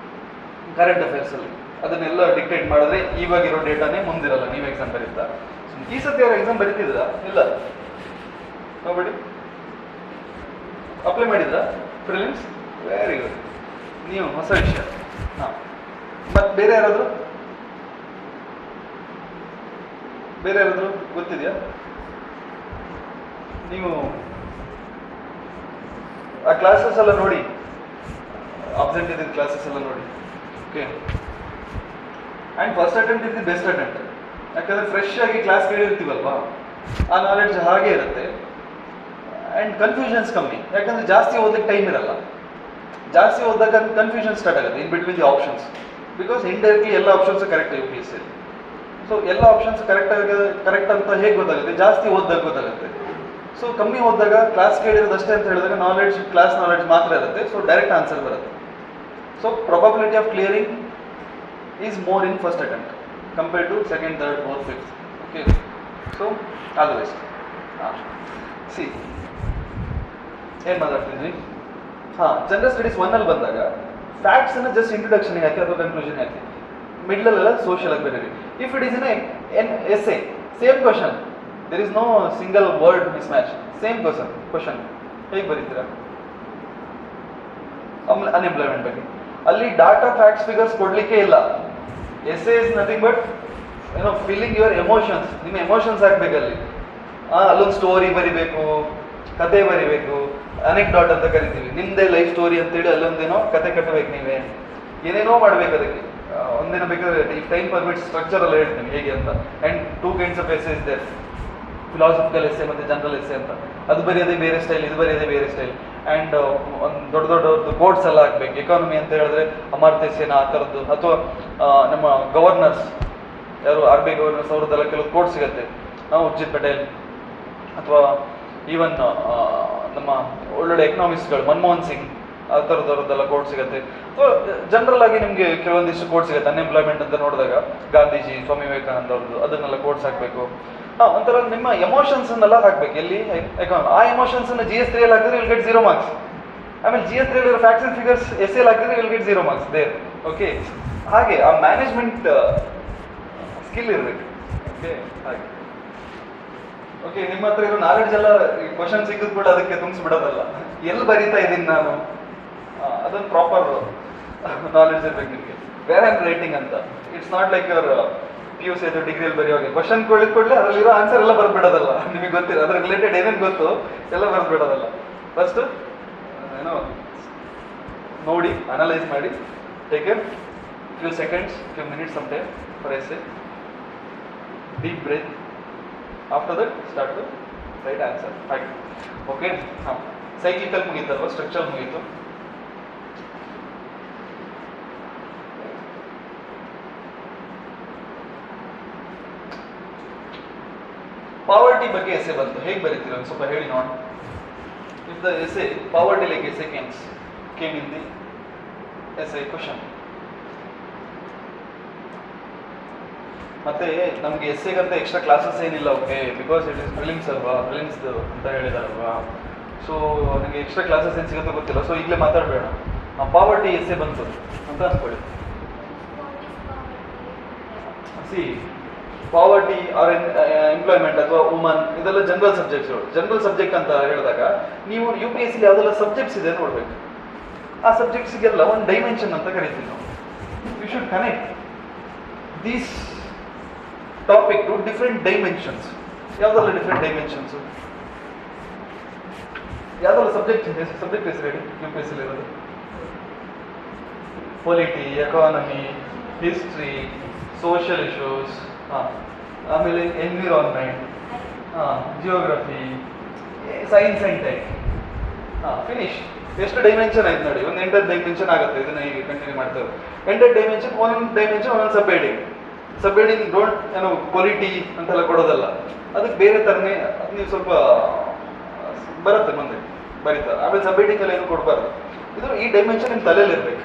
ಕರೆಂಟ್ ಅಫೇರ್ಸಲ್ಲಿ ಅದನ್ನೆಲ್ಲ ಡಿಕ್ಟೇಟ್ ಮಾಡಿದ್ರೆ ಇವಾಗಿರೋ ಡೇಟಾನೇ ಮುಂದಿರಲ್ಲ ನೀವು ಎಕ್ಸಾಮ್ ಬರೀತಾ. ಈ ಸತಿ ಅವ್ರು ಎಕ್ಸಾಮ್ ಬರೀತಿದ್ರಾ? ಇಲ್ಲ, ನೋಡ್ಬೇಡಿ. ಅಪ್ಲೈ ಮಾಡಿದ್ರಾ ಪ್ರಿಲಿಮ್ಸ್? ವೆರಿ ಗುಡ್, ನೀವು ಹೊಸ ವಿಷಯ. ಹಾಂ, ಮತ್ತು ಬೇರೆ ಯಾರಾದರೂ ಗೊತ್ತಿದೆಯಾ? ನೀವು ಆ ಕ್ಲಾಸಸ್ ಎಲ್ಲ ನೋಡಿ, ಅಬ್ಸೆಂಟ್ ಇದ್ದಿದ್ದ ಕ್ಲಾಸಸ್ ಎಲ್ಲ ನೋಡಿ. Okay, and first attempt is the best attempt. ಯಾಕಂದರೆ ಫ್ರೆಶ್ ಆಗಿ ಕ್ಲಾಸ್ ಕೇಳಿರ್ತೀವಲ್ವಾ, ಆ ನಾಲೆಡ್ಜ್ ಹಾಗೆ ಇರುತ್ತೆ. ಆ್ಯಂಡ್ ಕನ್ಫ್ಯೂಷನ್ಸ್ ಕಮ್ಮಿ, ಯಾಕಂದರೆ ಜಾಸ್ತಿ ಓದಕ್ಕೆ ಟೈಮ್ ಇರಲ್ಲ. ಜಾಸ್ತಿ ಓದಿದಾಗ ಕನ್ಫ್ಯೂಷನ್ ಸ್ಟಾರ್ಟ್ ಆಗುತ್ತೆ in between the options. Because indirectly ಎಲ್ಲ ಆಪ್ಷನ್ಸ್ ಕರೆಕ್ಟ್ UPSC. ಸೊ ಎಲ್ಲ ಆಪ್ಷನ್ಸ್ ಕರೆಕ್ಟ್ ಅಂತ ಹೇಗೆ ಗೊತ್ತಾಗುತ್ತೆ? ಜಾಸ್ತಿ ಓದಿದಾಗ ಗೊತ್ತಾಗುತ್ತೆ. ಸೊ ಕಮ್ಮಿ ಓದಿದಾಗ ಕ್ಲಾಸ್ ಕೇಳಿರೋದಷ್ಟೇ ಅಂತ ಹೇಳಿದಾಗ ಕ್ಲಾಸ್ ನಾಲೆಡ್ಜ್ ಮಾತ್ರ ಇರುತ್ತೆ. ಸೊ ಡೈರೆಕ್ಟ್ ಆನ್ಸರ್ ಬರುತ್ತೆ. So probability of clearing is more in first attempt compare to second, third, fourth, fifth. Okay, so all the best. See ಏನು ಮಾತಾಡ್ತಿದ್ವಿ? ಹಾಂ, ಜನರಲ್ ಸ್ಟಡೀಸ್ 1 ಬಂದಾಗ ಫ್ಯಾಕ್ಟ್ಸನ್ನು ಜಸ್ಟ್ ಇಂಟ್ರೊಡಕ್ಷನ್ಗೆ ಹಾಕಿ ಅಥವಾ ಕನ್ಕ್ಲೂಷನ್ ಹಾಕಿ, ಮಿಡ್ಲಲ್ಲೆಲ್ಲ ಸೋಷಿಯಲ್ ಆಗಿ ಬರೀರಿ. If it is in essay, same question, there is no single word mismatch. Same question ಹೇಗೆ ಬರೀತೀರಾ? Unemployment ಬಗ್ಗೆ ಅಲ್ಲಿ ಡಾಟಾ ಫ್ಯಾಕ್ಟ್ಸ್ ಫಿಗರ್ಸ್ ಕೊಡಲಿಕ್ಕೆ ಇಲ್ಲ. Essay is nothing but feeling your emotions. ನಿಮ್ಮ ಎಮೋಷನ್ಸ್ ಹಾಕ್ಬೇಕಲ್ಲಿ. ಅಲ್ಲೊಂದು ಸ್ಟೋರಿ ಬರಿಬೇಕು, ಕತೆ ಬರಿಬೇಕು, ಅನೆಕ್ಡಾಟ್ ಅಂತ ಕರಿತೀವಿ. ನಿಮ್ಮದೇ ಲೈಫ್ ಸ್ಟೋರಿ ಅಂತೇಳಿ ಅಲ್ಲೊಂದೇನೋ ಕತೆ ಕಟ್ಟಬೇಕು. ನೀವೇ ಏನೇನೋ ಮಾಡ್ಬೇಕು ಅದಕ್ಕೆ. ಒಂದಿನ ಬೇಕಾದ್ರೆ ಈ ಟೈಮ್ ಪರ್ಮಿಟ್ ಸ್ಟ್ರಕ್ಚರ್ ಎಲ್ಲ ಹೇಳ್ತೀನಿ ಹೇಗೆ ಅಂತ. ಆ್ಯಂಡ್ 2 kinds of essays ಇದೆ, ಫಿಲಾಸಫಿಕಲ್ ಎಸ್ಸೆ ಮತ್ತು ಜನರಲ್ ಎಸ್ಸೆ ಅಂತ. ಅದು ಬರೆಯೋದೇ ಬೇರೆ ಸ್ಟೈಲ್, ಇದು ಬರೆಯೋದೇ ಬೇರೆ ಸ್ಟೈಲ್. ಆ್ಯಂಡ್ ಒಂದು ದೊಡ್ಡ ಕೋಟ್ಸ್ ಎಲ್ಲ ಹಾಕ್ಬೇಕು. ಎಕಾನಮಿ ಅಂತ ಹೇಳಿದ್ರೆ ಅಮರ್ತ್ಯ ಸೇನ್ ಆ ಥರದ್ದು, ಅಥವಾ ನಮ್ಮ ಗವರ್ನರ್ಸ್ ಯಾರು RBI ಗವರ್ನರ್ಸ್ ಅವ್ರದ್ದೆಲ್ಲ ಕೆಲವು ಕೋಟ್ ಸಿಗುತ್ತೆ. ಉರ್ಜಿತ್ ಪಟೇಲ್ ಅಥವಾ ಈವನ್ ನಮ್ಮ ಒಳ್ಳೊಳ್ಳೆ ಎಕನಾಮಿಸ್ಟ್ಗಳು ಮನಮೋಹನ್ ಸಿಂಗ್ ಆ ಥರದವ್ರದ್ದೆಲ್ಲ ಕೋಟ್ ಸಿಗುತ್ತೆ. ಸೊ ಜನರಲ್ ಆಗಿ ನಿಮಗೆ ಕೆಲವೊಂದಿಷ್ಟು ಕೋಟ್ ಸಿಗುತ್ತೆ. ಅನ್ಎಂಪ್ಲಾಯ್ಮೆಂಟ್ ಅಂತ ನೋಡಿದಾಗ ಗಾಂಧೀಜಿ, ಸ್ವಾಮಿ ವಿವೇಕಾನಂದ ಅವ್ರದ್ದು ಅದನ್ನೆಲ್ಲ ಕೋಟ್ಸ್ ಹಾಕಬೇಕು. ಒಂಥರ ನಿಮ್ಮ ಎಮೋಷನ್ಸನ್ನೆಲ್ಲ ಹಾಕಬೇಕು. ಎಲ್ಲಿ ಎಕಾನಮಿ ಆ ಎಮೋಷನ್ಸನ್ನು GS3 ಹಾಕಿದ್ರೆ ವಿಲ್ ಗೆಟ್ 0 marks. ಆಮೇಲೆ GS3 facts and figures essay ಹಾಕಿದ್ರೆ will get 0 marks there. Okay, ಹಾಗೆ ಆ ಮ್ಯಾನೇಜ್ಮೆಂಟ್ ಸ್ಕಿಲ್ ಇರಬೇಕು. ಓಕೆ, ಹಾಗೆ. ಓಕೆ, ನಿಮ್ಮ ಹತ್ರ ಇರೋ ನಾಲೆಡ್ಜ್ ಎಲ್ಲ ಕ್ವಶನ್ ಸಿಕ್ಕಿದ್ ಕೂಡ ಅದಕ್ಕೆ ತುಂಬಿಸ್ಬಿಡೋದಲ್ಲ. ಎಲ್ಲಿ ಬರೀತಾ ಇದ್ದೀನಿ ನಾನು, ಅದೊಂದು ಪ್ರಾಪರ್ ನಾಲೆಡ್ಜ್ ಇರ್ಬೇಕು ನಿಮಗೆ. ವೇರ್ ಆ್ಯಂಡ್ ರೈಟಿಂಗ್ ಅಂತ. It's not like your PUC ಅಥವಾ ಡಿಗ್ರಿಯಲ್ಲಿ ಬರೆಯುವಾಗ ಕ್ವಶನ್ ಕೊಡಲಿ ಅದರಲ್ಲಿರೋ ಆನ್ಸರ್ ಎಲ್ಲ ಬರ್ಬಿಡೋದಲ್ಲ. ನಿಮಗೆ ಗೊತ್ತಿಲ್ಲ ಅದ್ರ ರಿಲೇಟೆಡ್ ಏನೇನು ಗೊತ್ತು ಎಲ್ಲ ಬರ್ಬಿಡೋದಲ್ಲ. ಫಸ್ಟ್ ನೋಡಿ, ಅನಲೈಸ್ ಮಾಡಿ, take a few seconds, few minutes some time for essay, deep breath. After that start to write answer. ಹಾಗೆ. ಓಕೆ, ಹಾಂ, ಸೈಕ್ಲಿಕಲ್ ಮುಗೀತಲ್ವ, ಸ್ಟ್ರಕ್ಚರ್ ಮುಗೀತು. ಪಾವರ್ಟಿ ಬಗ್ಗೆ ಎಸ್ಸೆ ಬಂತು, ಹೇಗೆ ಬರೀತೀರ ಒಂದು ಸ್ವಲ್ಪ ಹೇಳಿ ನೋಡಿ. If the essay poverty like essay came in the essay question. ಮತ್ತೆ ನಮಗೆ ಎಸ್ಸೆಗಂತ ಎಕ್ಸ್ಟ್ರಾ ಕ್ಲಾಸಸ್ ಏನಿಲ್ಲ. Okay, because it is prelims ಅಲ್ವಾ, ಪ್ರಿಲಿಮ್ಸ್ ಅಂತ ಹೇಳಿದಾರಲ್ವಾ. ಸೊ ನನಗೆ ಎಕ್ಸ್ಟ್ರಾ ಕ್ಲಾಸಸ್ ಏನು ಸಿಗುತ್ತೋ ಗೊತ್ತಿಲ್ಲ. ಸೊ ಈಗಲೇ ಮಾತಾಡಬೇಡ. ಪಾವರ್ಟಿ ಎಸ್ಸೆ ಬಂತು ಅಂತ ಅಂದ್ಕೊಳ್ಳಿ. ಸಿ, ಪಾವರ್ಟಿ ಆರ್ ಎಂಪ್ಲಾಯ್ಮೆಂಟ್ ಅಥವಾ ವುಮನ್ ಇದೆಲ್ಲ ಜನರಲ್ ಸಬ್ಜೆಕ್ಟ್ಸ್ಗಳು. ಜನರಲ್ ಸಬ್ಜೆಕ್ಟ್ ಅಂತ ಹೇಳಿದಾಗ ನೀವು UPSC ಯಾವುದೆಲ್ಲ ಸಬ್ಜೆಕ್ಟ್ಸ್ ಇದೆ ನೋಡ್ಬೇಕು. ಆ ಸಬ್ಜೆಕ್ಟ್ಸ್ಗೆಲ್ಲ ಒಂದು ಡೈಮೆನ್ಷನ್ ಅಂತ ಕರಿತೀವಿ ನಾವು. You should connect these topic to different dimensions. ಯಾವುದೆಲ್ಲ ಡಿಫ್ರೆಂಟ್ ಡೈಮೆನ್ಷನ್ಸ್, ಯಾವುದೆಲ್ಲ ಸಬ್ಜೆಕ್ಟ್ ಹೆಸರು ಹೇಳಿ UPSC ಇರೋದು? Polity, economy, history, social issues, ಆಮೇಲೆ environment, geography, science and tech. Finish. ಎಷ್ಟು ಡೈಮೆನ್ಷನ್ ಆಯ್ತು ನೋಡಿ, ಒಂದು 8 ಡೈಮೆನ್ಷನ್ ಆಗುತ್ತೆ. ಇದನ್ನ ಹೀಗೆ ಕಂಟಿನ್ಯೂ ಮಾಡ್ತಾರೆ. 8 ಡೈಮೆನ್ಷನ್, ಒಂದೊಂದು ಡೈಮೆನ್ಷನ್ ಒಂದೊಂದು sub heading. Sub heading don't polity ಅಂತೆಲ್ಲ ಕೊಡೋದಲ್ಲ, ಅದಕ್ಕೆ ಬೇರೆ ಥರನೇ ನೀವು ಸ್ವಲ್ಪ ಬರುತ್ತೆ ಮುಂದೆ ಬರೀತಾ. ಆಮೇಲೆ ಸಬ್ ಹೆಡಿಂಗ್ ಎಲ್ಲ ಏನು ಕೊಡಬಾರ್ದು. ಇದು ಈ ಡೈಮೆನ್ಷನ್ ನಿಮ್ಮ ತಲೆಯಲ್ಲಿ ಇರಬೇಕು.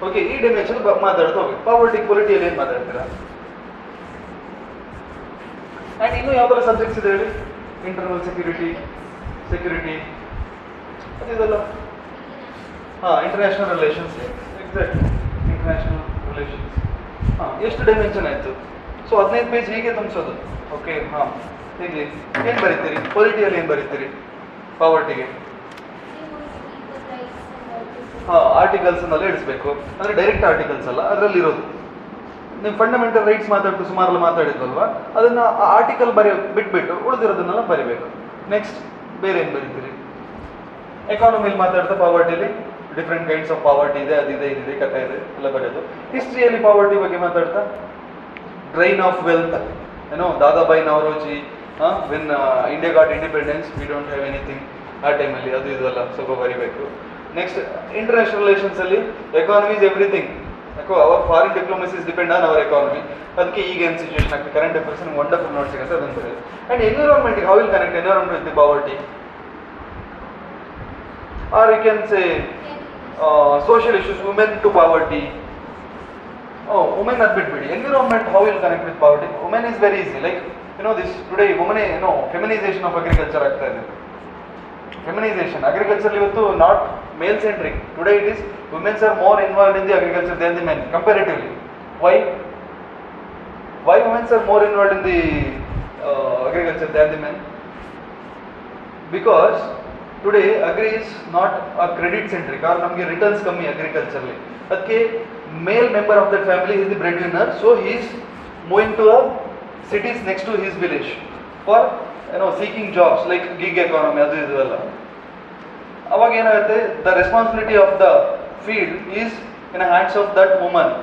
ಓಕೆ, ಈ ಡೈಮೆನ್ಷನ್ ಮಾತಾಡ್ತಾ ಹೋಗ್ಬೇಕು. ಪಾವರ್ಟಿ ಪೊಲಿಟಿಯಲ್ಲಿ ಏನು ಮಾತಾಡ್ತೀರಾ? ಆ್ಯಂಡ್ ಇನ್ನೂ ಯಾವ ಥರ ಸಬ್ಜೆಕ್ಟ್ಸ್ ಇದೆ ಹೇಳಿ? ಇಂಟರ್ನಲ್ ಸೆಕ್ಯೂರಿಟಿ ಅದಿದೆಲ್ಲ. International relations. Exact, international relations. ಎಷ್ಟು ಡೈಮೆನ್ಷನ್ ಆಯಿತು? ಸೊ 15 ಪೇಜ್ ಹೀಗೆ ತುಂಬಿಸೋದು. ಓಕೆ, ಹೀಗೆ ಏನು ಬರೀತೀರಿ? ಪೊಲಿಟಿಯಲ್ಲಿ ಏನು ಬರೀತೀರಿ? ಪಾವರ್ಟಿಗೆ ಆರ್ಟಿಕಲ್ಸ್ನೆಲ್ಲ ಇಳಿಸ್ಬೇಕು. ಅಂದರೆ ಡೈರೆಕ್ಟ್ ಆರ್ಟಿಕಲ್ಸ್ ಅಲ್ಲ, ಅದರಲ್ಲಿ ಇರೋದು ನೀವು ಫಂಡಮೆಂಟಲ್ ರೈಟ್ಸ್ ಸುಮಾರು ಮಾತಾಡಿದ್ವಲ್ವಾ, ಅದನ್ನು ಆ ಆರ್ಟಿಕಲ್ ಬಿಟ್ಬಿಟ್ಟು ಉಳಿದಿರೋದನ್ನೆಲ್ಲ ಬರಿಬೇಕು. ನೆಕ್ಸ್ಟ್ ಬೇರೆ ಏನು ಬರೀತೀರಿ? ಎಕಾನಮಿಲಿ ಮಾತಾಡ್ತಾ ಪಾವರ್ಟಿಲಿ ಡಿಫ್ರೆಂಟ್ ಕೈಂಡ್ಸ್ ಆಫ್ ಪಾವರ್ಟಿ ಇದೆ, ಅದಿದೆ, ಇದಿದೆ, ಕಥೆ ಇದೆ ಎಲ್ಲ ಬರೆಯೋದು. ಹಿಸ್ಟ್ರಿಯಲ್ಲಿ ಪಾವರ್ಟಿ ಬಗ್ಗೆ ಮಾತಾಡ್ತಾ drain of wealth, Dadabhai Naoroji, when India got independence we don't have anything, ಆ ಟೈಮಲ್ಲಿ ಅದು ಇದೆಲ್ಲ ಸ್ವಲ್ಪ ಬರಿಬೇಕು. ನೆಕ್ಸ್ಟ್ ಇಂಟರ್ನ್ಯಾಷನಲ್ ರಿಲೇಷನ್ಸ್ ಅಲ್ಲಿ ಎಕಾನಮಿ ಇಸ್ ಎವ್ರಿಥಿಂಗ್. ಯಾಕೋ our foreign diplomacies depend on our economy. ಅದಕ್ಕೆ ಈಗ ಏನು ಸಿಚುವೇಶನ್ ಆಗ್ತದೆ, ಕರೆಂಟ್ ಅಫೇರ್ಸ್ ವಂಡರ್ಫುಲ್ ನೋಟ್ಸ್ ಸಿಗುತ್ತೆ, ಅದನ್ನು ಬರೆಯೋದು. ಆ್ಯಂಡ್ ಎನ್ವಿರಾನ್ಮೆಂಟ್ಗೆ how will connect environment with the poverty, or you can say social issues, women to poverty. Women are bit bidi. Environment, how will connect with poverty? Women is very easy. Like, this today, women, feminization of agriculture ಆಗ್ತಾ ಇದೆ. Feminization. Agriculture ಇವತ್ತು not male centric. Today it is, women are more involved in the agriculture than the men, comparatively. Why? Why women are more involved in the agriculture than the men? Because today agri is not a credit centric, or ನಮಗೆ returns ಕಮ್ಮಿ ಅಗ್ರಿಕಲ್ಚರ್ಲಿ. ಅದಕ್ಕೆ male member of that family is the bread winner, so he is moving to a cities next to his village for seeking jobs like gig economy, ಅದು ಇದು ಎಲ್ಲ. ಅವಾಗ ಏನಾಗುತ್ತೆ, the responsibility of the field is in hands of that woman,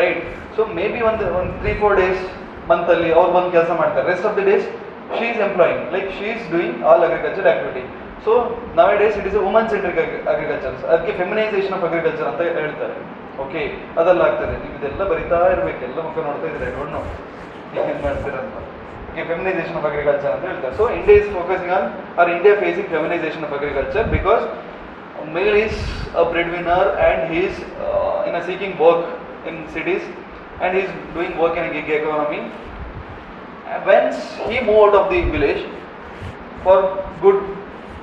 right? So maybe ಒಂದು 3-4 days ಮಂತಲ್ಲಿ ಅವ್ರು ಬಂದು ಕೆಲಸ ಮಾಡ್ತಾರೆ. Rest of the days she is employing, like she is doing all agriculture activity. So nowadays it is a woman centric agriculture. ಅದಕ್ಕೆ feminisation of agriculture ಅಂತ ಹೇಳ್ತಾರೆ. Okay, ಅದೆಲ್ಲ ಆಗ್ತದೆ. ನೀವು ಇದೆಲ್ಲ ಬರಿತಾ ಇರಬೇಕು, ಎಲ್ಲ ಮುಖ ನೋಡ್ತಾ ಇದ್ರೆ ಡೋಂಟ್ ನೋ ಏನು ಮಾಡ್ತೀರ ಅಂತ. ಓಕೆ, ಫೆಮಿನೈಸೇಷನ್ ಆಫ್ ಅಗ್ರಿಕಲ್ಚರ್ ಅಂತ ಹೇಳ್ತಾರೆ. So India is focusing on, or India facing feminisation of agriculture because male is a breadwinner and he is seeking work in cities and he is doing work in a gig economy. Once he moved out of the village for good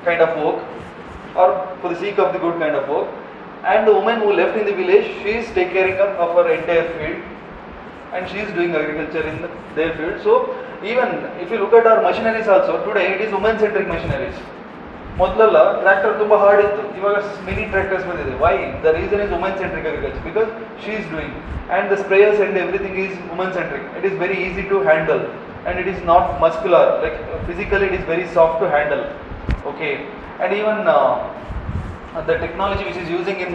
kind of work or for the sake of the good kind of work, and the woman who left in the village, she is taking care of her entire field and she is doing agriculture in their field. So even if you look at our machineries also, today it is women centric machineries. ಮೊದಲೆಲ್ಲ tractor ತುಂಬ hard ಇತ್ತು, ಇವಾಗ mini tractors ಬಂದಿದೆ. Why? The reason is women centric agriculture, because she is doing and the sprayers and everything is women centric. It is very easy to handle and it is not muscular, like physically it is very soft to handle. Okay, and even the technology which is using in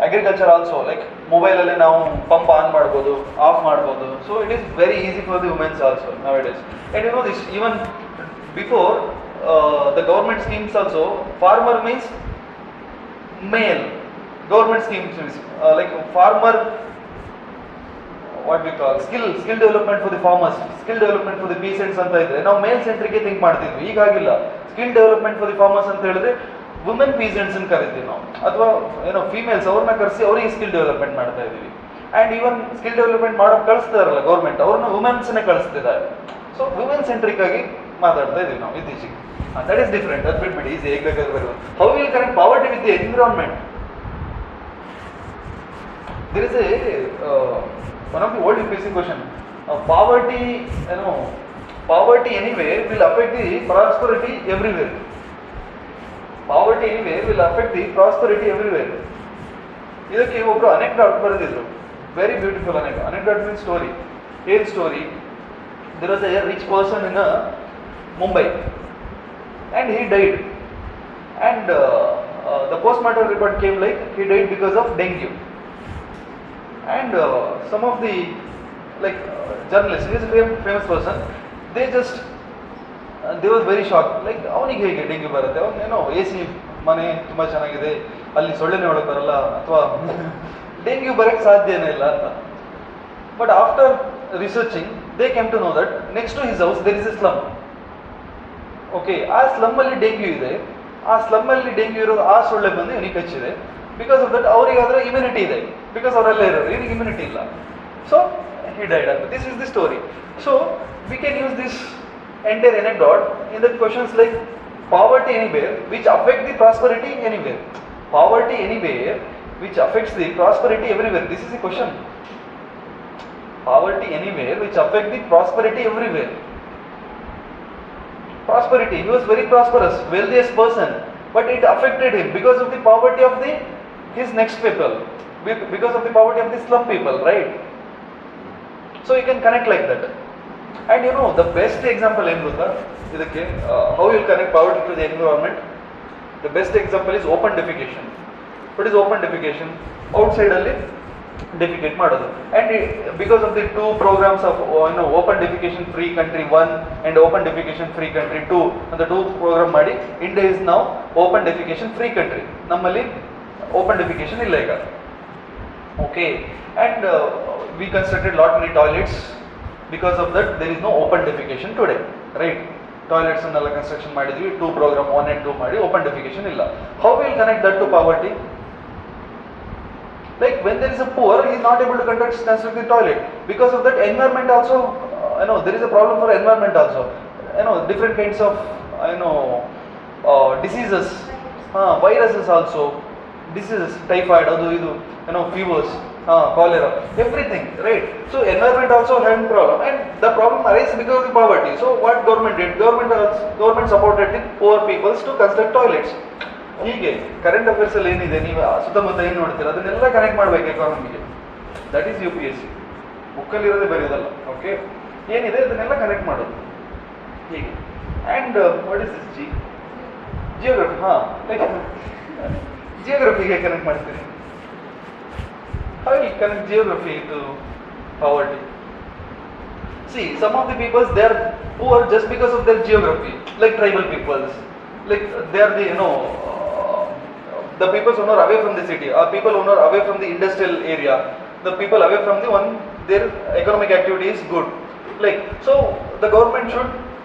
agriculture also, like mobile alle now pump on ಮಾಡಬಹುದು, of ಮಾಡಬಹುದು. So it is very easy for the women also nowadays. And this even before the government schemes also, farmer means male. Government schemes means like farmer, what we call skill development for the farmers, skill development for the peasants ಅಂತ ಇದ್ರೆ ನಾವು ಮೇಲ್ ಸೆಂಟ್ರಿಗೆ think ಮಾಡ್ತಿದ್ವಿ. ಈಗಾಗಿಲ್ಲ. Skill development for the farmers ಅಂತ ಹೇಳಿದ್ರೆ women ಪೀಸೆಂಟ್ಸ್ ಅಂತ ಕರಿತೀವಿ ನಾವು, ಅಥವಾ ಫೀಮೇಲ್ಸ್ ಅವ್ರನ್ನ ಕರೆಸಿ ಅವರಿಗೆ ಸ್ಕಿಲ್ ಡೆವಲಪ್ಮೆಂಟ್ ಮಾಡ್ತಾ ಇದೀವಿ. ಆ್ಯಂಡ್ ಈವನ್ ಸ್ಕಿಲ್ ಡೆವಲಪ್ಮೆಂಟ್ ಮಾಡೋಕೆ ಕಳಿಸ್ತಾರಲ್ಲ ಗೌರ್ಮೆಂಟ್, ಅವ್ರನ್ನ ವುಮೆನ್ಸ್ನೇ ಕಳಿಸ್ತಿದ್ದಾರೆ. ಸೊ ವುಮೆನ್ ಸೆಂಟ್ರಿಕ್ ಆಗಿ ಮಾತಾಡ್ತಾ ಇದೀವಿ ನಾವು ಇತ್ತೀಚೆಗೆ. That is different. ಅದು ಬಿಟ್ಬಿಡಿ, ಈಸಿ ಹೇಗೆ ಬೇಕಾದ್ರೆ ಬರೋದು. How will connect poverty with the environment? There is a one of the old facing question, poverty anyway will affect the prosperity everywhere. Poverty anyway will affect the prosperity everywhere. ಇದಕ್ಕೆ ಒಬ್ಬರು ಅನೆಕ್ಡಾಟ್ ಬರೆದಿದ್ರು, very beautiful ಅನೆಕ್ಡಾಟ್ means story. ಏನ್ story? there was a rich person in Mumbai and he died, and the postmortem report came like he died because of dengue. And some of the journalists, he is a famous person, they just they was very shock, like ಅವನಿಗೆ ಹೇಗೆ dengue ಬರುತ್ತೆ, ಅವನೇನೋ A C ಮನೆ ತುಂಬ ಚೆನ್ನಾಗಿದೆ ಅಲ್ಲಿ ಸೊಳ್ಳೆನೇ ಒಳಗೆ ಬರಲ್ಲ ಅಥವಾ ಡೆಂಗ್ಯೂ ಬರೋಕ್ಕೆ ಸಾಧ್ಯನೇ ಇಲ್ಲ ಅಂತ. But after researching they came to know that next to his house there is a slum. Okay, ಆ ಸ್ಲಮ್ಮಲ್ಲಿ ಡೆಂಗ್ಯೂ ಇದೆ, ಆ ಸ್ಲಮ್ಮಲ್ಲಿ ಡೆಂಗ್ಯೂ ಇರೋದು ಆ ಸೊಳ್ಳೆ ಬಂದು ಇವನಿಗೆ ಕಚ್ಚಿದೆ. ಬಿಕಾಸ್ ಆಫ್ ದಟ್ ಅವರಿಗಾದ್ರೆ ಇಮ್ಯುನಿಟಿ ಇದೆ, ಬಿಕಾಸ್ ಅವರೆಲ್ಲ ಇರೋರು, ಇವನಿಗೆ ಇಮ್ಯುನಿಟಿ ಇಲ್ಲ. So he died. This is the story. So we can use this entire anecdote in the questions like poverty anywhere which affect the prosperity anywhere. Poverty anywhere which affects the prosperity everywhere. This is the question. Poverty anywhere which affect the prosperity everywhere. Prosperity. He was very prosperous, wealthiest person, but it affected him because of the poverty of his next people, because of the poverty of the slum people, right? So you can connect like that. And you know the best example ಏನು ಗೊತ್ತಾ ಇದಕ್ಕೆ, how you connect poverty to the environment? The best example is open defecation. What is open defecation? Outside ಅಲ್ಲಿ defecate ಮಾಡೋದು. And because of the two programs of open defecation free country 1 and open defecation free country 2 ಅಂತ 2 program ಮಾಡಿ India is now open defecation free country. ನಮ್ಮಲ್ಲಿ open defecation ಇಲ್ಲ ಈಗ. Okay, and we constructed lot many toilets. Because of that there is no open defecation today, right? Toilets ಅನ್ನೆಲ್ಲ construction ಮಾಡಿದ್ವಿ, 2 program 1 and 2 ಮಾಡಿ open defecation ಇಲ್ಲ. How will connect that to poverty? Like when there is a poor, he is not able to construct the toilet. Because of that environment also, there is a problem for environment also. Different kinds of diseases, viruses also, diseases, typhoid, fevers, cholera, everything, right? So environment also having problem, and the problem arises because of the poverty. So what government did? Government supported the poor peoples to construct toilets. ಹೀಗೆ current affairs ಅಲ್ಲಿ ಏನಿದೆ, ನೀವು ಸುತ್ತಮುತ್ತ ಏನು ನೋಡ್ತೀರಾ ಅದನ್ನೆಲ್ಲ connect ಮಾಡಬೇಕು ಎಕಾನಮಿಗೆ. That is UPSC. ಬುಕ್ಕಲ್ಲಿರೋದೇ ಬರೆಯೋದಲ್ಲ. ಓಕೆ, ಏನಿದೆ ಅದನ್ನೆಲ್ಲ ಕನೆಕ್ಟ್ ಮಾಡೋದು ಹೀಗೆ. And what is this geography? Like ಜಿಯೋಗ್ರಫಿಗೆ ಕನೆಕ್ಟ್ ಮಾಡ್ತೀರಿ. How you connect geography to poverty? See, some of the peoples they are poor just because of their geography, like tribal peoples, like they are the people who are away from the city, or people who are away from the industrial area, the people away from the one their economic activity is good. Like so, the government should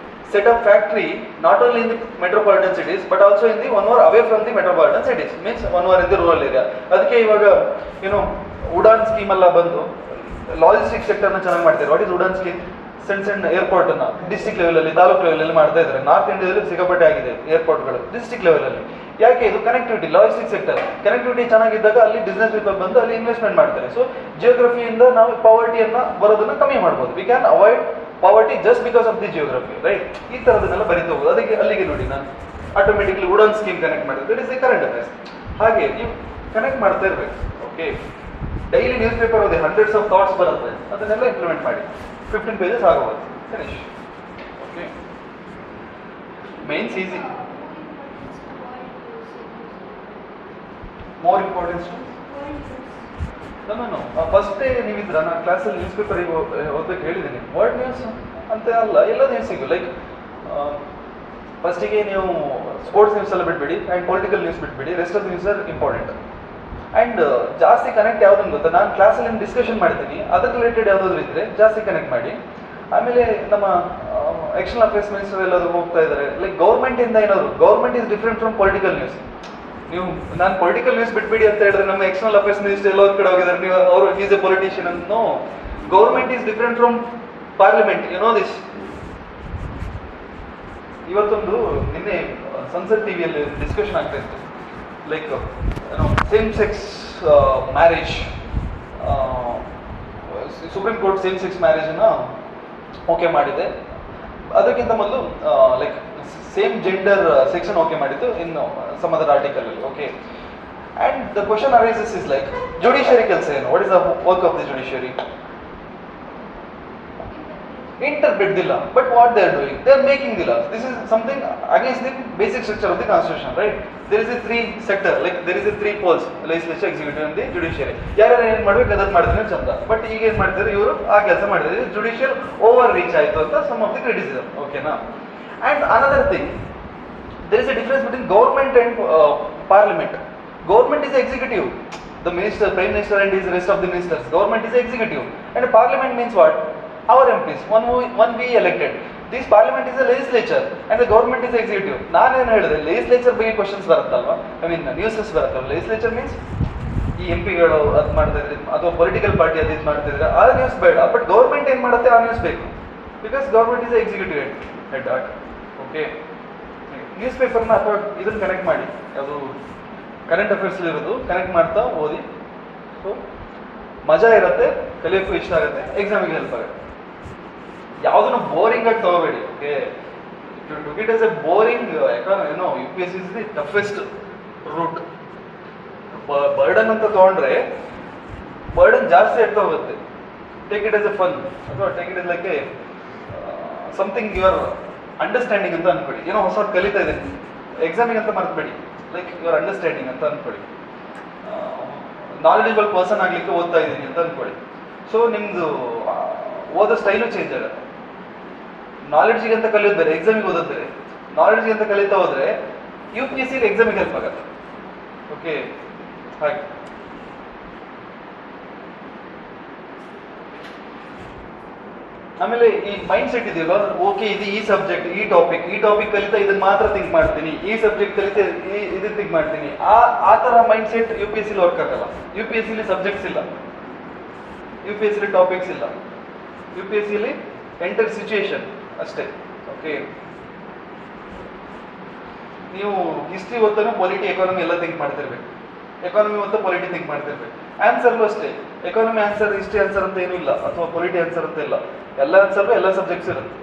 set up factory not only in the metropolitan cities but also in the one who are away from the metropolitan cities, means one who are in the rural area. ಅದಕ್ಕೆ ಇವಾಗ Udan scheme ಎಲ್ಲ ಬಂದು logistic ಸೆಕ್ಟರ್ನ ಚೆನ್ನಾಗಿ ಮಾಡ್ತಾರೆ. What is Udan scheme? ಸಣ್ಣ airport ಅನ್ನ district ಲೆವೆಲಲ್ಲಿ, ತಾಲೂಕು ಲೆವೆಲಲ್ಲಿ ಮಾಡ್ತಾ ಇದ್ದಾರೆ. ನಾರ್ತ್ ಇಂಡಿಯಾದಲ್ಲಿ ಸಿಕ್ಕಾಪಟ್ಟೆ ಆಗಿದೆ ಏರ್ಪೋರ್ಟ್ಗಳು ಡಿಸ್ಟ್ರಿಕ್ಟ್ ಲೆವೆಲಲ್ಲಿ. ಯಾಕೆ? ಇದು ಕನೆಕ್ಟಿವಿಟಿ, ಲಾಜಿಸ್ಟಿಕ್ ಸೆಕ್ಟರ್ ಕನೆಕ್ಟಿವಿಟಿ ಚೆನ್ನಾಗಿದ್ದಾಗ ಅಲ್ಲಿ ಬಿಸ್ನೆಸ್ ಪೀಪಲ್ ಬಂದು ಅಲ್ಲಿ ಇನ್ವೆಸ್ಟ್ಮೆಂಟ್ ಮಾಡ್ತಾರೆ. ಸೊ ಜಿಯೋಗ್ರಫಿಯಿಂದ ನಾವು ಪಾವರ್ಟಿಯನ್ನ ಬರೋದನ್ನ ಕಮ್ಮಿ ಮಾಡ್ಬೋದು. We can avoid poverty just because of the geography, right? ಈ ಥರದನ್ನೆಲ್ಲ ಬರೀತಾ ಹೋಗೋದು. ಅದಕ್ಕೆ ಅಲ್ಲಿಗೆ ನೋಡಿ ನಾನು ಆಟೋಮೆಟಿಕ್ಲಿ ಉಡಾನ್ ಸ್ಕೀಮ್ ಕನೆಕ್ಟ್ ಮಾಡಿದ್ರೆ that is the current affairs. ಹಾಗೆ ನೀವು ಕನೆಕ್ಟ್ ಮಾಡ್ತಾ ಇರಬೇಕು. ಓಕೆ, ಡೈಲಿ ನ್ಯೂಸ್ ಪೇಪರ್ ಓದಿ ಹಂಡ್ರೆಡ್ಸ್ ಆಫ್ ಥಾಟ್ಸ್ ಬರುತ್ತೆ, ಅದನ್ನೆಲ್ಲ ಇಂಪ್ಲಿಮೆಂಟ್ ಮಾಡಿ 15 pages ಆಗೋದು, finish. Okay, mains easy. More importance ನಾನು ಫಸ್ಟ್ ಡೇ ನೀವಿದ್ರ ನಾನು ಕ್ಲಾಸಲ್ಲಿ ನ್ಯೂಸ್ ಪೇಪರಿಗೆ ಓದಬೇಕು ಹೇಳಿದ್ದೀನಿ. ವರ್ಲ್ಡ್ ನ್ಯೂಸ್ ಅಂತ ಅಲ್ಲ, ಎಲ್ಲ ನ್ಯೂಸಿಗೂ ಲೈಕ್ ಫಸ್ಟಿಗೆ ನೀವು ಸ್ಪೋರ್ಟ್ಸ್ ನ್ಯೂಸ್ ಎಲ್ಲ ಬಿಟ್ಬಿಡಿ ಆ್ಯಂಡ್ ಪೊಲಿಟಿಕಲ್ ನ್ಯೂಸ್ ಬಿಟ್ಬಿಡಿ, rest of the news are important. And ಜಾಸ್ತಿ ಕನೆಕ್ಟ್ ಯಾವುದನ್ನು ಗೊತ್ತಾ, ನಾನು ಕ್ಲಾಸಲ್ಲಿ ಡಿಸ್ಕಷನ್ ಮಾಡ್ತೀನಿ, ಅದಕ್ಕೆ ರಿಲೇಟೆಡ್ ಯಾವುದಾದ್ರು ಇದ್ದರೆ ಜಾಸ್ತಿ ಕನೆಕ್ಟ್ ಮಾಡಿ. ಆಮೇಲೆ ನಮ್ಮ ಎಕ್ಸ್ಟರ್ನಲ್ ಅಫೇರ್ಸ್ ಮಿನಿಸ್ಟರ್ ಎಲ್ಲಾದರೂ ಹೋಗ್ತಾ ಇದ್ದಾರೆ, ಲೈಕ್ ಗೌರ್ಮೆಂಟಿಂದ ಏನಾದ್ರು, government is different from political news. ನೀವು ನಾನು ಪೊಲಿಟಿಕಲ್ ನ್ಯೂಸ್ ಬಿಟ್ಬಿಡಿ ಅಂತ ಹೇಳಿದ್ರೆ ನಮ್ಮ ಎಕ್ಸ್ಟರ್ನಲ್ ಅಫೇರ್ಸ್ ಮಿನಿಸ್ಟರ್ ಎಲ್ಲ ಕಡೆ ಹೋಗಿದ್ದಾರೆ, ನೀವು ಅವರು ಈಸ್ ಎ ಪೊಲಿಟಿಷಿಯನ್ ಅಂತ. No, government is different from parliament, you know this. ಇವತ್ತೊಂದು ನಿನ್ನೆ ಸಂಸತ್ ಟಿವಿಯಲ್ಲಿ ಡಿಸ್ಕಷನ್ ಆಗ್ತಾ ಇತ್ತು, like same sex marriage, supreme court same sex ಮ್ಯಾರೇಜನ್ನು ಓಕೆ ಮಾಡಿದೆ. ಅದಕ್ಕಿಂತ ಮೊದಲು like same gender section okay ಮಾಡಿದ್ದು ಇನ್ನು ಸಮ್ ಅದರ್ ಆರ್ಟಿಕಲ್ ಅಲ್ಲಿ. Okay, and the question arises is like judiciary ಕೆಲಸ ಏನು? What is the work of the judiciary? interpret the law. But what they are doing? They are making the laws. This is something against the basic structure of the constitution, right? There is a three sector, like there is a three poles: legislature, executive, and the judiciary. ಯಾರು ಏನು ಮಾಡಬೇಕು ಅದನ್ನ ಮಾಡಿದ್ರೆ ಚಂದ. But ಈಗ ಏನು ಮಾಡ್ತಿದ್ದಾರೆ ಇವರು ಆ ಕೆಲಸ ಮಾಡಿದ್ದಾರೆ. ಜುಡಿಷಿಯಲ್ ಓವರ್ ರೀಚ್ ಆಯಿತು ಅಂತ ಸಮ್ ಆಫ್ ದಿ ಕ್ರಿಟಿಸಿಸಮ್. ಓಕೆನಾ? And another thing, there is a difference between government and parliament. Government is executive. The minister, prime minister, and his rest of the ministers. Government is executive, and parliament means what? Our MPs, one we elected. This parliament is a legislature, and the government is executive. ನಾನು ಏನು ಹೇಳಿದೆ, legislature ಬಗ್ಗೆ questions ಬರುತ್ತಲ್ವಾ, I mean newses ಬರುತ್ತಲ್ವ. legislature means ಈ ಎಂ ಪಿಗಳು ಅದು ಮಾಡ್ತಿದ್ರೆ ಅಥವಾ ಪೊಲಿಟಿಕಲ್ ಪಾರ್ಟಿ ಅದು ಇದು ಮಾಡ್ತಿದ್ರೆ ಆ ನ್ಯೂಸ್ ಬೇಡ. ಬಟ್ ಗೌರ್ಮೆಂಟ್ ಏನು ಮಾಡುತ್ತೆ ಆ ನ್ಯೂಸ್ ಬೇಕು. Because government is executive head. Okay, news ಪೇಪರ್ನ ಅಥವಾ ಇದನ್ನು ಕನೆಕ್ಟ್ ಮಾಡಿ, ಅದು ಕರೆಂಟ್ ಅಫೇರ್ಸ್ ಇರೋದು ಕನೆಕ್ಟ್ ಮಾಡ್ತಾ ಓದಿ. ಸೊ ಮಜಾ ಇರುತ್ತೆ, ಕಲಿಯೋಕ್ಕೂ ಇಷ್ಟ ಆಗುತ್ತೆ, ಎಕ್ಸಾಮಿಗೆ ಹೆಲ್ಪ್ ಆಗುತ್ತೆ. ಯಾವುದನ್ನು ಬೋರಿಂಗ್ ಆಗಿ ತಗೋಬೇಡಿ. Okay, it is a boring ಏನೋ UPSC is the toughest route. Burden ಅಂತ ತಗೊಂಡ್ರೆ ಬರ್ಡನ್ ಜಾಸ್ತಿ ಆಗ್ತಾ ಹೋಗುತ್ತೆ. Take it as a fun, ಅಥವಾ take it is like a something your understanding ಅಂತ ಅನ್ಕೊಳ್ಳಿ. ಏನೋ ಹೊಸ ಕಲಿತಾ ಇದ್ದೀನಿ, ಎಕ್ಸಾಮಿಗೆ ಅಂತ ಮರ್ತ್ಬೇಡಿ. ಲೈಕ್ ಯುವರ್ ಅಂಡರ್ಸ್ಟ್ಯಾಂಡಿಂಗ್ ಅಂತ ಅನ್ಕೊಳ್ಳಿ. ನಾಲೆಜಬಲ್ ಪರ್ಸನ್ ಆಗಲಿಕ್ಕೆ ಓದ್ತಾ ಇದ್ದೀನಿ ಅಂತ ಅನ್ಕೊಳ್ಳಿ. ಸೊ ನಿಮ್ಮದು ಓದೋ ಸ್ಟೈಲು ಚೇಂಜ್ ಆಗುತ್ತೆ. ನಾಲೆಡ್ಜಿಗೆ ಅಂತ ಕಲಿಯೋದು ಬೇರೆ, ಎಕ್ಸಾಮಿಗೆ ಓದೋದು ಬೇರೆ. ನಾಲೆಡ್ಜಿಗೆ ಅಂತ ಕಲಿತಾ ಹೋದರೆ UPSC ಎಕ್ಸಾಮಿಗೆ ಹೆಲ್ಪ್ ಆಗುತ್ತೆ. ಓಕೆ, ಹಾಗೆ ಆಮೇಲೆ ಈ ಮೈಂಡ್ ಸೆಟ್ ಇದೆಯಲ್ಲ, ಓಕೆ ಇದು ಈ ಸಬ್ಜೆಕ್ಟ್, ಈ ಟಾಪಿಕ್ ಕಲಿತಾ ಇದನ್ನ ಮಾತ್ರ ಥಿಂಕ್ ಮಾಡ್ತೀನಿ, ಈ ಸಬ್ಜೆಕ್ಟ್ ಕಲಿತಾ ಇದನ್ನ ಥಿಂಕ್ ಮಾಡ್ತೀನಿ, ಆ ಥರ ಮೈಂಡ್ ಸೆಟ್ UPSC ವರ್ಕ್ ಆಗಲ್ಲ. UPSC ಸಬ್ಜೆಕ್ಟ್ಸ್ ಇಲ್ಲ, UPSC ಟಾಪಿಕ್ಸ್ ಇಲ್ಲ, UPSC ಎಂಟರ್ ಸಿಚುಯೇಷನ್ ಅಷ್ಟೇ. ಓಕೆ, ನೀವು ಹಿಸ್ಟ್ರಿ ಓದ್ತಾನೆ ಪೊಲಿಟಿ, ಎಕಾನಮಿ ಎಲ್ಲ ಥಿಂಕ್ ಮಾಡ್ತಿರ್ಬೇಕು. ಎಕಾನಮಿ ಓದ್ತಾ ಪೊಲಿಟಿ ಥಿಂಕ್ ಮಾಡ್ತಿರ್ಬೇಕು. ಆನ್ಸರ್ಗೂ ಅಷ್ಟೇ, ಎಕಾನಮಿ ಆನ್ಸರ್, ಹಿಸ್ಟ್ರಿ ಆನ್ಸರ್ ಅಂತ ಏನೂ ಇಲ್ಲ, ಅಥವಾ ಪೊಲಿಟಿ ಆನ್ಸರ್ ಅಂತ ಇಲ್ಲ. ಎಲ್ಲ ಆನ್ಸರ್ಗೂ ಎಲ್ಲ ಸಬ್ಜೆಕ್ಟ್ಸ್ ಇರುತ್ತೆ,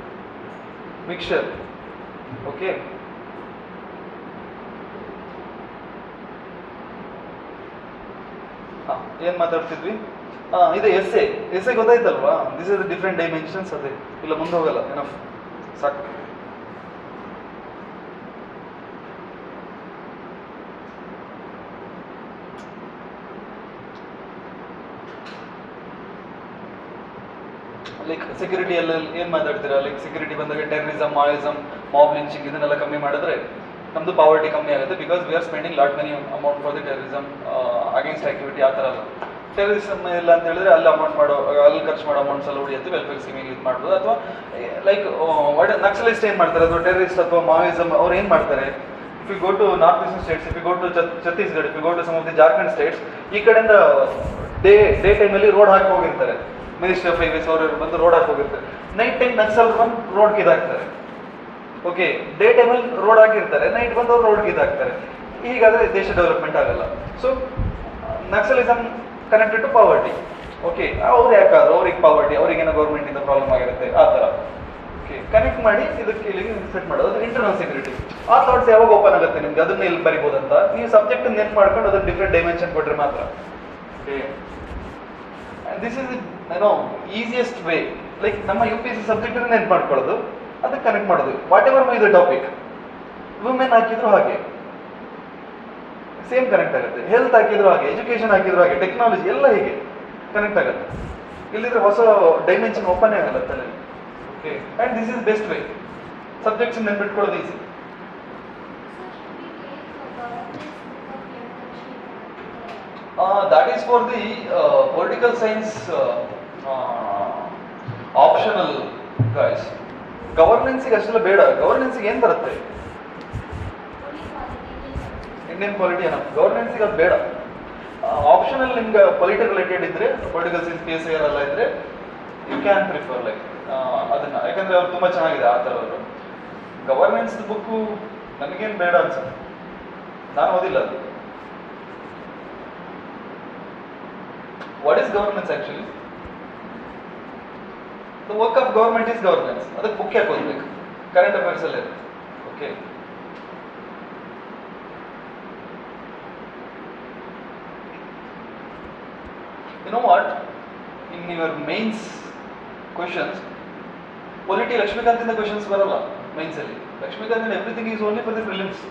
ಮಿಕ್ಸ್ಚರ್. ಓಕೆ, ಏನು ಮಾತಾಡ್ತಿದ್ವಿ? ಇದು ಎಸ್ಸೆ ಗೊತ್ತಾಯ್ತಲ್ವಾ? This is different dimensions. ಅದೇ ಇಲ್ಲ, ಮುಂದೆ ಹೋಗಲ್ಲ, ಏನಫ್ ಸಾಕು. ಲೈಕ್ ಸೆಕ್ಯೂರಿಟಿ ಎಲ್ಲ ಏನು ಮಾತಾಡ್ತೀರಾ? ಲೈಕ್ ಸೆಕ್ಯೂರಿಟಿ ಬಂದಾಗ ಟೆರರಿಸಮ್, ಮಾಯಿಸಮ್, ಮಾಬ್ ಲಿಂಚಿಂಗ್ ಇದನ್ನೆಲ್ಲ ಕಮ್ಮಿ ಮಾಡಿದ್ರೆ ನಮ್ಮದು ಪಾವರ್ಟಿ ಕಮ್ಮಿ ಆಗುತ್ತೆ. Because we are spending lot money amount for the terrorism against activity. ಆ ಥರ ಅಲ್ಲ. ಟೆರರಿಸಮ್ ಇಲ್ಲ ಅಂತ ಹೇಳಿದ್ರೆ ಅಲ್ಲಿ ಅಮೌಂಟ್ ಮಾಡೋ, ಅಲ್ಲಿ ಖರ್ಚು ಮಾಡೋ ಅಮೌಂಟ್ಸ್ ಎಲ್ಲ ಉಳಿಯುತ್ತೆ, ವೆಲ್ಫೇರ್ ಸ್ಕೀಮಿಗೆ ಇದು ಮಾಡ್ಬೋದು. ಅಥವಾ ಲೈಕ್ ನಕ್ಸಲಿಸ್ಟ್ ಏನು ಮಾಡ್ತಾರೆ, ಅಥವಾ ಟೆರರಿಸ್ಟ್ ಅಥವಾ ಮಾವಿಸಮ್ ಅವ್ರು ಏನು ಮಾಡ್ತಾರೆ? If you go to north eastern states, if you go to Chhattisgarh, if you go to some of the Jharkhand states, ಈ ಕಡೆಯಿಂದ ಡೇ ಟೈಮಲ್ಲಿ ರೋಡ್ ಹಾಕಿ ಹೋಗಿರ್ತಾರೆ. ಮಿನಿಸ್ಟ್ರಿ ಆಫ್ ಹೈವೇಸ್ ಅವರು ಬಂದು ರೋಡ್ ಹಾಕಿ ಹೋಗಿರ್ತಾರೆ. ನೈಟ್ ಟೈಮ್ ನಕ್ಸಲ್ ಬಂದು ರೋಡ್ ಕಿದಾಕ್ತಾರೆ. ಓಕೆ, ಡೇ ಟೈಮಲ್ಲಿ ರೋಡ್ ಹಾಕಿರ್ತಾರೆ, ನೈಟ್ ಬಂದು ಅವ್ರು ರೋಡ್ ಕಿದಾಕ್ತಾರೆ. ಹೀಗಾದರೆ ದೇಶ ಡೆವಲಪ್ಮೆಂಟ್ ಆಗಲ್ಲ. So Naxalism connected to poverty. Okay, ಅವ್ರು ಯಾಕಾದ್ರು ಅವ್ರಿಗೆ ಪಾವರ್ಟಿ, ಅವ್ರಿಗೇನೋ ಗೌರ್ಮೆಂಟಿಂದ ಪ್ರಾಬ್ಲಮ್ ಆಗಿರುತ್ತೆ, ಆ ಥರ. ಓಕೆ, ಕನೆಕ್ಟ್ ಮಾಡಿ ಇದಕ್ಕೆ ಇಲ್ಲಿಗೆ ಸೆಟ್ ಮಾಡೋದು. ಅದು ಇಂಟರ್ನಲ್ ಸೆಕ್ಯೂರಿಟಿ. ಆ ಥಾಟ್ಸ್ ಯಾವಾಗ ಓಪನ್ ಆಗುತ್ತೆ ನಿಮ್ಗೆ, ಅದನ್ನ ಇಲ್ಲಿ ಬರಿಬೋದಂತ ನೀವು ಸಬ್ಜೆಕ್ಟ್ ನೆನ್ಪು ಮಾಡ್ಕೊಂಡು ಅದಕ್ಕೆ ಡಿಫ್ರೆಂಟ್ ಡೈಮೆನ್ಷನ್ ಕೊಟ್ಟರೆ ಮಾತ್ರ. Okay, this is easiest way. Like ನಮ್ಮ UPSC ಸಬ್ಜೆಕ್ಟ್ ನೆನ್ಪು ಮಾಡ್ಕೊಳ್ಳೋದು, ಅದಕ್ಕೆ ಕನೆಕ್ಟ್ ಮಾಡೋದು. ವಾಟ್ ಎವರ್ ಇದು ಟಾಪಿಕ್, ವುಮೆನ್ ಹಾಕಿದ್ರು ಹಾಗೆ ಸೇಮ್ ಕನೆಕ್ಟ್ ಆಗುತ್ತೆ, ಹೆಲ್ತ್ ಹಾಕಿದ್ರು ಹಾಗೆ, ಎಜುಕೇಶನ್ ಹಾಕಿದ್ರು ಹಾಗೆ, ಟೆಕ್ನಾಲಜಿ ಎಲ್ಲ ಹೀಗೆ ಕನೆಕ್ಟ್ ಆಗುತ್ತೆ. ಇಲ್ಲಿದ್ರೆ ಹೊಸ ಡೈಮೆನ್ಷನ್ ಓಪನ್ ಆಗಲ್ಲ ತಲೆ. Okay, and this is best way. Subjects ನೆನ್ಪಿಟ್ಕೊಳ್ಳೋದು easy. That is for the political science optional guys. ಗವರ್ನೆನ್ಸಿಗೆ ಅಷ್ಟೆಲ್ಲ ಬೇಡ. ಗವರ್ನೆನ್ಸಿಗೆ ಏನು ಬರುತ್ತೆ? ಇಂಡಿಯನ್ ಪಾಲಿಟಿ ಏನೋ. ಗವರ್ನೆನ್ಸಿಗೆ ಅದು ಬೇಡ. ಆಪ್ಷನಲ್ ನಿಮ್ಗೆ ಪೊಲಿಟಿ ರಿಲೇಟೆಡ್ ಇದ್ದರೆ, ಪೊಲಿಟಿಕಲ್ ಸೈನ್ಸ್ PSIR ಎಲ್ಲ ಇದ್ದರೆ ಯು ಕ್ಯಾನ್ ಪ್ರಿಫರ್ ಲೈಕ್ ಅದನ್ನು. ಯಾಕಂದರೆ ಅವ್ರು ತುಂಬ ಚೆನ್ನಾಗಿದೆ ಆ ಥರವರು. ಗವರ್ನೆನ್ಸ್ ಬುಕ್ಕು ನನಗೇನು ಬೇಡ ಅನ್ಸುತ್ತೆ, ನಾನು ಓದಿಲ್ಲ ಅದು. What is governance actually? The work of government is governance. ಅದಕ್ಕೆ ಬುಕ್ ಯಾಕೆ ಓದಬೇಕು? ಕರೆಂಟ್ ಅಫೇರ್ಸ್ ಅಲ್ಲೇ ಇರುತ್ತೆ. Okay, you know what? In your mains questions, polity ಲಕ್ಷ್ಮೀಕಾಂತಿಂದ ಕ್ವಶನ್ಸ್ ಬರಲ್ಲ ಮೈನ್ಸಲ್ಲಿ. Laxmikanth everything is only for the prelims.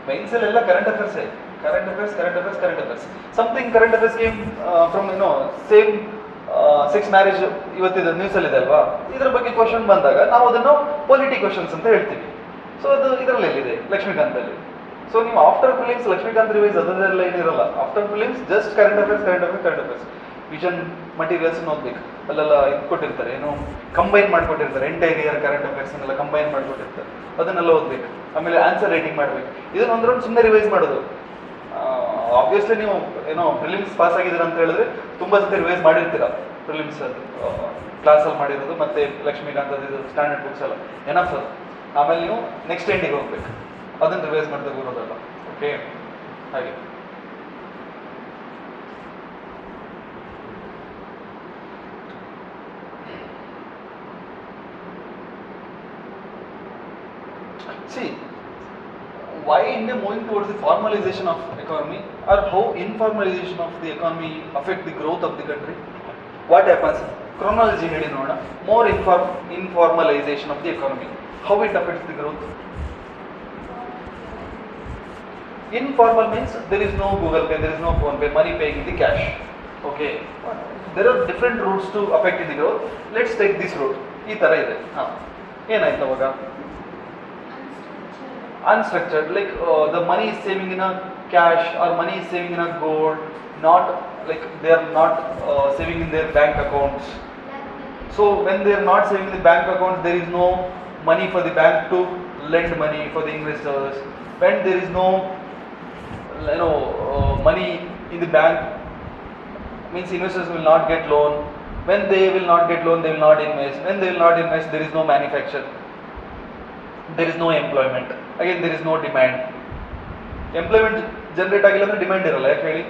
ಮೈನ್ಸಲ್ಲಿ ಎಲ್ಲ ಕರೆಂಟ್ ಅಫೇರ್ಸೇ, current affairs. Something current affairs came from same sex marriage ಇವತ್ತಿದ ನ್ಯೂಸಲ್ಲಿ ಇದೆ ಅಲ್ವಾ, ಇದ್ರ ಬಗ್ಗೆ ಕ್ವಶನ್ ಬಂದಾಗ ನಾವು ಅದನ್ನು ಪೊಲಿಟಿ ಕ್ವಶನ್ಸ್ ಅಂತ ಹೇಳ್ತೀವಿ. ಸೊ ಅದು ಇದರಲ್ಲಿ ಎಲ್ಲಿದೆ ಲಕ್ಷ್ಮೀಕಾಂತಲ್ಲಿ. ಸೊ ನೀವು ಆಫ್ಟರ್ ಪ್ರಿಲಿಮ್ಸ್ ಲಕ್ಷ್ಮೀಕಾಂತ್ ರಿವೈಸ್ ಅದನ್ನೆಲ್ಲ ಏನಿರಲ್ಲ. After prelims just current affairs vision materials ಓದ್ಬೇಕು. ಅಲ್ಲೆಲ್ಲ ಇದು ಕೊಟ್ಟಿರ್ತಾರೆ, ಏನು ಕಂಬೈನ್ ಮಾಡಿಕೊಟ್ಟಿರ್ತಾರೆ, ಎಂಟೈರ್ ಇಯರ್ ಕರೆಂಟ್ ಅಫೇರ್ಸ್ ಎಲ್ಲ ಕಂಬೈನ್ ಮಾಡಿಕೊಟ್ಟಿರ್ತಾರೆ, ಅದನ್ನೆಲ್ಲ ಓದ್ಬೇಕು. ಆಮೇಲೆ ಆನ್ಸರ್ ರೈಟಿಂಗ್ ಮಾಡಬೇಕು. ಇದನ್ನ ಒಂದು ರೌಂಡ್ ಸುಮ್ಮನೆ ರಿವೈಸ್ ಮಾಡೋದು. ಆಬ್ವಿಯಸ್ಲಿ ನೀವು ಪ್ರಿಲಿಮ್ಸ್ ಪಾಸ್ ಆಗಿದ್ದೀರಾ ಅಂತ ಹೇಳಿದ್ರೆ ತುಂಬ ಸತಿ ರಿವೈಸ್ ಮಾಡಿರ್ತೀರ. ಪ್ರಿಲಿಮ್ಸ್ ಕ್ಲಾಸಲ್ಲಿ ಮಾಡಿರೋದು ಮತ್ತೆ ಲಕ್ಷ್ಮೀಕಾಂತ್ ಅದು ಸ್ಟ್ಯಾಂಡರ್ಡ್ ಬುಕ್ಸ್ ಎಲ್ಲ ಎನಫ್ ಅದು. ಆಮೇಲೆ ನೀವು ನೆಕ್ಸ್ಟ್ ಎಂಡಿಗೆ ಹೋಗ್ಬೇಕು, ಅದನ್ನು ರಿವೈಸ್ ಮಾಡ್ತಾ ಬರೋದಲ್ಲ. ಓಕೆ, ಹಾಗೆ see why India moving towards the formalization of economy, or how informalization of the economy affect the growth of the country. What happens, chronology hedi noda. More informalization of the economy, how it affects the growth. Informal means there is no Google Pay, there is no Phone Pay, money paying in the cash. Okay, there are different routes to affect the growth. Let's take this route. ಈ ತರ ಇದೆ. ಏನಾಯ್ತು ಅವಾಗ? Unstructured, like the money is saving in a cash or money is saving in a gold, not like they are not saving in their bank accounts. So when they are not saving in the bank accounts, there is no money for the bank to lend money for the investors. When there is no money in the bank, means investors will not get loan. When they will not get loan, they will not invest. When they will not invest, there is no manufacture, there is no employment. Again, there is no demand. Employment generate ಆಗಿಲ್ಲ ಅಂದ್ರೆ demand ಇರಲ್ಲ. ಯಾಕೆ ಹೇಳಿ?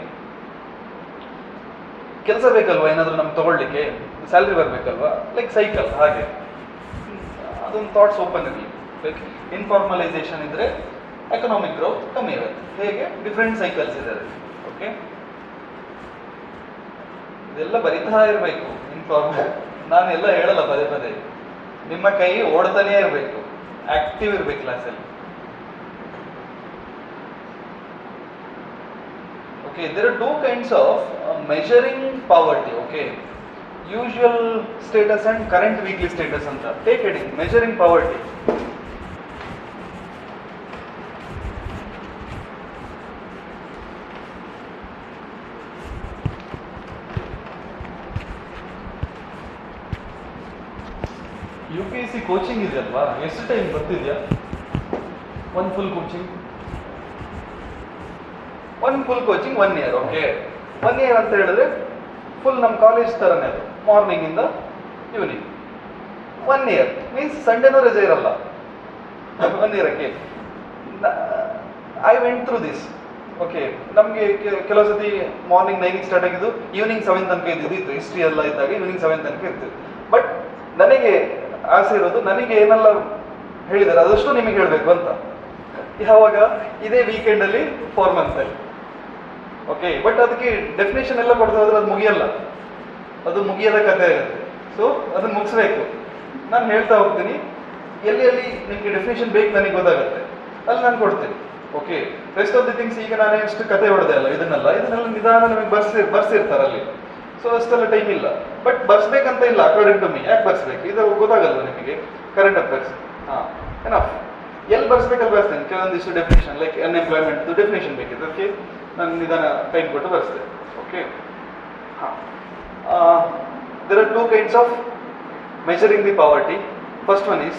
ಕೆಲಸ ಬೇಕಲ್ವಾ, ಏನಾದರೂ ನಮ್ಗೆ ತಗೊಳ್ಳಿಕ್ಕೆ ಸ್ಯಾಲ್ರಿ ಬರಬೇಕಲ್ವಾ. ಲೈಕ್ ಸೈಕಲ್ ಹಾಗೆ, ಅದೊಂದು ಥಾಟ್ಸ್ ಓಪನ್ ಇರಲಿ. ಲೈಕ್ ಇನ್ಫಾರ್ಮಲೈಸೇಷನ್ ಇದ್ರೆ ಎಕನಾಮಿಕ್ ಗ್ರೋತ್ ಕಮ್ಮಿ ಇರುತ್ತೆ. ಹೇಗೆ? ಡಿಫ್ರೆಂಟ್ ಸೈಕಲ್ಸ್ ಇದೆ. ಓಕೆ, ಇದೆಲ್ಲ ಬರಿತಾ ಇರಬೇಕು. ನಾನು ಎಲ್ಲ ಹೇಳಲ್ಲ ಪದೇ ಪದೇ, ನಿಮ್ಮ ಕೈ ಓಡ್ತಾನೇ ಇರಬೇಕು, ಆಕ್ಟಿವ್ ಇರಬೇಕು ಕ್ಲಾಸಲ್ಲಿ. Okay, there are two kinds of measuring poverty. Okay, usual status and current weekly status anta. Take heading, measuring poverty. UPSC coaching ಇದೆ ಅಲ್ವಾ, ಎಷ್ಟು ಟೈಮ್ ಬರ್ತಿದ್ಯಾ? ಒಂದು full coaching, one year. Okay, 1 year ಅಂತ ಹೇಳಿದ್ರೆ ಫುಲ್ ನಮ್ಮ college ಥರನೇ ಅದು, morning ಇಂದ ಈವ್ನಿಂಗ್. 1 year ಮೀನ್ಸ್ ಸಂಡೇನೂ ರಜೆ ಇರಲ್ಲ 1 yearಕ್ಕೆ. I went through this. Okay, ನಮಗೆ ಕೆಲವು ಸತಿ ಮಾರ್ನಿಂಗ್ 9ಗೆ ಸ್ಟಾರ್ಟ್ ಆಗಿದ್ದು ಈವ್ನಿಂಗ್ 7 ತನಕ ಇದ್ದಿದ್ದು. ಹಿಸ್ಟ್ರಿ ಎಲ್ಲ ಇದ್ದಾಗ ಈವ್ನಿಂಗ್ 7 ತನಕ ಇರ್ತಿತ್ತು. ಬಟ್ ನನಗೆ ಆಸೆ ಇರೋದು, ನನಗೆ ಏನೆಲ್ಲ ಹೇಳಿದ್ದಾರೆ ಅದಷ್ಟು ನಿಮಗೆ ಹೇಳಬೇಕು ಅಂತ. ಯಾವಾಗ? ಇದೇ ವೀಕೆಂಡಲ್ಲಿ 4 monthsಲ್ಲಿ. ಓಕೆ, ಬಟ್ ಅದಕ್ಕೆ ಡೆಫಿನೇಷನ್ ಎಲ್ಲ ಕೊಡ್ತಾ ಹೋದ್ರೆ ಅದು ಮುಗಿಯಲ್ಲ, ಅದು ಮುಗಿಯದ ಕಥೆ ಆಗುತ್ತೆ. ಸೊ ಅದನ್ನ ಮುಗಿಸ್ಬೇಕು. ನಾನು ಹೇಳ್ತಾ ಹೋಗ್ತೀನಿ, ಎಲ್ಲಿ ನಿಮಗೆ ಡೆಫಿನೇಷನ್ ಬೇಕು ನನಗೆ ಗೊತ್ತಾಗುತ್ತೆ, ಅಲ್ಲಿ ನಾನು ಕೊಡ್ತೀನಿ. Okay, rest of the things ಈಗ ನಾನು ಎಷ್ಟು ಕತೆ ಹೊಡೆದೆ ಅಲ್ಲ, ಇದನ್ನೆಲ್ಲ ನಿಧಾನ ನಮಗೆ ಬರ್ಸಿರ್ತಾರೆ ಅಲ್ಲಿ. ಸೊ ಅಷ್ಟೆಲ್ಲ ಟೈಮ್ ಇಲ್ಲ. ಬಟ್ ಬರ್ಸ್ಬೇಕಂತ ಇಲ್ಲ, ಅಕಾರ್ಡಿಂಗ್ ಟು ಮೀ. ಯಾಕೆ ಬರ್ಸ್ಬೇಕು? ಇದು ಗೊತ್ತಾಗಲ್ಲ ನಿಮಗೆ. Current affairs ಏನಫ್. ಎಲ್ಲಿ ಬರ್ಸ್ಬೇಕಲ್ಲಿ ಬರ್ಸ್ತೇನೆ. ಕೆಲವೊಂದಿಷ್ಟು ಡೆಫಿನೇಷನ್ ಲೈಕ್ ಅನ್ಎಂಪ್ಲಾಯ್ಮೆಂಟ್ ಡೆಫಿನೇಷನ್ ಬೇಕಿತ್ತು, ಅದಕ್ಕೆ ನಾನು ನಿಧಾನ ಟೈಮ್ ಕೊಟ್ಟು ಬರ್ಸ್ತೇನೆ. Okay, there are two kinds of measuring the poverty. First one is,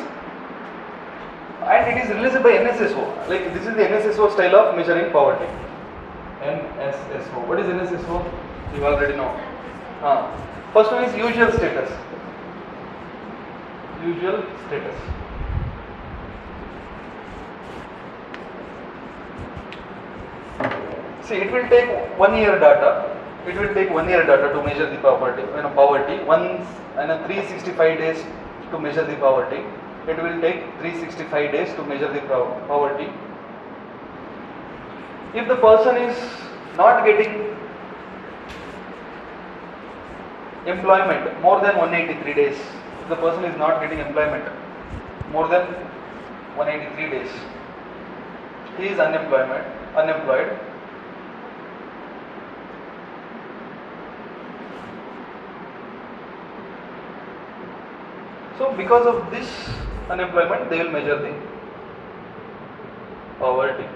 and it is released by NSSO. Like this is the NSSO style of measuring poverty. NSSO. What is NSSO? You already know. First one is usual status. Usual status. See, it will take 1 year data. It will take 1 year data to measure the poverty. Poverty. Once and 365 days to measure the poverty. It will take 365 days to measure the poverty. If the person is not getting employment more than 183 days, if the person is not getting employment more than 183 days, he is unemployed. So because of this unemployment, they will measure the poverty.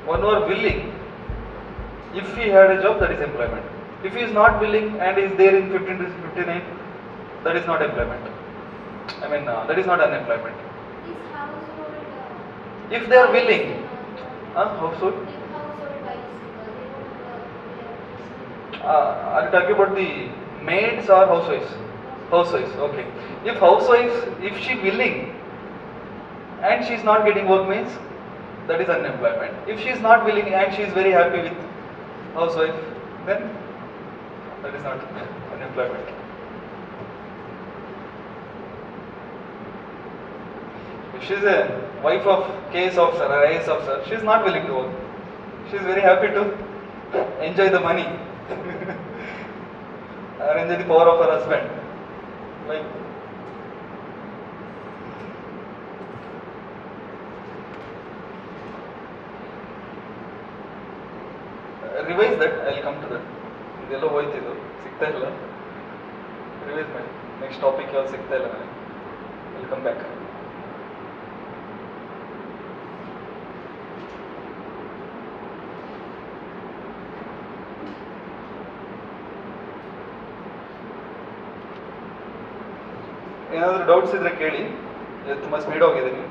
One who are willing, if he had a job, that is employment. If he is not willing and is there in 15 to 59, that is not employment. That is not unemployment. If they are willing, household. Are you talking about the maids or housewives? Housewives, okay. If housewives, if she willing and she is not getting work, means that is unemployment. If she is not willing and she is very happy with housewife, then that is not unemployment. If she is a wife of KS officer or IAS officer, she is not willing to work. She is very happy to enjoy the money or enjoy the power of her husband. Like, revise that, I will come to that. ಇದೆಲ್ಲ ಹೋಯ್ತಿದ್ದು ಸಿಗ್ತಾ ಇಲ್ಲ. Revise ಮಾಡಿ next topic ಯಾವ್ದು ಸಿಗ್ತಾ ಇಲ್ಲ ನನಗೆ. I will come back. ಏನಾದರೂ doubts ಇದ್ರೆ ಕೇಳಿ, ತುಂಬ ಸ್ಪೀಡ್ ಹೋಗಿದ್ದೀನಿ.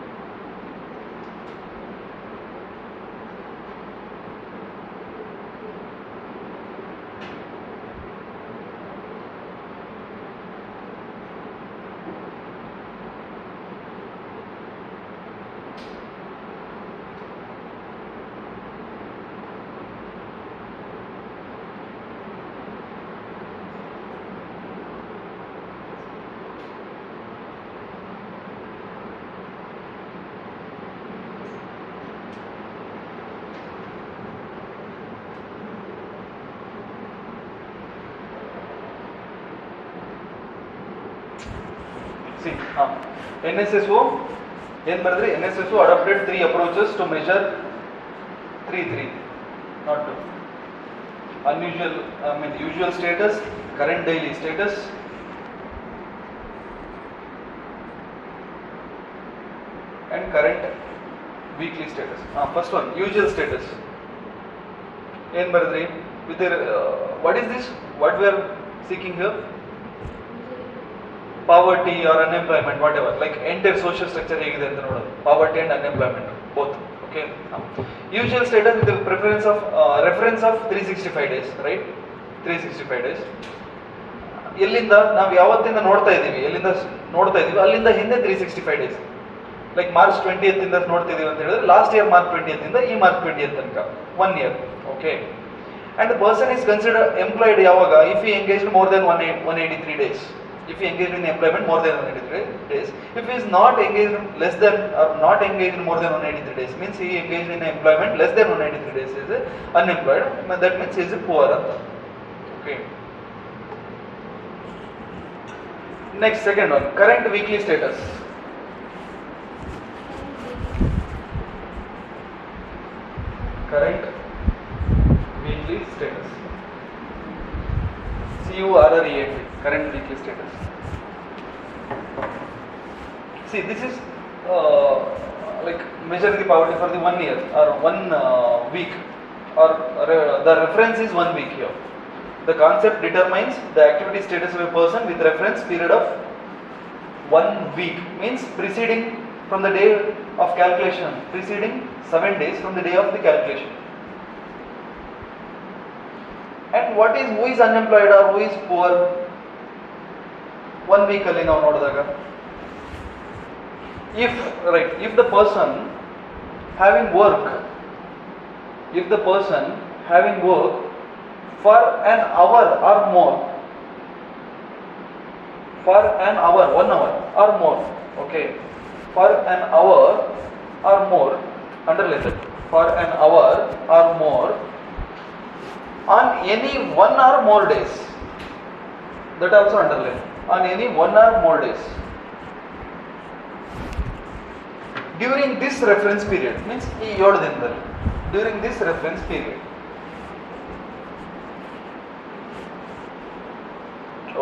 See, NSSO, ಏನು ಬರೆದ್ರಿ? NSSO adopted 3 approaches to measure 3, not 2. Unusual, usual status, current daily status, and current weekly status. First one, usual status. ಏನು ಬರೆದ್ರಿ? With their, what is this? What we are seeking here? Poverty or unemployment, whatever, like entire social structure ಹೇಗಿದೆ ಅಂತ ನೋಡೋದು. Poverty and unemployment, both. Okay. Usual status with the reference of 365 days, right? 365 days. ಎಲ್ಲಿಂದ ನಾವು ಯಾವತ್ತಿಂದ ನೋಡ್ತಾ ಇದ್ದೀವಿ, ಅಲ್ಲಿಂದ ಹಿಂದೆ 365 days. Like March 20th ಇಂದ ನೋಡ್ತಾ ಇದೀವಿ ಅಂತ ಹೇಳಿದ್ರೆ ಲಾಸ್ಟ್ ಇಯರ್ March 20th ಇಂದ ಈ March 20th ತನಕ 1 year. Okay. And the person is considered employed ಯಾವಾಗ? If he engaged more than 183 days. If he engaged in employment more than 183 days. If he is not engaged less than or not engaged in more than 183 days, means he engaged in employment less than 183 days, is unemployed. That means he is poor. Okay. Next, second one, current weekly status. Current weekly status. CURRENT, current weekly status. See, this is like measure the poverty for the 1 year or 1 week, or the reference is 1 week here. The concept determines the activity status of a person with reference period of 1 week, means preceding from the day of calculation, preceding 7 days from the day of the calculation. And who is unemployed or who is poor? 1 week alli ನಾವು ನೋಡಿದಾಗ, if the person having work for an hour or more, for an hour, 1 hour or more, okay, for an hour or more, underline that, for an hour or more on any 1 or more days. That also underline, on any 1 or more days. During this reference period, means ಈ 7 ದಿನದಲ್ಲಿ, during this reference period.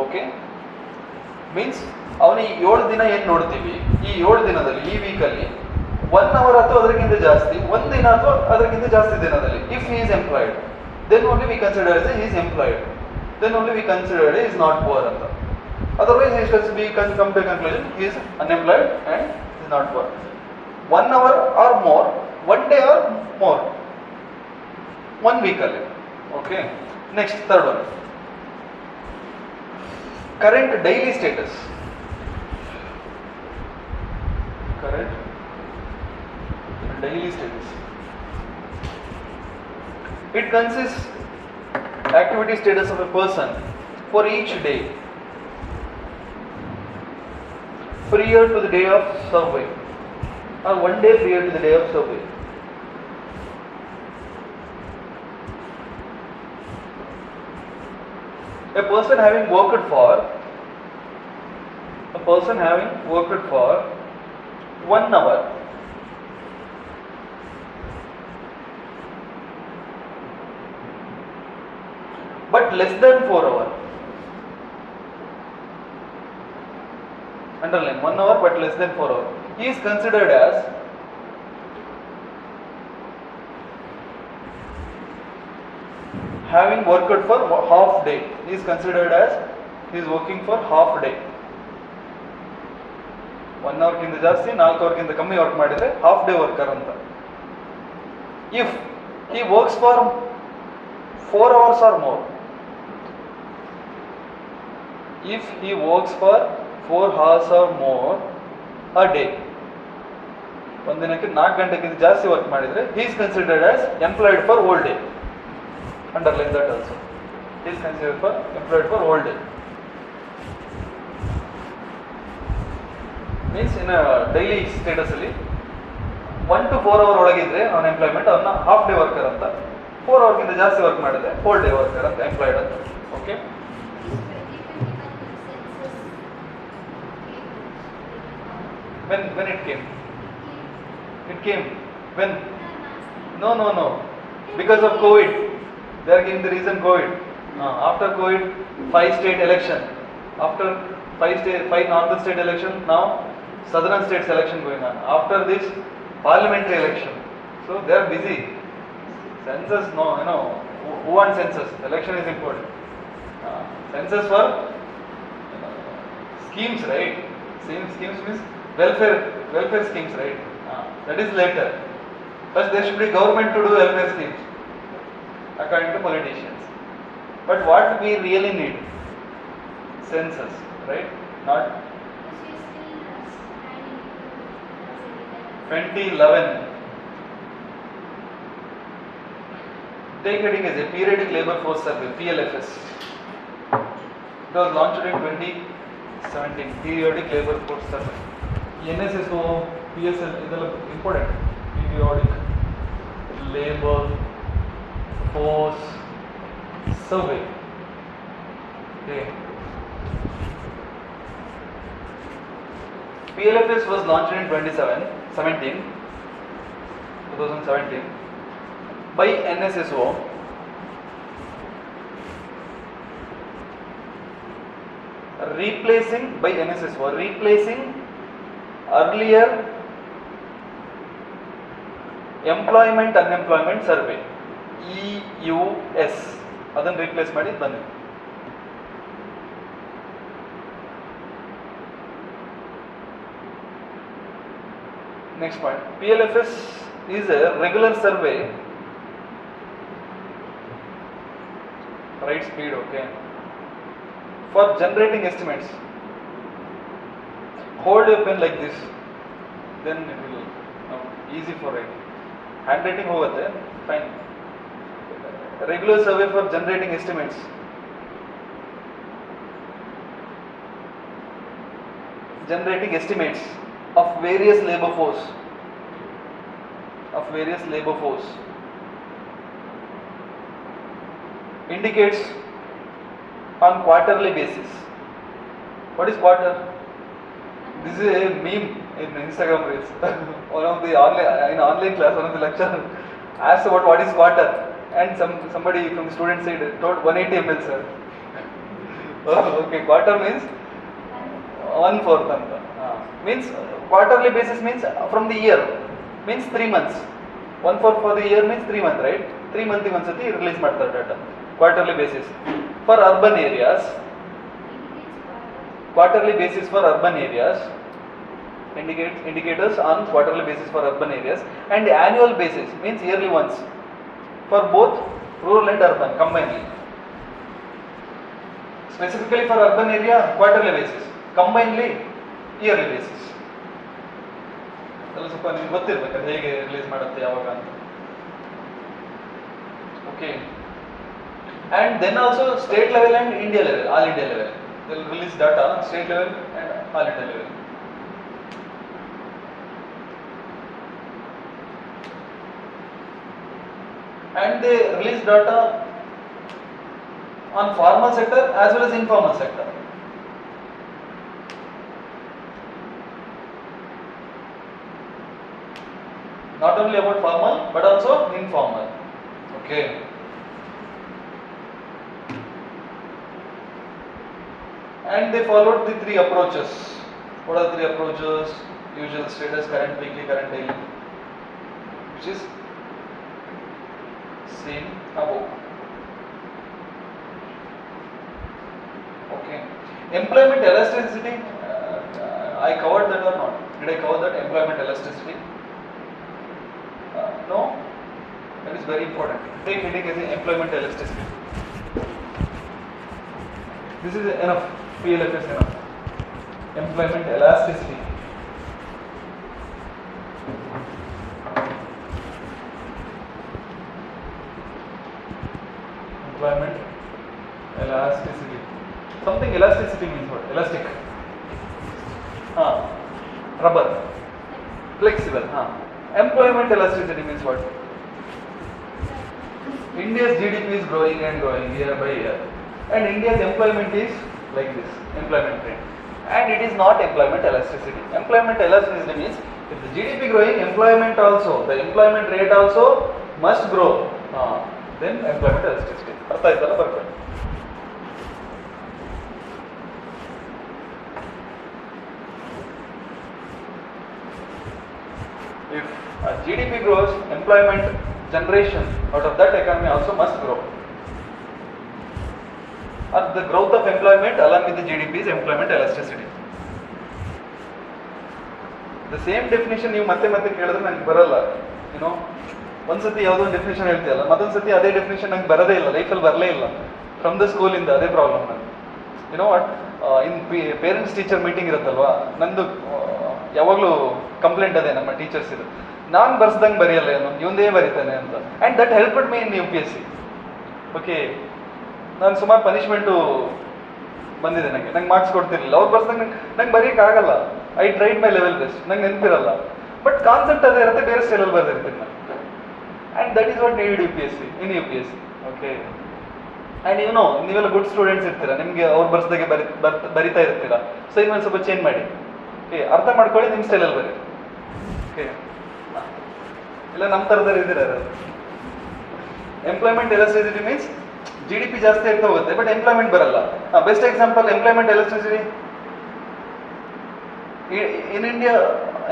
Okay, means ಅವನು ಈ 7 ದಿನ ಏನು ನೋಡ್ತೀವಿ, ಈ 7 ದಿನದಲ್ಲಿ, ಈ ವೀಕಲ್ಲಿ 1 hour ಅಥವಾ ಅದಕ್ಕಿಂತ ಜಾಸ್ತಿ, 1 ದಿನ ಅಥವಾ ಅದಕ್ಕಿಂತ ಜಾಸ್ತಿ ದಿನದಲ್ಲಿ, if he is employed, then only we consider as he is employed, then only we consider he is not poor ಅಂತ. Otherwise we can come to a conclusion he is unemployed and is not poor. 1 hour or more, 1 day or more, 1 week ಅಲ್ಲಿ. Okay, next third one, current daily status. Current daily status, it consists activity status of a person for each day prior to the day of survey, or 1 day prior to the day of survey. A person having worked for 1 hour but less than 4 hours. Underline, 1 hour but less than 4 hours. He is considered as having worked for half day. He is considered as he is working for half day. 1 hour ಗಿಂತ ಜಾಸ್ತಿ, 4 hour ಗಿಂತ ಕಮ್ಮಿ work ಮಾಡಿದ್ರೆ half day worker ಅಂತ. If he works for 4 hours or more, if he works for 4 hours or more a day, ಒಂದು ದಿನಕ್ಕೆ 4 ಗಂಟೆಗಿಂತ ಜಾಸ್ತಿ work ಮಾಡಿದ್ರೆ he is considered as employed for whole day. Underline that also, he is considered for employed for whole day. Means in a daily status ಅಲ್ಲಿ 1 to 4 hour ಒಳಗಿದ್ರೆ ಅವನ employment, ಅವನ್ನ half day worker ಅಂತ. 4 hour ಗಿಂತ ಜಾಸ್ತಿ work ಮಾಡಿದ್ರೆ whole day worker ಅಂತ, employed ಅಂತ. Okay, when it came when, no, because of COVID, they are giving the reason COVID. After COVID, 5 state election, after 5 northern state election, now southern states election going on. After this, parliamentary election, so they are busy. Census, no, who wants census? Election is important. Census for schemes, right? Schemes means welfare schemes, right? That is later. First there should be government to do welfare schemes according to politicians. But what we really need? Census, right? Not 2011. Take heading as a periodic labor force survey, PLFS. It was launched in 2017. Periodic labor force survey. NSSO, PSL, ಇದೆಲ್ಲ important. Periodic labor force survey. Okay. PLFS was launched in 2017 by NSSO replacing earlier employment unemployment survey, EUS, ಅದನ್ನು replace ಮಾಡಿ ಬಂದಿದೆ. Next point, PLFS is a regular survey, right speed, okay, for generating estimates. Hold your pen like this, then it will easy for writing. Handwriting ಹೋಗುತ್ತೆ, fine. Regular survey for generating estimates. of various labor force indicates on quarterly basis. What is quarter? This is a meme in Instagram reels. One of the online class, one of the lecturer asked about what is quarter, and somebody from the student said told 180 ml, sir. Okay, quarter means 1/4 means quarterly basis means from the year means 3 months. 1/4 for the year means 3 months, right? 3 months once release ಮಾಡ್ತಾರೆ data. Quarterly basis for urban areas. Quarterly basis for urban areas indicators on quarterly basis for urban areas, and annual basis means yearly once for both rural and urban combinedly. Specifically for urban area quarterly basis, combinedly yearly basis. ಅದೆಲ್ಲ ಸ್ವಲ್ಪ ನಿಮ್ಗೆ ಗೊತ್ತಿರಬೇಕು ಹೇಗೆ release ಮಾಡುತ್ತೆ ಯಾವಾಗ ಅಂತ. Okay, and then also state level and India level, all India level. They will release data on state level and all India level. And they release data on formal sector as well as informal sector. Not only about formal but also informal. Okay. And they followed the 3 approaches. What are the 3 approaches? Usual status, current weekly, current daily, which is seen above. Okay. Employment elasticity. I covered that or not? Did I cover that employment elasticity? No. That is very important. Take heading as employment elasticity. This is enough. PLF is enough. Employment elasticity. Employment elasticity. Something elasticity means what? Elastic. Rubber. Flexible. Employment elasticity means what? India's GDP is growing and growing year by year, and India's employment is like this, employment rate, and it is not employment elasticity. Employment elasticity means if the GDP growing, employment also, the employment rate also must grow. Then employment elasticity. ಅರ್ಥ ಆಯ್ತಲ್ಲ ಬರ್ಬೇಕು. If GDP grows, employment generation out of that economy also must grow. Or the growth of employment along with the GDP is employment elasticity. The same definition ನೀವು ಮತ್ತೆ ಕೇಳಿದ್ರೆ ನನಗೆ ಬರಲ್ಲ. ಒಂದ್ಸತಿ ಯಾವುದೋ ಒಂದು ಡೆಫಿನೇಷನ್ ಹೇಳ್ತೀಯಲ್ಲ, ಮತ್ತೊಂದು ಸತಿ ಅದೇ ಡೆಫಿನೇಷನ್ ನಂಗೆ ಬರೋದೇ ಇಲ್ಲ, ಲೈಫಲ್ಲಿ ಬರಲೇ ಇಲ್ಲ. ಫ್ರಮ್ ದ ಸ್ಕೂಲಿಂದ ಅದೇ ಪ್ರಾಬ್ಲಮ್ ನನಗೆ. What in parents teacher meeting ಇರುತ್ತಲ್ವಾ, ನಂದು ಯಾವಾಗಲೂ ಕಂಪ್ಲೇಂಟ್ ಅದೇ ನಮ್ಮ ಟೀಚರ್ಸ್ ಇದು, ನಾನು ಬರ್ಸ್ದಂಗೆ ಬರೆಯಲ್ಲ ಇವಂದೇ ಬರೀತಾನೆ ಅಂತ. And that helped me in UPSC. Okay, ನಾನು ಸುಮಾರು ಪನಿಷ್ಮೆಂಟು ಬಂದಿದೆ ನಂಗೆ ಮಾರ್ಕ್ಸ್ ಕೊಡ್ತಿರ್ಲಿಲ್ಲ. ಅವ್ರು ಬರ್ಸ್ದಂಗೆ ನಂಗೆ ಬರೆಯೋಕ್ಕಾಗಲ್ಲ. I tried my level best, ನಂಗೆ ನೆನಪಿರಲ್ಲ, ಬಟ್ ಕಾನ್ಸೆಪ್ಟ್ ಅದೇ ಇರುತ್ತೆ, ಬೇರೆ ಸ್ಟೈಲಲ್ಲಿ ಬರ್ದಿರ್ತೀನಿ ನಾನು. And that is what need in UPSC. Okay, and ನೀವೆಲ್ಲ ಗುಡ್ ಸ್ಟೂಡೆಂಟ್ಸ್ ಇರ್ತೀರಾ, ನಿಮಗೆ ಅವ್ರು ಬರ್ಸ್ದಾಗೆ ಬರಿತಾ ಇರ್ತೀರಾ. ಸೊ ಇನ್ನೊಂದು ಸ್ವಲ್ಪ ಚೇಂಜ್ ಮಾಡಿ. ಓಕೆ, ಅರ್ಥ ಮಾಡ್ಕೊಳ್ಳಿ, ನಿಮ್ಮ ಸ್ಟೈಲಲ್ಲಿ ಬರೀ. ಓಕೆ, ಇಲ್ಲ ನಮ್ಮ ಥರದಲ್ಲಿ ಇದ್ದೀರ. ಎಂಪ್ಲಾಯ್ಮೆಂಟ್ ಎಲಾಸ್ಟಿಸಿಟಿ ಮೀನ್ಸ್ GDP ಜಾಸ್ತಿ ಆಗ್ತಾ ಹೋಗುತ್ತೆ, ಬಟ್ ಎಂಪ್ಲಾಯ್ಮೆಂಟ್ ಬರಲ್ಲ. Best example employment elasticity. In India,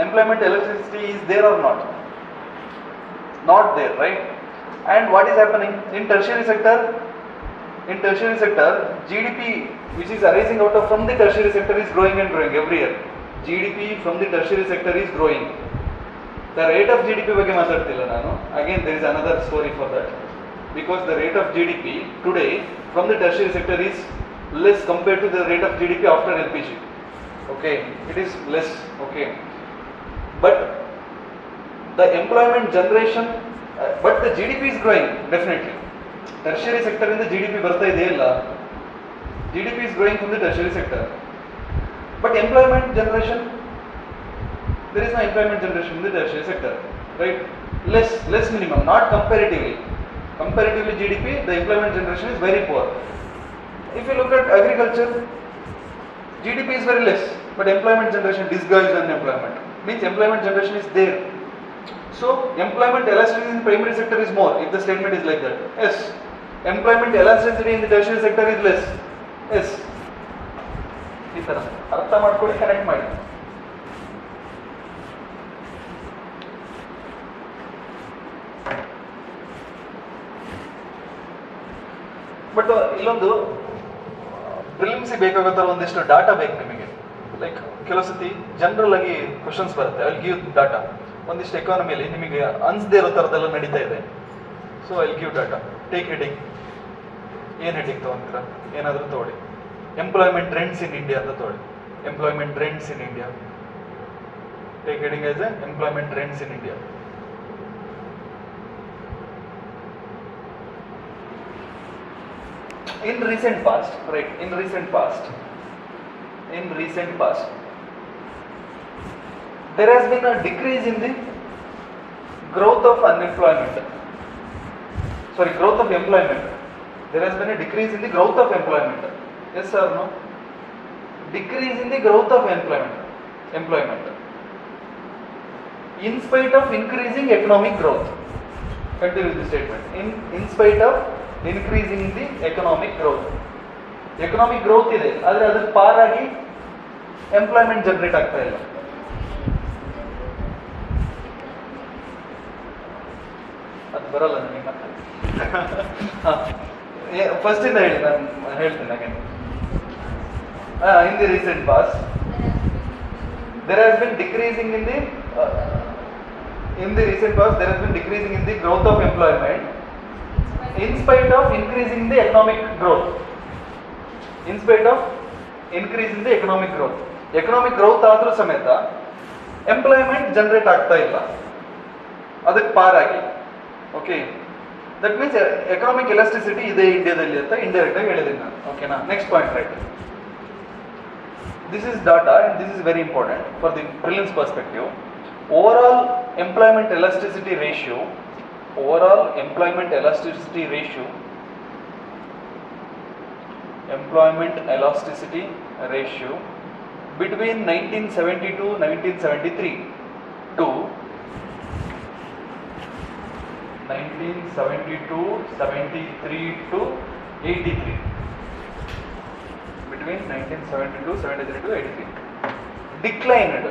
employment elasticity is there or not? Not there, right? And what is happening in tertiary sector? In tertiary sector, GDP which is arising out of from the tertiary sector is growing and growing every year. GDP from the tertiary sector is growing. The rate of GDP ಬಗ್ಗೆ ಮಾತಾಡ್ತಿಲ್ಲ ನಾನು. Again, there is another story for that. Because the rate of GDP today from the tertiary sector is less compared to the rate of GDP after LPG. Okay, it is less. Okay, but the employment generation, but the GDP is growing definitely. Tertiary sector in the GDP ಬರ್ತಾ ಇದೆ ಇಲ್ಲ, GDP is growing from the tertiary sector, but employment generation there is no employment generation in the tertiary sector, right? Less minimum, not comparatively. Comparatively GDP, the employment generation is very poor. If you look at agriculture, GDP is very less, but employment generation disguised unemployment. Means employment generation is there. So employment elasticity in the primary sector is more, if the statement is like that. Yes. Employment elasticity in the tertiary sector is less. Yes. ಈ ಥರ ಅರ್ಥ ಮಾಡ್ಕೊಳ್ಳಿ, connect ಮಾಡಿ. But ಇಲ್ಲೊಂದು ಪ್ರಿಲಿಮ್ಸಿಗೆ ಬೇಕಾಗೋ ಥರ ಒಂದಿಷ್ಟು data ಬೇಕು ನಿಮಗೆ. ಲೈಕ್ ಕೆಲವು ಸತಿ ಜನರಲ್ ಆಗಿ ಕ್ವಶನ್ಸ್ ಬರುತ್ತೆ, ಐ ವಿಲ್ ಗಿವ್ ಡಾಟಾ. ಒಂದಿಷ್ಟು ಎಕಾನಮಿಯಲ್ಲಿ ನಿಮಗೆ ಅನ್ಸದೇ ಇರೋ ಥರದ್ದೆಲ್ಲ ನಡೀತಾ ಇದೆ. So I will give data. Take heading. ಏನು ಹೆಡಿಂಗ್ ತೊಗೊಂತೀರ? ಏನಾದರೂ ತಗೊಳ್ಳಿ. ಎಂಪ್ಲಾಯ್ಮೆಂಟ್ ಟ್ರೆಂಡ್ಸ್ ಇನ್ ಇಂಡಿಯಾ ಅಂತ ತಗೊಳ್ಳಿ. Employment trends in India. Take heading as A employment trends in India. In recent past, right? In recent past, there has been a decrease in the growth of unemployment. Sorry, growth of employment. There has been a decrease in the growth of employment. Yes or no? Decrease in the growth of employment. In spite of increasing economic growth. Continue the statement. In spite of increasing the economic growth. Economic growth ಇದೆ, ಆದರೆ ಅದಕ್ಕೆ ಪಾರಾಗಿ employment generate ಆಗ್ತಾ ಇಲ್ಲ. ಅದು ಬರಲ್ಲ ನನಗೆ ಮತ್ತೆ. First ಇಂದ ಹೇಳಿ, ನಾನು ಹೇಳ್ತೀನಿ again. In the recent past, there has been decreasing in the decreasing in the growth of employment. In spite of increasing the economic growth. In spite of increasing the economic growth. Economic growth ಆದರೂ ಸಮೇತ employment generate ಆಗ್ತಾ ಇಲ್ಲ ಅದಕ್ಕೆ ಪಾರಾಗಿ. Okay, that means economic elasticity ಇದೆ ಇಂಡಿಯಾದಲ್ಲಿ ಅಂತ indirect ಆಗಿ ಹೇಳಿದ್ದೀನಿ ನಾನು. ಓಕೆನಾ? Next point right. This is data and this is very important for the prelims perspective. Overall employment elasticity ratio between 1972-1973 to 1973 to 83. Between 1972-73 to 83. Declined.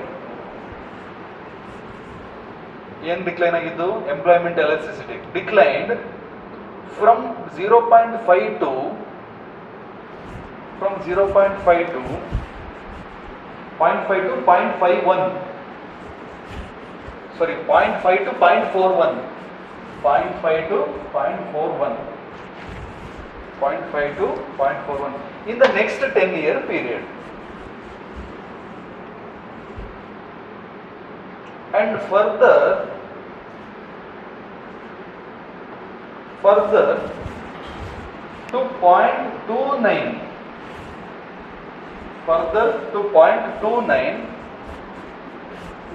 ಏನು decline ಆಗಿದ್ದು? Employment elasticity declined from 0.5 to 0.5 to 0.51. Sorry, 0.5 to 0.41. 0.5 to 0.41. 0.5 to 0.41 in the next 10-year period. And further to 0.29. Further to 0.29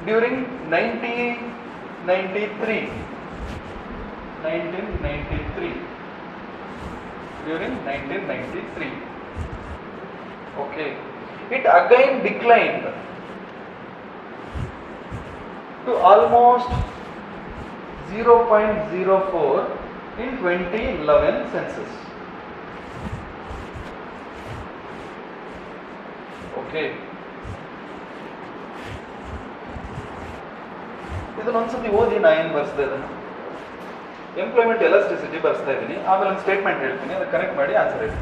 during 1993. During 1993. Okay. It again declined to almost 0.04 in 2011 census. Okay. ಇದನ್ನ ಒಂದ್ಸತಿ ಓದಿ. ನಾ ಏನು ಬರ್ಸ್ತಾ ಇದ್ದೀನಿ, employment elasticity ಬರ್ಸ್ತಾ ಇದ್ದೀನಿ, ಆಮೇಲೆ ಒಂದು statement ಹೇಳ್ತೀನಿ, ಅದಕ್ಕೆ ಕನೆಕ್ಟ್ ಮಾಡಿ ಆನ್ಸರ್ ಹೇಳಿ.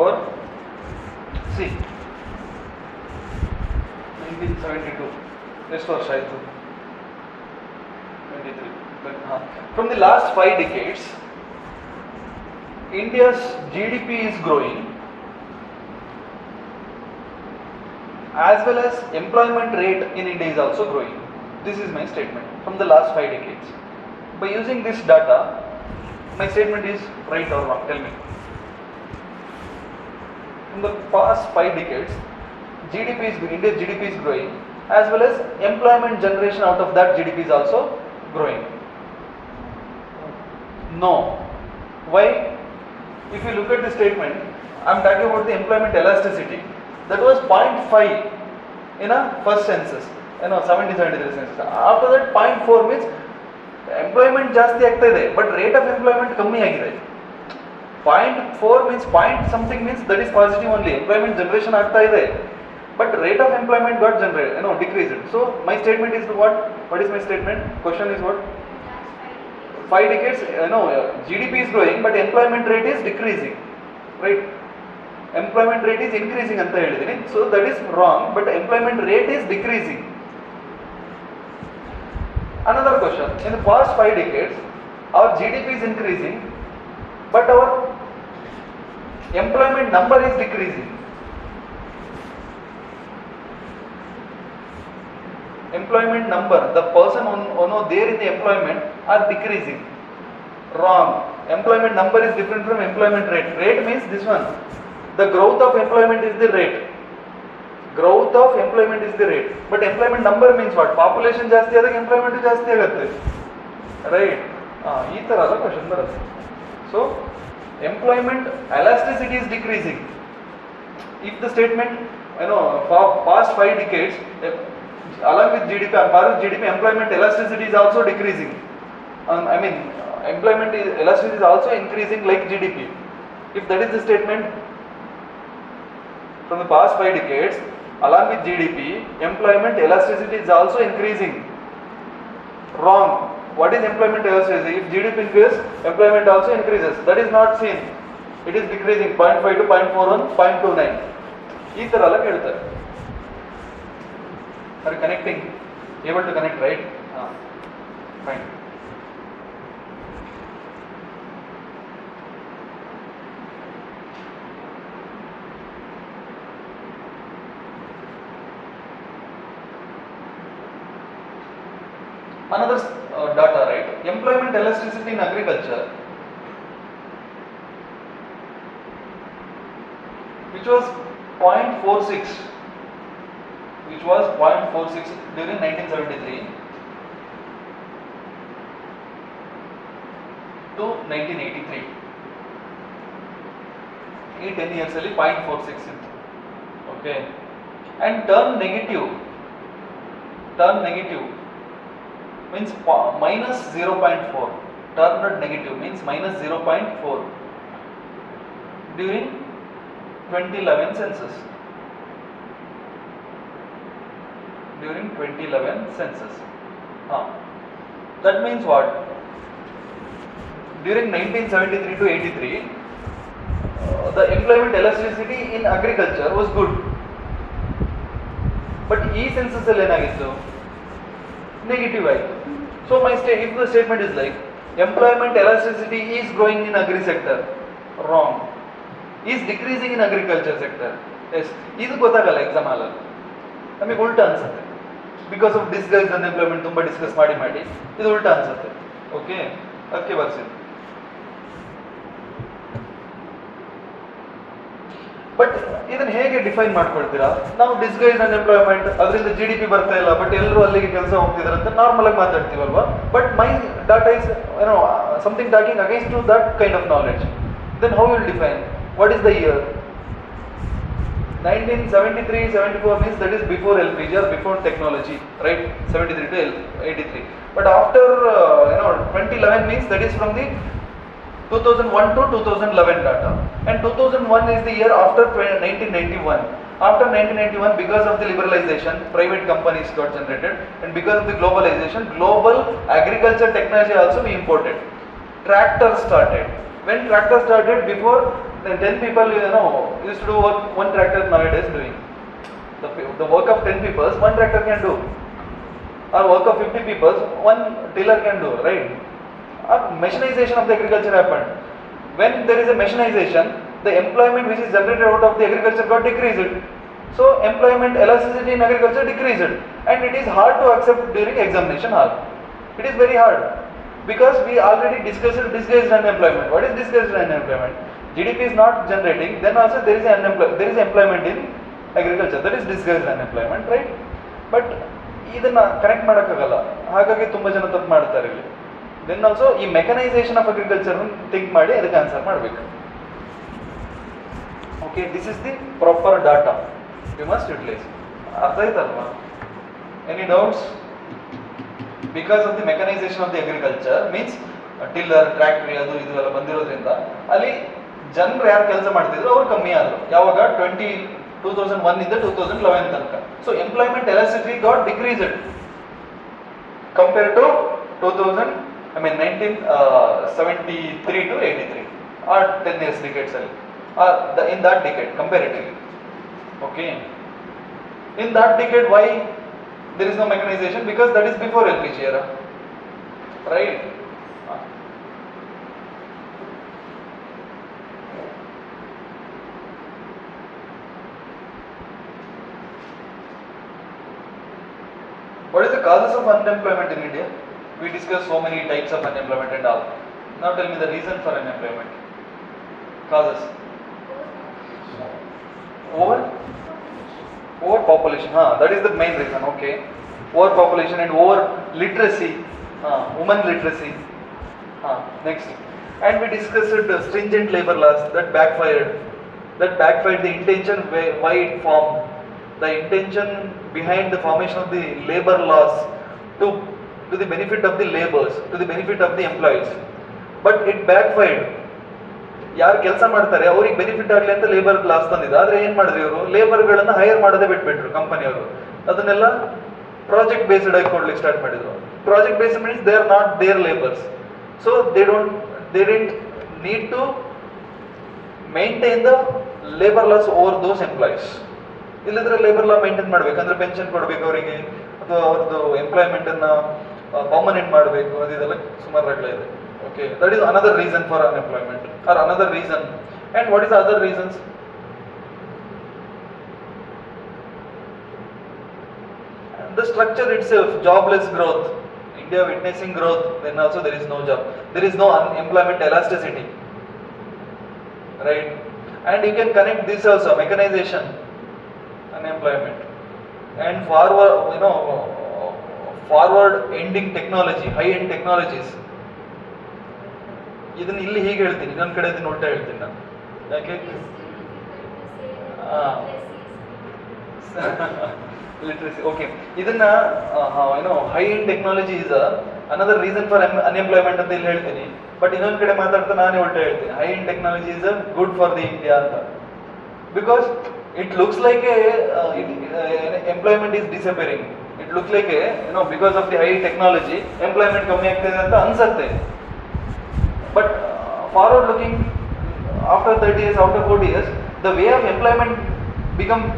Or see 1972 ಎಷ್ಟು ವರ್ಷ ಆಯಿತು? 23. From the last 5 decades India's GDP is growing as well as employment rate in India is also growing. This is my statement from the last 5 decades. By using this data, my statement is right or wrong? Tell me. In the past 5 decades, India's GDP is growing as well as employment generation out of that GDP is also growing. No. Why? If you look at the statement, I am talking about the employment elasticity. That was 0.5 in a first census, 1773 census. After that 0.4 means employment ಜಾಸ್ತಿ ಆಗ್ತಾ ಇದೆ, but rate of employment ಕಮ್ಮಿ ಆಗಿದೆ. 0.4 means point something means that is positive only. Employment generation ಆಗ್ತಾ ಇದೆ, but rate of employment got generated, decreased. So my statement is what? What is my statement? Question is what? 5 decades, GDP is growing, but employment rate is decreasing, right? Employment rate is increasing anta helidini. So that is wrong, but employment rate is decreasing. Another question, in the past 5 decades, our GDP is increasing, but our employment number is decreasing. Employment number, the person who there in the employment are decreasing. Wrong. Employment number is different from employment rate. Rate means this one. The growth of employment is the rate. Growth of employment is the rate. But employment number means what? Population ಜಾಸ್ತಿ ಆದಾಗ employment ಜಾಸ್ತಿ ಆಗುತ್ತೆ. Right? ಈ ತರ ಅಲ್ಲ question ಬರುತ್ತೆ. So employment elasticity is decreasing. If the statement, for past 5 decades, along with GDP, GDP, employment elasticity is also decreasing. Employment elasticity is also increasing like GDP. If that is the statement, from the past 5 decades, along with GDP, employment elasticity is also increasing. Wrong. What is employment elasticity? If GDP increases, employment also increases. That is not seen. It is decreasing 0.5 to 0.41, 0.29. ಈ ತರ ಎಲ್ಲ ಕೇಳ್ತಾರೆ. Are you connecting? Able to connect, right? Fine. Another data, right? Employment elasticity in agriculture, which was 0.46, during 1973 to 1983. In 10 years, 0.46 ಇತ್ತು. Okay, and turn negative means minus 0.4. Turned negative means minus 0.4 during 2011 census. During 2011 census. That means what? During 1973 to 83, the employment elasticity in agriculture was good. But e census alli enagittu negative ಆಯಿತು. So if the statement is like employment elasticity is growing in agri sector, wrong. Is decreasing in agriculture sector. Yes. ಇದು ಗೊತ್ತಾಗಲ್ಲ exam ಅಲ್ಲಿ. ನಮಗೆ ಉಲ್ಟಾ ಅನ್ಸುತ್ತೆ. Because of disguised unemployment ತುಂಬಾ discuss ಮಾಡಿ ಇದು ಉಲ್ಟಾ ಅನ್ಸುತ್ತೆ. ಓಕೆ, ಅದಕ್ಕೆ ಬರ್ಸಿದ್ದು. ಬಟ್ ಇದನ್ನ ಹೇಗೆ ಡಿಫೈನ್ ಮಾಡ್ಕೊಳ್ತೀರಾ? ನಾವು ಡಿಸ್ಗೈಸ್ಡ್ ಅನ್ಎಂಪ್ಲಾಯ್ಮೆಂಟ್, ಅದರಿಂದ GDP ಬರ್ತಾ ಇಲ್ಲ, ಬಟ್ ಎಲ್ಲರೂ ಅಲ್ಲಿಗೆ ಕೆಲಸ ಹೋಗ್ತಿದ್ದಾರೆ ಅಂತ ನಾರ್ಮಲ್ ಆಗಿ ಮಾತಾಡ್ತೀವಲ್ವಾ? But my data is something talking against to that kind of knowledge. Then how will define? What is the year? 1973-74 means that is before LPG or before technology, right? 73 to 83. But after 2011 means that is from the 2001 to 2011 data, and 2001 is the year after 1991. After 1991, because of the liberalization, private companies got generated, and because of the globalization, global agriculture technology also we imported. Tractors started. When tractors started, before 10 people used to do work one tractor nowadays doing. The work of 10 people, one tractor can do. Or work of 50 people, one tiller can do, right? Mechanization of the agriculture happened. when there is a mechanization, the employment which is generated out of the agriculture got decreased. So employment elasticity in agriculture decreased, and it is hard to accept during examination hall. It is very hard because we already discussed disguised unemployment. What is disguised unemployment? GDP is not generating, then also there is employment in agriculture. That is disguised unemployment, right? But ಇದನ್ನ connect ಮಾಡೋಕ್ಕಾಗಲ್ಲ, ಹಾಗಾಗಿ ತುಂಬ ಜನ ತಪ್ಪು ಮಾಡ್ತಾರೆ ಇಲ್ಲಿ. Then also ಈ mechanisation of agriculture think ಮಾಡಿ ಅದಕ್ಕೆ ಆನ್ಸರ್ ಮಾಡಬೇಕು. Okay, this is the proper data you must utilise. ಅರ್ಥ ಆಯ್ತಲ್ವಾ? Any doubts? Because of the mechanisation of the agriculture means tiller, ಟ್ರ್ಯಾಕ್ಟ್ರಿ ಅದು ಇದು ಎಲ್ಲ ಬಂದಿರೋದ್ರಿಂದ ಅಲ್ಲಿ ಜನರು ಯಾರು ಕೆಲಸ ಮಾಡ್ತಿದ್ರು ಅವ್ರು ಕಮ್ಮಿ ಆದರು. ಯಾವಾಗ 2001 ಇಂದ 2011 ತನಕ. So employment elasticity got decreased compare to 1973 to 83 or 10 years decades ಅಲ್ಲಿ, in that decade comparatively. Okay, in that decade why there is no mechanization? Because that is before LPG era, right? What is the causes of unemployment in India? We discussed so many types of unemployment and all. Now tell me the reason for unemployment. Causes. Overpopulation. That is the main reason. Okay. Overpopulation and over literacy. Women literacy. Next. And we discussed stringent labor laws that backfired. The intention why it formed. The intention behind the formation of the labor laws to the benefit of the laborers, to the benefit of the employees. But it backfired. ಯಾರು ಕೆಲಸ ಮಾಡ್ತಾರೆ ಅವ್ರಿಗೆ benefit ಆಗಲಿ ಅಂತ labour loss ತಂದಿದ್ದು. ಆದರೆ ಏನು ಮಾಡಿದ್ರು ಇವರು? ಲೇಬರ್ಗಳನ್ನು ಹೈಯರ್ ಮಾಡೋದೇ ಬಿಟ್ಬಿಟ್ರು ಕಂಪನಿಯವರು. ಅದನ್ನೆಲ್ಲ ಪ್ರಾಜೆಕ್ಟ್ ಬೇಸ್ಡ್ ಆಗಿ ಕೊಡ್ಲಿಕ್ಕೆ ಸ್ಟಾರ್ಟ್ ಮಾಡಿದ್ರು. Project based means they are not there labours. So they didn't need to maintain the labour laws over those employees. ಇಲ್ಲದ್ರೆ ಲೇಬರ್ ಲಾ ಮೇಂಟೈನ್ ಮಾಡ್ಬೇಕಂದ್ರೆ ಪೆನ್ಷನ್ ಕೊಡಬೇಕು ಅವರಿಗೆ, ಅಥವಾ ಅವ್ರದ್ದು ಎಂಪ್ಲಾಯ್ಮೆಂಟ್ ಅನ್ನ ಪರ್ಮನೆಂಟ್ ಮಾಡಬೇಕು, ಅದೆಲ್ಲ ಸುಮಾರು ರಗಳೆ ಇದೆ. Okay, that is another reason for unemployment or another reason. And what is the other reasons? The structure itself, jobless growth, India witnessing growth, then also there is no job, there is no employment elasticity, right? And you can connect this also, mechanization, unemployment, and forward ending technology, high end technologies. ಇದನ್ನ ಇಲ್ಲಿ ಹೀಗೆ ಹೇಳ್ತೀನಿ, ಇನ್ನೊಂದು ಕಡೆ ಇದನ್ನ ಉಲ್ಟಾ ಹೇಳ್ತೀನಿ ನಾನು. ಯಾಕೆ? ಲಿಟ್ರಸಿ. ಓಕೆ, ಇದನ್ನ high end technology is another reason for unemployment ಅಂತ ಇಲ್ಲಿ ಹೇಳ್ತೀನಿ. ಬಟ್ ಇನ್ನೊಂದು ಕಡೆ ಮಾತಾಡ್ತಾ ನಾನೇ ಉಲ್ಟಾ ಹೇಳ್ತೀನಿ, high end technology is good for the India ಅಂತ. Because it looks like employment is disappearing. It looks like because of the high technology employment ಕಮ್ಮಿ ಆಗ್ತಿದೆ ಅಂತ ಅನ್ಸುತ್ತೆ. But forward looking, after 30 years, after 40 years, the way of employment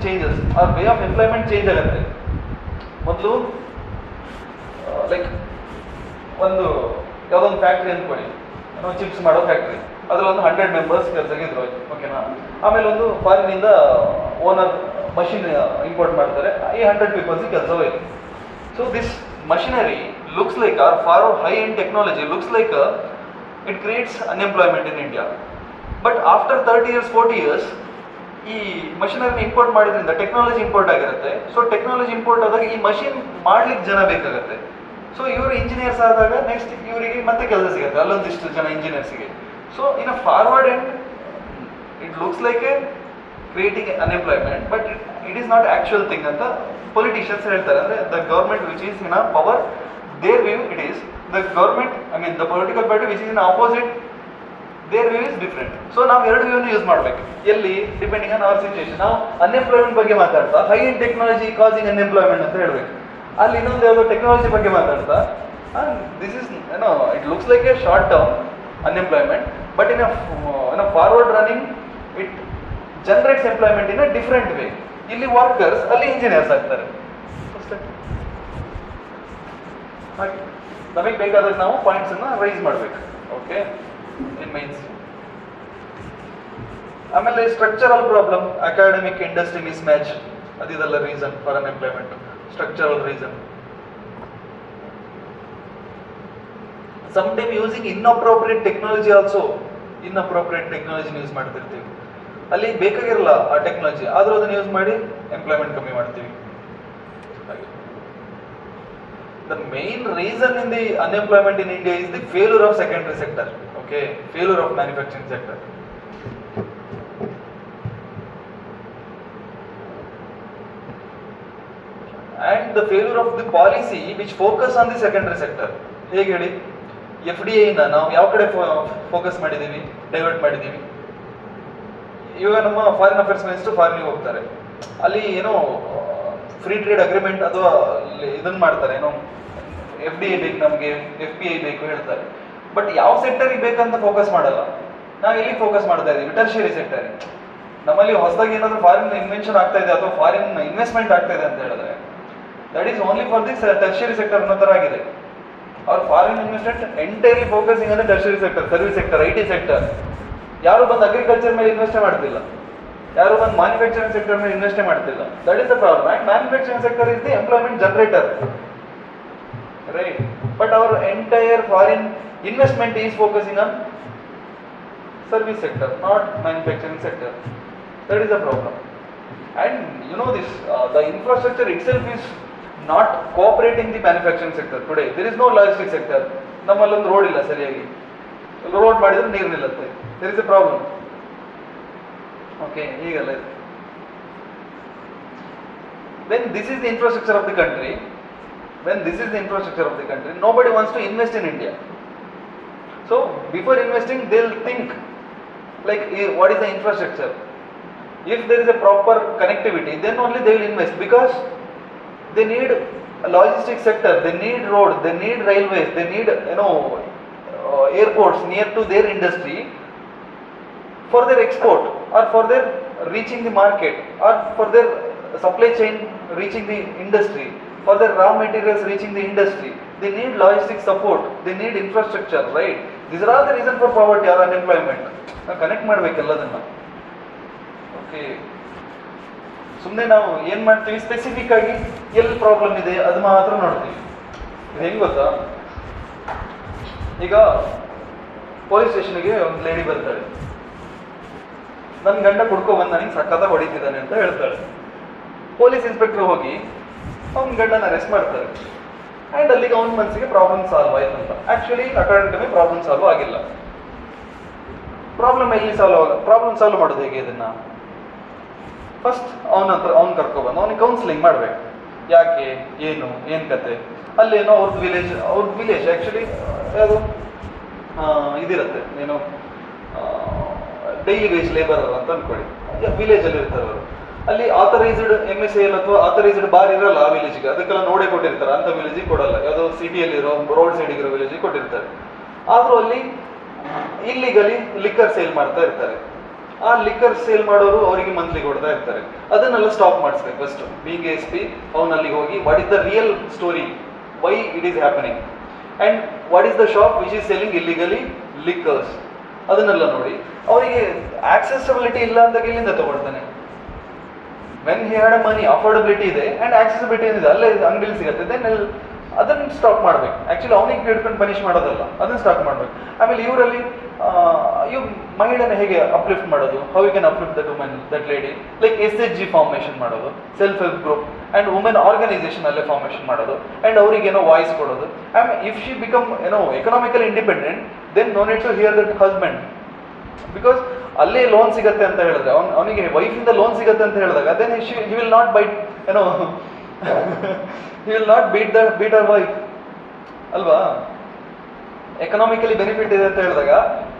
changes, or way of employment change ಆಗುತ್ತೆ. ಮೊದಲು like ಯಾವುದೊಂದು factory ಅಂದ್ಕೊಳ್ಳಿ, chips ಮಾಡೋ factory, ಅದರಲ್ಲೊಂದು 100 members ಕೆಲಸಕ್ಕೆ ಇದ್ರು, ಓಕೆನಾ? ಆಮೇಲೆ ಒಂದು ಫಾರಿನಿಂದ ಓನರ್ ಮಷಿನ್ ಇಂಪೋರ್ಟ್ ಮಾಡ್ತಾರೆ, ಈ 100 ಪೀಪಲ್ಸ್ಗೆ ಕೆಲಸ ಹೋಯ್ತು. So this machinery looks like, or for high end technology looks like it creates unemployment in India. But after 30 years, 40 years, ಈ ಮಷಿನರಿ ಇಂಪೋರ್ಟ್ ಮಾಡಿದ್ರಿಂದ ಟೆಕ್ನಾಲಜಿ ಇಂಪೋರ್ಟ್ ಆಗಿರುತ್ತೆ. ಸೊ ಟೆಕ್ನಾಲಜಿ ಇಂಪೋರ್ಟ್ ಆದಾಗ ಈ ಮಷಿನ್ ಮಾಡ್ಲಿಕ್ಕೆ ಜನ ಬೇಕಾಗುತ್ತೆ. ಸೊ ಇವರು ಇಂಜಿನಿಯರ್ಸ್ ಆದಾಗ ನೆಕ್ಸ್ಟ್ ಇವರಿಗೆ ಮತ್ತೆ ಕೆಲಸ ಸಿಗುತ್ತೆ, ಅಲ್ಲೊಂದಿಷ್ಟು ಜನ ಇಂಜಿನಿಯರ್ಸ್ಗೆ. So in a forward end it looks like a creating unemployment, but it is not actual thing ಅಂತ ಪೊಲಿಟಿಷಿಯನ್ಸ್ ಹೇಳ್ತಾರೆ. ಅಂದರೆ the government which is in a power, their view it is, the government, the political party which is in opposite, their view is different. So ನಾವು ಎರಡು ವ್ಯೂನ use ಮಾಡಬೇಕು. ಎಲ್ಲಿ? Depending on our situation. ನಾವು unemployment ಬಗ್ಗೆ ಮಾತಾಡ್ತಾ high end technology causing unemployment ಅಂತ ಹೇಳ್ಬೇಕು. ಅಲ್ಲಿ ಇನ್ನೊಂದು ಯಾವುದೋ ಟೆಕ್ನಾಲಜಿ ಬಗ್ಗೆ ಮಾತಾಡ್ತಾ this is it looks like a short term unemployment, but in a forward running it generates employment in a different way. ಇಲ್ಲಿ ವರ್ಕರ್ಸ್, ಅಲ್ಲಿ ಇಂಜಿನಿಯರ್ಸ್ ಆಗ್ತಾರೆ. ನಮಗೆ ಬೇಕಾದಾಗ ನಾವು ಪಾಯಿಂಟ್ಸ್ ಅನ್ನ ರೈಸ್ ಮಾಡಬೇಕು. ಓಕೆ, ಇನ್ ಮೈನ್ಸ್ ಆಮೇಲೆ structural problem, academic industry mismatch, ಅದಿದೆಲ್ಲ reason for unemployment, structural reason. Sometime using inappropriate technology also, inappropriate technology use ಮಾಡ್ತಿರ್ತೀವಿ, ಅಲ್ಲಿ ಬೇಕಾಗಿರಲ್ಲ ಆ ಟೆಕ್ನಾಲಜಿ, ಆದ್ರೂ ಅದನ್ನ ಯೂಸ್ ಮಾಡಿ ಎಂಪ್ಲಾಯ್ಮೆಂಟ್ ಕಮ್ಮಿ ಮಾಡ್ತೀವಿ. The main reason in the unemployment in India is the failure of secondary sector, okay, failure of manufacturing sector. And the failure of the policy which focus on the secondary sector. ಹೇಗೆ ಹೇಳಿ, FDI ನ ನಾವು ಯಾವ ಕಡೆ focus ಮಾಡಿದ್ದೀವಿ, divert ಮಾಡಿದ್ದೀವಿ. ಇವಾಗ ನಮ್ಮ ಫಾರಿನ್ ಅಫೇರ್ಸ್ ಮಿನಿಸ್ಟರ್ ಫಾರಿನ್ಗೆ ಹೋಗ್ತಾರೆ, ಅಲ್ಲಿ ಏನೋ ಫ್ರೀ ಟ್ರೇಡ್ ಅಗ್ರಿಮೆಂಟ್ ಅಥವಾ ಇದನ್ನ ಮಾಡ್ತಾರೆ, ಏನೋ FDI ಬೇಕು ನಮಗೆ, FPI ಬೇಕು ಹೇಳ್ತಾರೆ. ಬಟ್ ಯಾವ ಸೆಕ್ಟರಿಗೆ ಬೇಕಂತ ಫೋಕಸ್ ಮಾಡಲ್ಲ. ನಾವು ಎಲ್ಲಿ ಫೋಕಸ್ ಮಾಡ್ತಾ ಇದೀವಿ, ಟರ್ಷಿಯರಿ ಸೆಕ್ಟರ್. ನಮ್ಮಲ್ಲಿ ಹೊಸದಾಗಿ ಏನಾದರೂ ಫಾರಿನ್ ಇನ್ವೆನ್ಷನ್ ಆಗ್ತಾ ಇದೆ ಅಥವಾ ಫಾರಿನ್ ಇನ್ವೆಸ್ಟ್ಮೆಂಟ್ ಆಗ್ತಾ ಇದೆ ಅಂತ ಹೇಳಿದ್ರೆ that is only for the tertiary sector ಅನ್ನೋ ಥರ ಆಗಿದೆ. ಅವ್ರ ಫಾರಿನ್ ಇನ್ವೆಸ್ಟ್ಮೆಂಟ್ ಎಂಟೈರ್ಲಿ ಫೋಕಸಿಂಗ್ ಅಂದ್ರೆ tertiary sector, service sector, IT sector. ಯಾರು ಬಂದು ಅಗ್ರಿಕಲ್ಚರ್ ಮೇಲೆ ಇನ್ವೆಸ್ಟೇ ಮಾಡ್ತಿಲ್ಲ, ಯಾರು ಬಂದು ಮ್ಯಾನುಫ್ಯಾಕ್ಚರಿಂಗ್ ಸೆಕ್ಟರ್ ಮೇಲೆ ಇನ್ವೆಸ್ಟೇ ಮಾಡ್ತಿಲ್ಲ. That is the problem. And manufacturing sector is the employment generator, right? But our entire foreign investment is focusing on service sector, not manufacturing sector. That is the problem. And you know this, the infrastructure itself is not cooperating the manufacturing sector today. There is no logistics sector. ನಮ್ಮಲ್ಲೊಂದು road ಇಲ್ಲ ಸರಿಯಾಗಿ, road ಮಾಡಿದ್ರೆ ನೀರು ನಿಲ್ಲುತ್ತೆ. there is a problem. Okay, ಹೀಗಲ್ಲ. when this is the infrastructure of the country, nobody wants to invest in India. So before investing they'll think like, what is the infrastructure? If there is a proper connectivity, then only they will invest, because they need a logistics sector, they need road, they need railways, they need airports near to their industry for their export, or for their reaching the market, or for their supply chain reaching the industry, for their raw materials reaching the industry. They need logistics support, they need infrastructure, right? These are all the reason for poverty or unemployment. Connect ಮಾಡಬೇಕೆಲ್ಲದನ್ನ. Okay, ಸುಮ್ಮನೆ ನಾವು ಏನು ಮಾಡ್ತೀವಿ, specific ಆಗಿ ಎಲ್ಲಿ problem ಇದೆ ಅದು ಮಾತ್ರ ನೋಡ್ತೀವಿ. ಇದು ಹೆಂಗೆ ಗೊತ್ತಾ, ಈಗ ಪೊಲೀಸ್ ಸ್ಟೇಷನ್ಗೆ ಒಂದು ಲೇಡಿ ಬರ್ತಾಳೆ, ನನ್ನ ಗಂಡ ಕುಡ್ಕೊಬಂದು ನನಗೆ ಸಕ್ಕತ್ತಾಗಿ ಹೊಡಿತಿದ್ದಾನೆ ಅಂತ ಹೇಳ್ತಾಳೆ. ಪೊಲೀಸ್ ಇನ್ಸ್ಪೆಕ್ಟರ್ ಹೋಗಿ ಅವ್ನ ಗಂಡನ ಅರೆಸ್ಟ್ ಮಾಡ್ತಾರೆ. ಆ್ಯಂಡ್ ಅಲ್ಲಿಗೆ ಅವನ ಮನಸ್ಸಿಗೆ ಪ್ರಾಬ್ಲಮ್ ಸಾಲ್ವ್ ಆಯ್ತು ಅಂತ. Actually according to me problem solve ಆಗಿಲ್ಲ. ಪ್ರಾಬ್ಲಮ್ ಸಾಲ್ವ್ ಮಾಡೋದು ಹೇಗೆ? ಇದನ್ನ ಫಸ್ಟ್ ಅವ್ನು ಕರ್ಕೊಬಂದು ಅವ್ನಿಗೆ ಕೌನ್ಸಿಲಿಂಗ್ ಮಾಡ್ಬೇಕು. ಯಾಕೆ, ಏನು ಕತೆ, ಅಲ್ಲೇನೋ ಅವ್ರದ್ದು ವಿಲೇಜ್ ಆ್ಯಕ್ಚುಲಿ ಅದು ಇದಿರುತ್ತೆ, ಏನೋ ಡೈಲಿ ವೇಜ್ ಲೇಬರರ್ ಅಂತ ಅಂದ್ಕೊಳ್ಳಿ, ವಿಲೇಜಲ್ಲಿ ಇರ್ತಾರೆ ಅವರು. ಅಲ್ಲಿ ಆಥರೈಸ್ಡ್ MSAL ಅಥವಾ ಆಥರೈಸ್ಡ್ ಬಾರ್ ಇರಲ್ಲ ಆ ವಿಲೇಜ್ಗೆ, ಅದಕ್ಕೆಲ್ಲ ನೋಡೇ ಕೊಟ್ಟಿರ್ತಾರೆ. ಅಂತ ವಿಲೇಜಿಗೆ ಕೊಡಲ್ಲ, ಯಾವುದೋ ಸಿಟಿಯಲ್ಲಿರೋ ರೋಡ್ ಸೈಡಿಗಿರೋ ವಿಲೇಜಿಗೆ ಕೊಟ್ಟಿರ್ತಾರೆ. ಆದರೂ ಅಲ್ಲಿ ಇಲ್ಲಿಗಲಿ ಲಿಕ್ಕರ್ ಸೇಲ್ ಮಾಡ್ತಾ ಇರ್ತಾರೆ. ಆ ಲಿಕ್ಕರ್ ಸೇಲ್ ಮಾಡೋರು ಅವರಿಗೆ ಮಂತ್ಲಿ ಕೊಡ್ತಾ ಇರ್ತಾರೆ. ಅದನ್ನೆಲ್ಲ ಸ್ಟಾಪ್ ಮಾಡಿಸ್ಬೇಕು. ಫಸ್ಟ್ ಬೀಯಿಂಗ್ SP ಅವನಲ್ಲಿ ಹೋಗಿ what is the real story, why it is happening, and what is the shop which is selling ಇಲ್ಲಿಗಲಿ ಲಿಕ್ಕರ್ಸ್, ಅದನ್ನೆಲ್ಲ ನೋಡಿ. ಅವರಿಗೆ ಆಕ್ಸೆಸಿಬಿಲಿಟಿ ಇಲ್ಲ ಅಂದಾಗ ಇಲ್ಲಿಂದ ತಗೊಳ್ತಾನೆ. When he had money, affordability ಇದೆ ಆ್ಯಂಡ್ ಆಕ್ಸೆಸಿಬಿಲಿಟಿ ಏನಿದೆ ಅಲ್ಲೇ ಅಂಗಡಿಲಿ ಸಿಗುತ್ತೆ, ದೆನ್ ಅದನ್ನು ಸ್ಟಾಪ್ ಮಾಡ್ಬೇಕು. ಆ್ಯಕ್ಚುಲಿ ಅವನಿಗೆ ಹಿಡ್ಕೊಂಡು ಪನಿಷ್ ಮಾಡೋದಲ್ಲ, ಅದನ್ನು ಸ್ಟಾಪ್ ಮಾಡ್ಬೇಕು. ಆಮೇಲೆ ಇವರಲ್ಲಿ ಮಹಿಳೆನ ಹೇಗೆ ಅಪ್ಲಿಫ್ಟ್ ಮಾಡೋದು, how you can uplift that women, that lady, like SHG formation ಮಾಡೋದು, self help group and women organisation ಅಲ್ಲೇ ಫಾರ್ಮೇಷನ್ ಮಾಡೋದು, ಆ್ಯಂಡ್ ಅವ್ರಿಗೇನೋ ವಾಯ್ಸ್ ಕೊಡೋದು. And if she become economically independent, then no need to hear that husband, because ಅಲ್ಲೇ loan ಸಿಗುತ್ತೆ ಅಂತ ಹೇಳಿದ್ರೆ, ಅವನಿಗೆ ವೈಫಿಂದ ಲೋನ್ ಸಿಗುತ್ತೆ ಅಂತ ಹೇಳಿದಾಗ then he will not beat he will not beat her wife, ಅಲ್ವಾ? ಎಕನಾಮಿಕಲಿ ಬೆನಿಫಿಟ್ ಇದೆ ಅಂತ ಹೇಳಿದಾಗ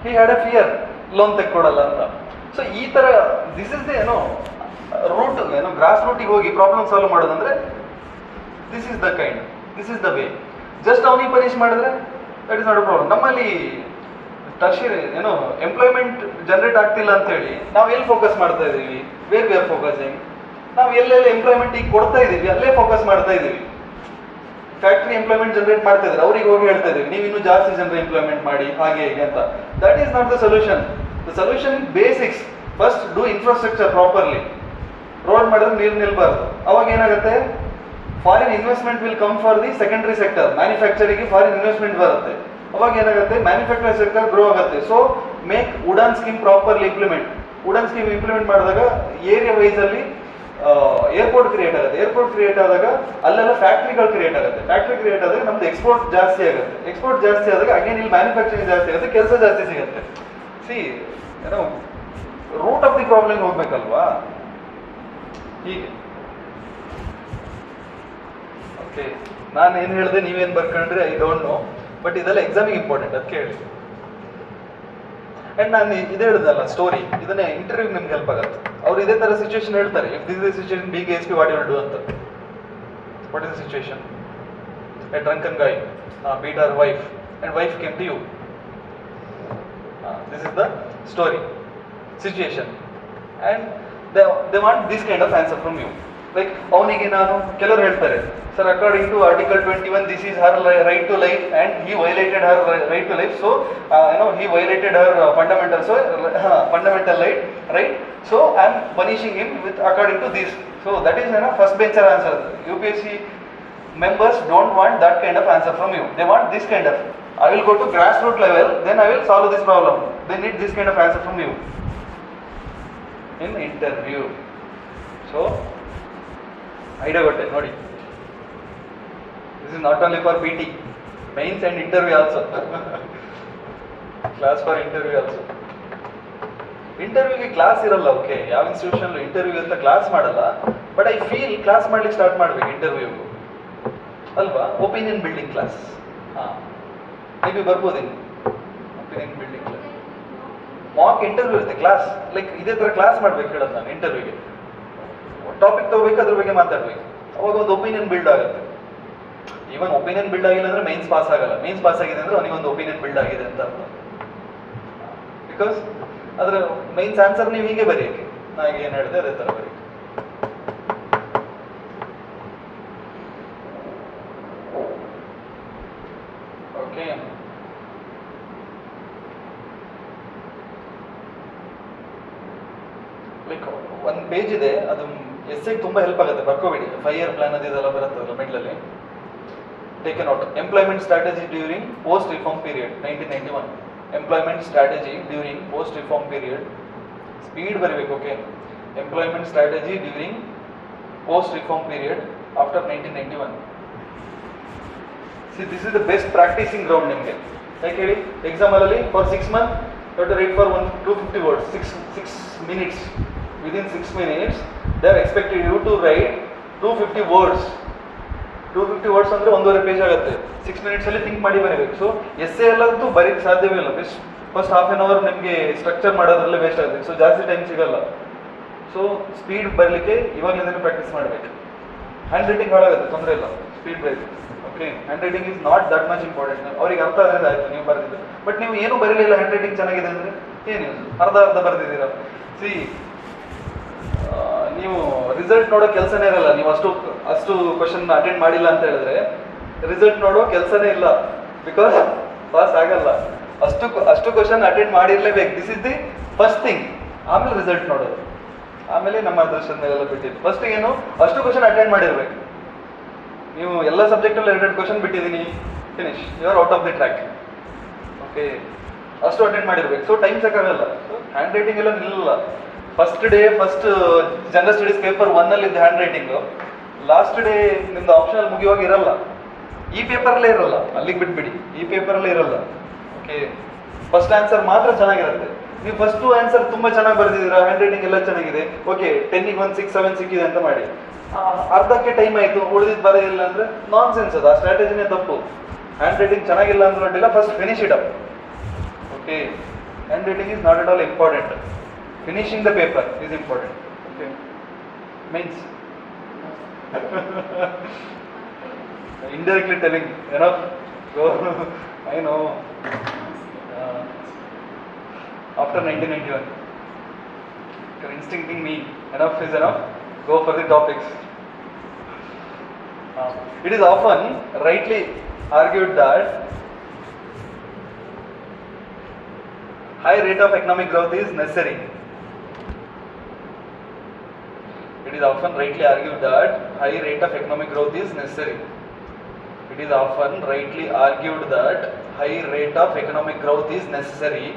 he had a fear, loan ತೆಕ್ಕೊಡಲ್ಲ ಅಂತ. ಸೊ ಈ ಥರ this is the route, grass ರೂಟಿಗೆ ಹೋಗಿ ಪ್ರಾಬ್ಲಮ್ ಸಾಲ್ವ್ ಮಾಡೋದಂದ್ರೆ this is the way. Just ಅವನಿಗೆ ಪನಿಷ್ ಮಾಡಿದ್ರೆ that is not a problem. ನಮ್ಮಲ್ಲಿ ಟರ್ಷಿಯರಿ ಎಂಪ್ಲಾಯ್ಮೆಂಟ್ ಜನರೇಟ್ ಆಗ್ತಿಲ್ಲ ಅಂತ ಹೇಳಿ ನಾವು ಎಲ್ಲಿ ಫೋಕಸ್ ಮಾಡ್ತಾ ಇದ್ದೀವಿ, ವೇರ್ ವಿ ಆರ್ ಫೋಕಸಿಂಗ್, ನಾವು ಎಲ್ಲೆಲ್ಲ ಎಂಪ್ಲಾಯ್ಮೆಂಟ್ ಈಗ ಕೊಡ್ತಾ ಇದ್ದೀವಿ ಅಲ್ಲೇ ಫೋಕಸ್ ಮಾಡ್ತಾ ಇದ್ದೀವಿ. ಫ್ಯಾಕ್ಟ್ರಿ ಎಂಪ್ಲಾಯ್ಮೆಂಟ್ ಜನರೇಟ್ ಮಾಡ್ತಾ ಇದ್ದಾರೆ, ಅವ್ರಿಗೆ ಹೋಗಿ ಹೇಳ್ತಾ ಇದ್ದೀವಿ ನೀವು ಇನ್ನೂ ಜಾಸ್ತಿ ಜನರು ಎಂಪ್ಲಾಯ್ಮೆಂಟ್ ಮಾಡಿ ಹಾಗೆ ಹೀಗೆ ಅಂತ. That is not the solution. The solution basics, first do infrastructure properly. Road ಮಾಡಿದ್ರೆ ನೀರು ನಿಲ್ಬಾರ್ದು. ಅವಾಗ ಏನಾಗುತ್ತೆ, foreign investment will come for the secondary sector. Manufacturing foreign investment ಬರುತ್ತೆ. ಅವಾಗ ಏನಾಗುತ್ತೆ, ಮ್ಯಾನುಫ್ಯಾಕ್ಚರಿಂಗ್ ಸೆಕ್ಟರ್ ಗ್ರೋ ಆಗುತ್ತೆ. So make Udan scheme properly implement. Udan scheme implement ಮಾಡಿದಾಗ area wise ಅಲ್ಲಿ ಏರ್ಪೋರ್ಟ್ ಕ್ರಿಯೇಟ್ ಆಗುತ್ತೆ. ಏರ್ಪೋರ್ಟ್ ಕ್ರಿಯೇಟ್ ಆದಾಗ ಅಲ್ಲೆಲ್ಲ ಫ್ಯಾಕ್ಟ್ರಿಗಳು ಕ್ರಿಯೇಟ್ ಆಗುತ್ತೆ. ಫ್ಯಾಕ್ಟ್ರಿ ಕ್ರಿಯೇಟ್ ಆದಾಗ ನಮ್ದು ಎಕ್ಸ್ಪೋರ್ಟ್ ಜಾಸ್ತಿ ಆಗುತ್ತೆ. ಎಕ್ಸ್ಪೋರ್ಟ್ ಜಾಸ್ತಿ ಆದಾಗ ಅಗೇನ್ ಇಲ್ಲಿ ಮ್ಯಾನುಫ್ಯಾಕ್ಚರಿಂಗ್ ಜಾಸ್ತಿ ಆಗುತ್ತೆ, ಕೆಲಸ ಜಾಸ್ತಿ ಸಿಗುತ್ತೆ. ಸಿ ಏನೋ ರೂಟ್ ಆಫ್ ದಿ ಪ್ರಾಬ್ಲಮ್ ಹೋಗ್ಬೇಕಲ್ವಾ, ಹೀಗೆ. ಓಕೆ, ನಾನು ಏನು ಹೇಳಿದೆ ನೀವೇನು ಬರ್ಕೊಂಡ್ರೆ ಐ ಡೋಂಟ್ ನೋ, ಬಟ್ ಇದೆಲ್ಲ ಎಕ್ಸಾಮಿಗೆ ಇಂಪಾರ್ಟೆಂಟ್, ಅದಕ್ಕೆ ಹೇಳಿ. ಅಂಡ್ ನಾನು ಇದೇ ಹೇಳಿದಲ್ಲ ಸ್ಟೋರಿ, ಇದನ್ನೇ ಇಂಟರ್ವ್ಯೂ ನಿಮ್ಗೆ ಹೆಲ್ಪ್ ಆಗುತ್ತೆ. ಅವ್ರು ಇದೇ ತರ ಸಿಚುವೇಶನ್ ಹೇಳ್ತಾರೆ, if this is situation B K S P what you will do ಅಂತ. What is the situation? A drunken guy beat her wife and wife came to you. This is the story, situation, and they want this kind of answer from you. Like ಅವನಿಗೆ ನಾನು ಕೆಲವರು ಹೇಳ್ತಾರೆ, sir according to article 21 this is her right to life and he violated her right to life, so he violated her fundamental right, so I am punishing him with according to this. So that is first bencher answer. UPSC members don't want that kind of answer from you. They want this kind of, I will go to grassroots level, then I will solve this problem. They need this kind of answer from you in interview. So idea gotte nodi, this is not only for PT, mains and interview also. Class for interview also. ಇಂಟರ್ವ್ಯೂಗೆ class ಇರಲ್ಲ. Okay, ಯಾವ institution interview ಅಂತ class ಮಾಡಲ್ಲ, but I feel class ಮಾಡ್ಲಿಕ್ಕೆ start ಮಾಡ್ಬೇಕು interview ಅಲ್ವಾ. Opinion building class, maybe ಬರ್ಬೋದೇನು, opinion building class, mock interview ಇರುತ್ತೆ ಕ್ಲಾಸ್. ಲೈಕ್ ಇದೇ ಥರ ಕ್ಲಾಸ್ ಮಾಡ್ಬೇಕು ಹೇಳೋದು ನಾನು. ಇಂಟರ್ವ್ಯೂಗೆ ಟಾಪಿಕ್ ತಗೋಬೇಕು, ಅದ್ರ ಬಗ್ಗೆ ಮಾತಾಡ್ಬೇಕು, ಅವಾಗ ಒಂದು ಒಪಿನಿಯನ್ ಬಿಲ್ಡ್ ಆಗುತ್ತೆ. ಈವನ್ ಒಪಿನಿಯನ್ ಬಿಲ್ಡ್ ಆಗಿಲ್ಲ ಅಂದ್ರೆ ಮೈನ್ಸ್ ಪಾಸ್ ಆಗಲ್ಲ. ಮೈನ್ಸ್ ಪಾಸ್ ಆಗಿದೆ ಅಂದ್ರೆ ಅವನಿಗೊಂದು ಒಪಿನಿಯನ್ ಬಿಲ್ಡ್ ಆಗಿದೆ ಅಂತ ಅರ್ಥ. ಬಿಕಾಸ್ ಅದರ ಮೈನ್ಸ್ ಆನ್ಸರ್ ನೀವು ಹೀಗೆ ಬರೆಯಕ್ಕೆ, ನಾನು ಏನು ಹೇಳಿದೆ ಅದೇ ಥರ ಬರೀ. ಓಕೆ, ಲೈಕ್ ಒಂದು ಪೇಜ್ ಇದೆ, ಅದು ಎಸ್ಸೆಗೆ ತುಂಬ ಹೆಲ್ಪ್ ಆಗುತ್ತೆ, ಬರ್ಕೋಬೇಡಿ. 5 year ಪ್ಲಾನ್ ಅದು ಇದೆಲ್ಲ ಬರುತ್ತಲ್ಲ ಮಿಡ್ಲಲ್ಲಿ. Take a note. Employment strategy during post reform period 1991. Employment strategy during post reform period, speed ಬರಬೇಕು. Okay, employment strategy during post reform period after 1991. See, this is the best practicing ground ನಿಮಗೆ. ಯಾಕೆ ಹೇಳಿ, ಎಕ್ಸಾಮಲ್ಲಿ for 6 months you have to write for 250 words, 6 minutes. Within 6 minutes they are expected you to write 250 words. 250 words ಅಂದರೆ 1.5 page ಆಗುತ್ತೆ. 6 minutes ಅಲ್ಲಿ think ಮಾಡಿ ಬರೀಬೇಕು. So essay ಎಲ್ಲಂತೂ ಬರೀಕ್ಕೆ ಸಾಧ್ಯವೇ ಇಲ್ಲ. ಫಸ್ಟ್ ಹಾಫ್ ಆನ್ ಅವರ್ ನಿಮಗೆ ಸ್ಟ್ರಕ್ಚರ್ ಮಾಡೋದ್ರಲ್ಲೇ ವೇಸ್ಟ್ ಆಗುತ್ತೆ. ಸೊ ಜಾಸ್ತಿ ಟೈಮ್ ಸಿಗಲ್ಲ. ಸೊ ಸ್ಪೀಡ್ ಬರಲಿಕ್ಕೆ ಇವಾಗಲಿಂದಲೇ ಪ್ರಾಕ್ಟೀಸ್ ಮಾಡಬೇಕು. ಹ್ಯಾಂಡ್ ರೈಟಿಂಗ್ ಹಾಳಾಗುತ್ತೆ, ತೊಂದರೆ ಇಲ್ಲ, ಸ್ಪೀಡ್ ಬೇಕು. Okay, hand writing is not that much important. ಅವ್ರಿಗೆ ಅರ್ಥ ಆದ್ರೆ ಆಯ್ತು ನೀವು ಬರೆದಿದ್ದು. ಬಟ್ ನೀವು ಏನು ಬರೀಲಿಲ್ಲ, ಹ್ಯಾಂಡ್ ರೈಟಿಂಗ್ ಚೆನ್ನಾಗಿದೆ ಅಂದರೆ ಏನು ಅರ್ಧ ಬರೆದಿದ್ದೀರಾ. ಸಿ, ನೀವು ರಿಸಲ್ಟ್ ನೋಡೋ ಕೆಲಸನೇ ಇರಲ್ಲ. ನೀವು ಅಷ್ಟು ಕ್ವಶನ್ ಅಟೆಂಡ್ ಮಾಡಿಲ್ಲ ಅಂತ ಹೇಳಿದ್ರೆ ರಿಸಲ್ಟ್ ನೋಡೋ ಕೆಲಸನೇ ಇಲ್ಲ. ಬಿಕಾಸ್ ಪಾಸ್ ಆಗಲ್ಲ. ಅಷ್ಟು ಕ್ವಶನ್ ಅಟೆಂಡ್ ಮಾಡಿರ್ಲೇಬೇಕು. This is the first thing. ಆಮೇಲೆ ರಿಸಲ್ಟ್ ನೋಡೋದು, ಆಮೇಲೆ ನಮ್ಮ ಅದೃಷ್ಟದ ಮೇಲೆಲ್ಲ ಬಿಟ್ಟಿದ್ದು. ಫಸ್ಟ್ ಏನು, ಅಷ್ಟು ಕ್ವಶನ್ ಅಟೆಂಡ್ ಮಾಡಿರ್ಬೇಕು. ನೀವು ಎಲ್ಲ ಸಬ್ಜೆಕ್ಟಲ್ಲಿ 2 ಕ್ವಶನ್ ಬಿಟ್ಟಿದ್ದೀನಿ, finish, you are out of the track. Okay, ಅಷ್ಟು ಅಟೆಂಡ್ ಮಾಡಿರ್ಬೇಕು. ಸೊ ಟೈಮ್ ಸಾಕಾಗಲ್ಲ. ಸೊ ಹ್ಯಾಂಡ್ ರೈಟಿಂಗ್ ಎಲ್ಲ ನಿಲ್ಲಲ್ಲ. ಫಸ್ಟ್ ಜನರಲ್ ಸ್ಟಡೀಸ್ ಪೇಪರ್ 1 ಅಲ್ಲಿ ಹ್ಯಾಂಡ್ ರೈಟಿಂಗು, ಲಾಸ್ಟ್ ಡೇ ನಿಮ್ದು ಆಪ್ಷನಲ್ ಮುಗಿಯುವಾಗ ಇರಲ್ಲ. ಈ ಪೇಪರಲ್ಲೇ ಇರಲ್ಲ, ಅಲ್ಲಿಗೆ ಬಿಟ್ಬಿಡಿ, ಈ ಪೇಪರಲ್ಲೇ ಇರಲ್ಲ. ಓಕೆ, ಫಸ್ಟ್ ಆನ್ಸರ್ ಮಾತ್ರ ಚೆನ್ನಾಗಿರುತ್ತೆ. ನೀವು ಫಸ್ಟ್ ಆನ್ಸರ್ ತುಂಬ ಚೆನ್ನಾಗಿ ಬರೆದಿದ್ದೀರಾ, ಹ್ಯಾಂಡ್ ರೈಟಿಂಗ್ ಎಲ್ಲ ಚೆನ್ನಾಗಿದೆ, ಓಕೆ 10ಗೆ 1 6 7 ಸಿಕ್ಕಿದೆ ಅಂತ ಮಾಡಿ. ಅರ್ಧಕ್ಕೆ ಟೈಮ್ ಆಯಿತು, ಉಳಿದಿದ್ದು ಬರೋದಿಲ್ಲ ಅಂದರೆ ನಾನ್ ಸೆನ್ಸ್ ಅದು. ಆ ಸ್ಟ್ರಾಟಜಿನೇ ತಪ್ಪು. ಹ್ಯಾಂಡ್ ರೈಟಿಂಗ್ ಚೆನ್ನಾಗಿಲ್ಲ ಅಂದ್ರೆ ಅಡ್ಡಿಲ್ಲ, first finish it up. Okay, hand writing is not at all important. Finishing the paper is important. Okay, means indirectly telling enough. Go. I know. After 1991, you're instincting me. Enough is enough. Go for the topics. It is often rightly argued that high rate of economic growth is necessary. It is often rightly argued that high rate of economic growth is necessary. It is often rightly argued that high rate of economic growth is necessary,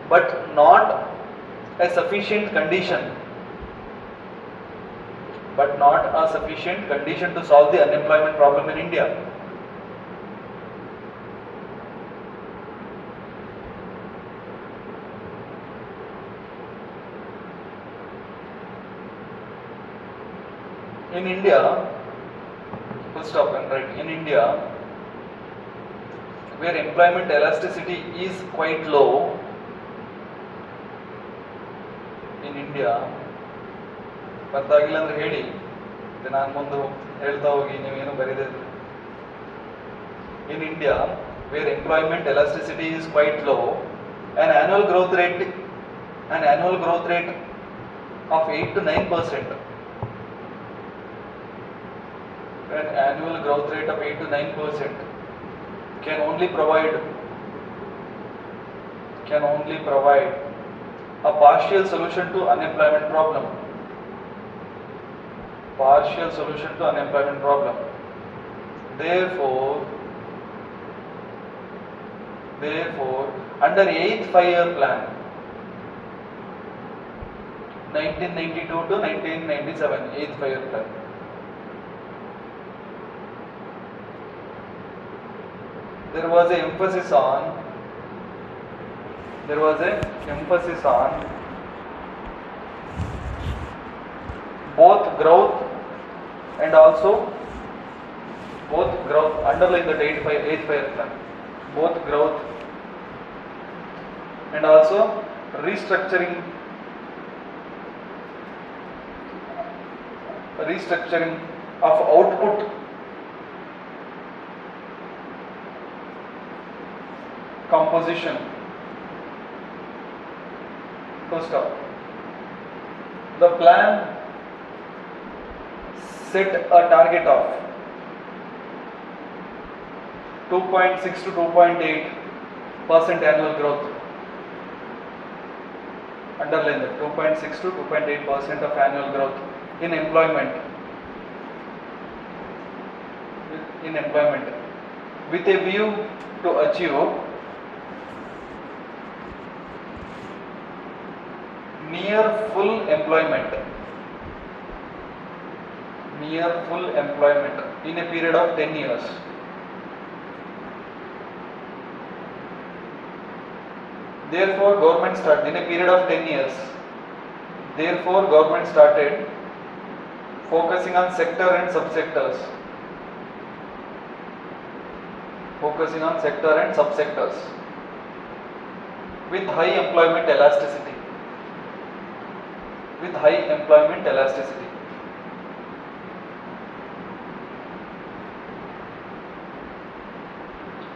but not a sufficient condition. But not a sufficient condition to solve the unemployment problem in India. In India, full stop and right, in India, where employment elasticity is quite low, in India, ಗೊತ್ತಾಗಿಲ್ಲ ಅಂದ್ರೆ ಹೇಳಿ, ನಾನು ಮುಂದೆ ಹೇಳ್ತಾ ಹೋಗಿ ನೀವೇನು ಬರೀದಿಲ್ಲ. In India, where employment elasticity is quite low, an annual growth rate of 8 to 9%. An annual growth rate of 8 to 9% can only provide a partial solution to unemployment problem. Therefore, under 8th 5-year plan, 1992 to 1997, 8th 5-year plan, there was an emphasis on both growth and also underline the 8th 5-year plan, both growth and also restructuring of output composition. First up, the plan set a target of 2.6 to 2.8% annual growth. Underline that, 2.6 to 2.8% of annual growth in employment. With a view to achieve near full employment in a period of 10 years. Therefore, government started in a period of 10 years. Therefore, government started focusing on sector and subsectors. With high employment elasticity.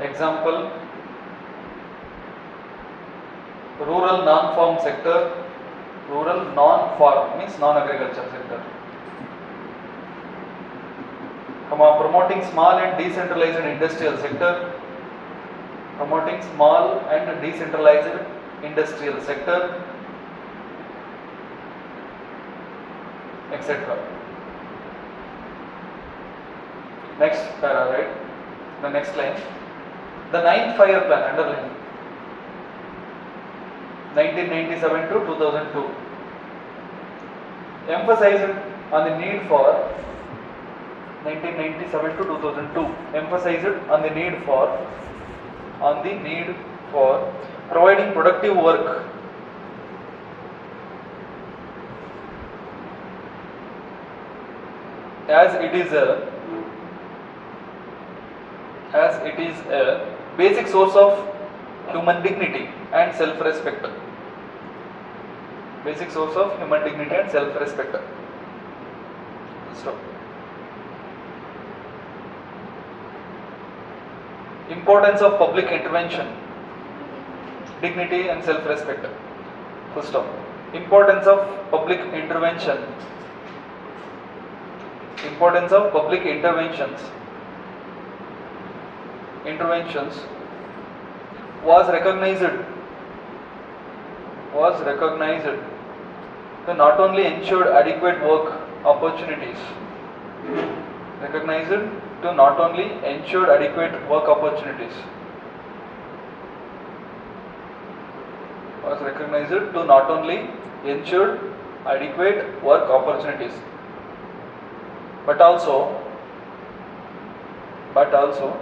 Example, rural non-farm sector, rural non-farm means non-agriculture sector. Promoting small and decentralized industrial sector, etc. Next para, right? The next line. The 9th 5-year plan, underline, 1997 to 2002, emphasized on the need for 1997 to 2002 emphasized on the need for providing productive work as it is a basic source of human dignity and self-respect. Stop. Importance of public intervention, dignity and self-respect. Full stop. Importance of public interventions was recognized to not only ensure adequate work opportunities. Recognized to not only ensure adequate work opportunities. Was recognized to not only ensure adequate work opportunities, but also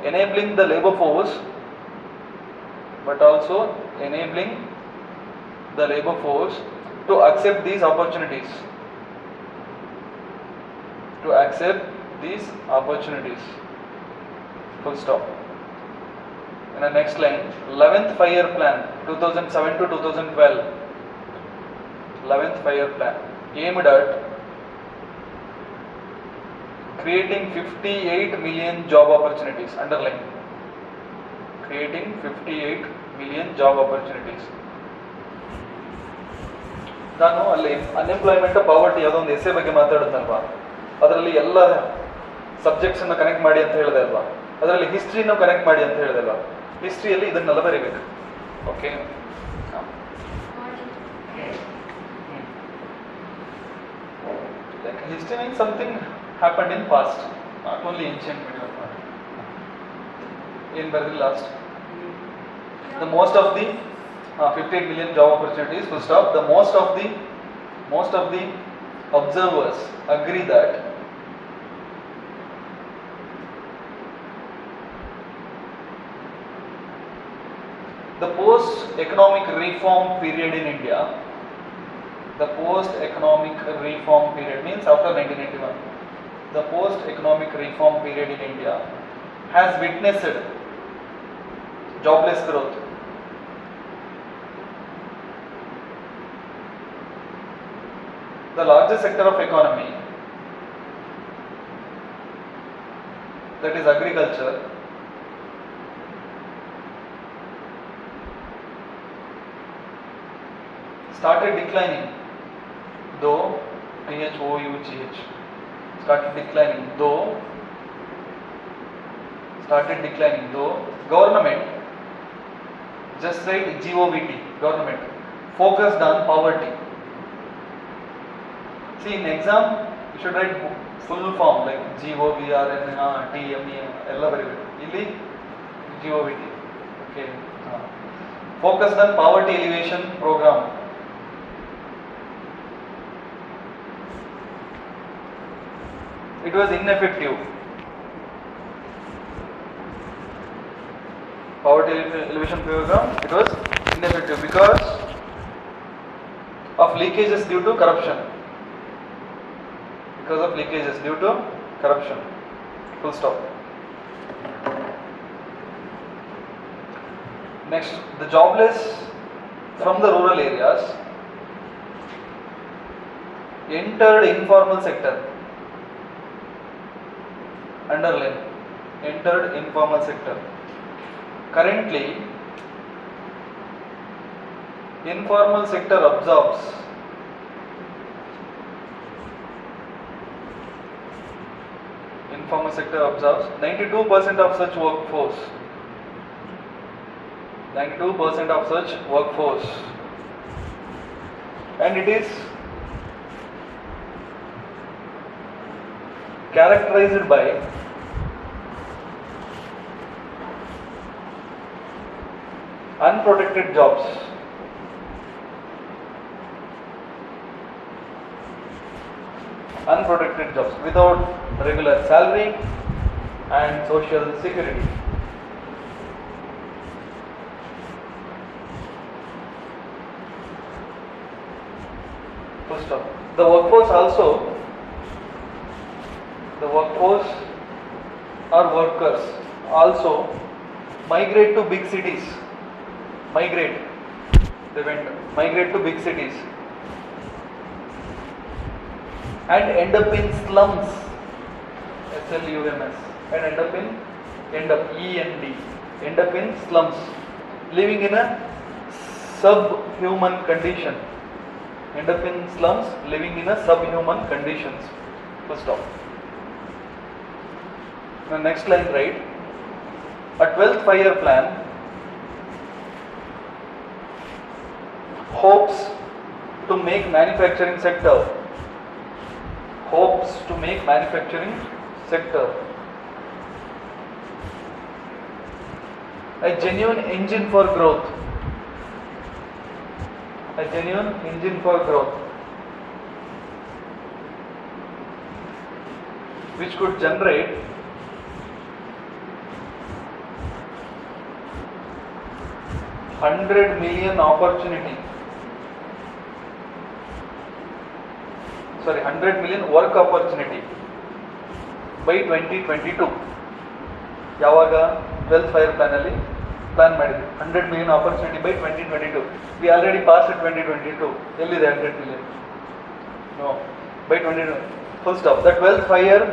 enabling the labor force, to accept these opportunities. Full stop. In the next line, 11th 5-year plan 2007 to 2012. 11th 5-year plan aimed at creating 58 million job opportunities. Underline. Creating 58 million job opportunities. ನಾನು ಅಲ್ಲಿ unemployment poverty ಯಾವುದೋ ಒಂದು essay ಬಗ್ಗೆ ಮಾತಾಡಿದ್ನಲ್ವಾ, ಅದರಲ್ಲಿ ಎಲ್ಲ ಸಬ್ಜೆಕ್ಟ್ಸನ್ನು connect ಮಾಡಿ ಅಂತ ಹೇಳಿದೆ ಅಲ್ವಾ, ಅದರಲ್ಲಿ ಹಿಸ್ಟ್ರಿನೂ ಕನೆಕ್ಟ್ ಮಾಡಿ ಅಂತ ಹೇಳಿದೆ ಅಲ್ವಾ. ಹಿಸ್ಟ್ರಿಯಲ್ಲಿ ಇದನ್ನೆಲ್ಲ ಬರೀಬೇಕು. Okay, like history means something happened in past, not only ancient medieval part. In very last, the most of the 58 million job opportunities, full stop. The most of the observers agree that the post-economic reform period in India, the post-economic reform period means after 1991, the post-economic reform period in India has witnessed jobless growth. The largest sector of economy, that is agriculture, started declining, though government, just write GOVT, government focused on poverty. See, in exam you should write full form like GOVRN, ella baribeku. Illi GOVT. Okay. Focused on poverty alleviation program. It was ineffective. Poverty alleviation program, it was ineffective because of leakages due to corruption. Full stop. Next, the jobless from the rural areas entered informal sector. Underline, entered informal sector. Currently, informal sector absorbs 92% of such workforce. 92% of such workforce, and it is characterized by unprotected jobs. Without regular salary and social security. Full stop. The workforce or workers also migrate to big cities. They migrate to big cities and end up in slums. SLUMS. And end up in slums, living in a subhuman condition. Full stop. The next line, right? A 12th 5-year plan hopes to make manufacturing sector hopes to make manufacturing sector a genuine engine for growth. A genuine engine for growth, which could generate $100 million opportunity. 100 million work opportunity by 2022. ಯಾವಾಗ 12th fire plan ಅಲ್ಲಿ plan ಮಾಡಿದ್ವಿ 100 million opportunity by 2022. We already passed 2022. ಎಲ್ಲಿದೆ 100 million? No, by 2022. Full stop. The 12th five-year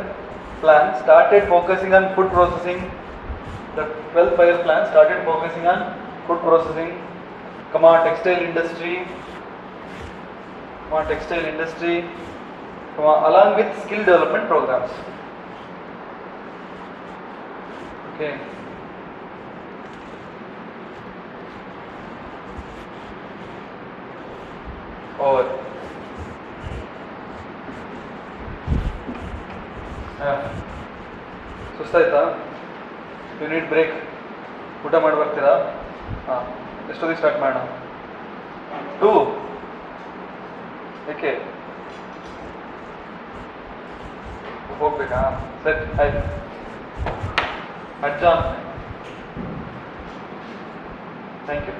plan started focusing on food processing. The 12th five-year plan started focusing on food processing, textile industry, along with skill development programs. Okay. Over. ಸುಸ್ತಾಯ್ತಾ? You need break. ಊಟ ಮಾಡಿ ಬರ್ತೀರಾ? ಹಾಂ, ಎಷ್ಟೊತ್ತಿಗೆ start ಮಾಡೋಣ? 2. ಏಕೆ ಹೋಗ್ಬೇಕಾ? ಸರಿ, ಆಯ್ತು. ಅಜ್ಜ, ಥ್ಯಾಂಕ್ ಯು.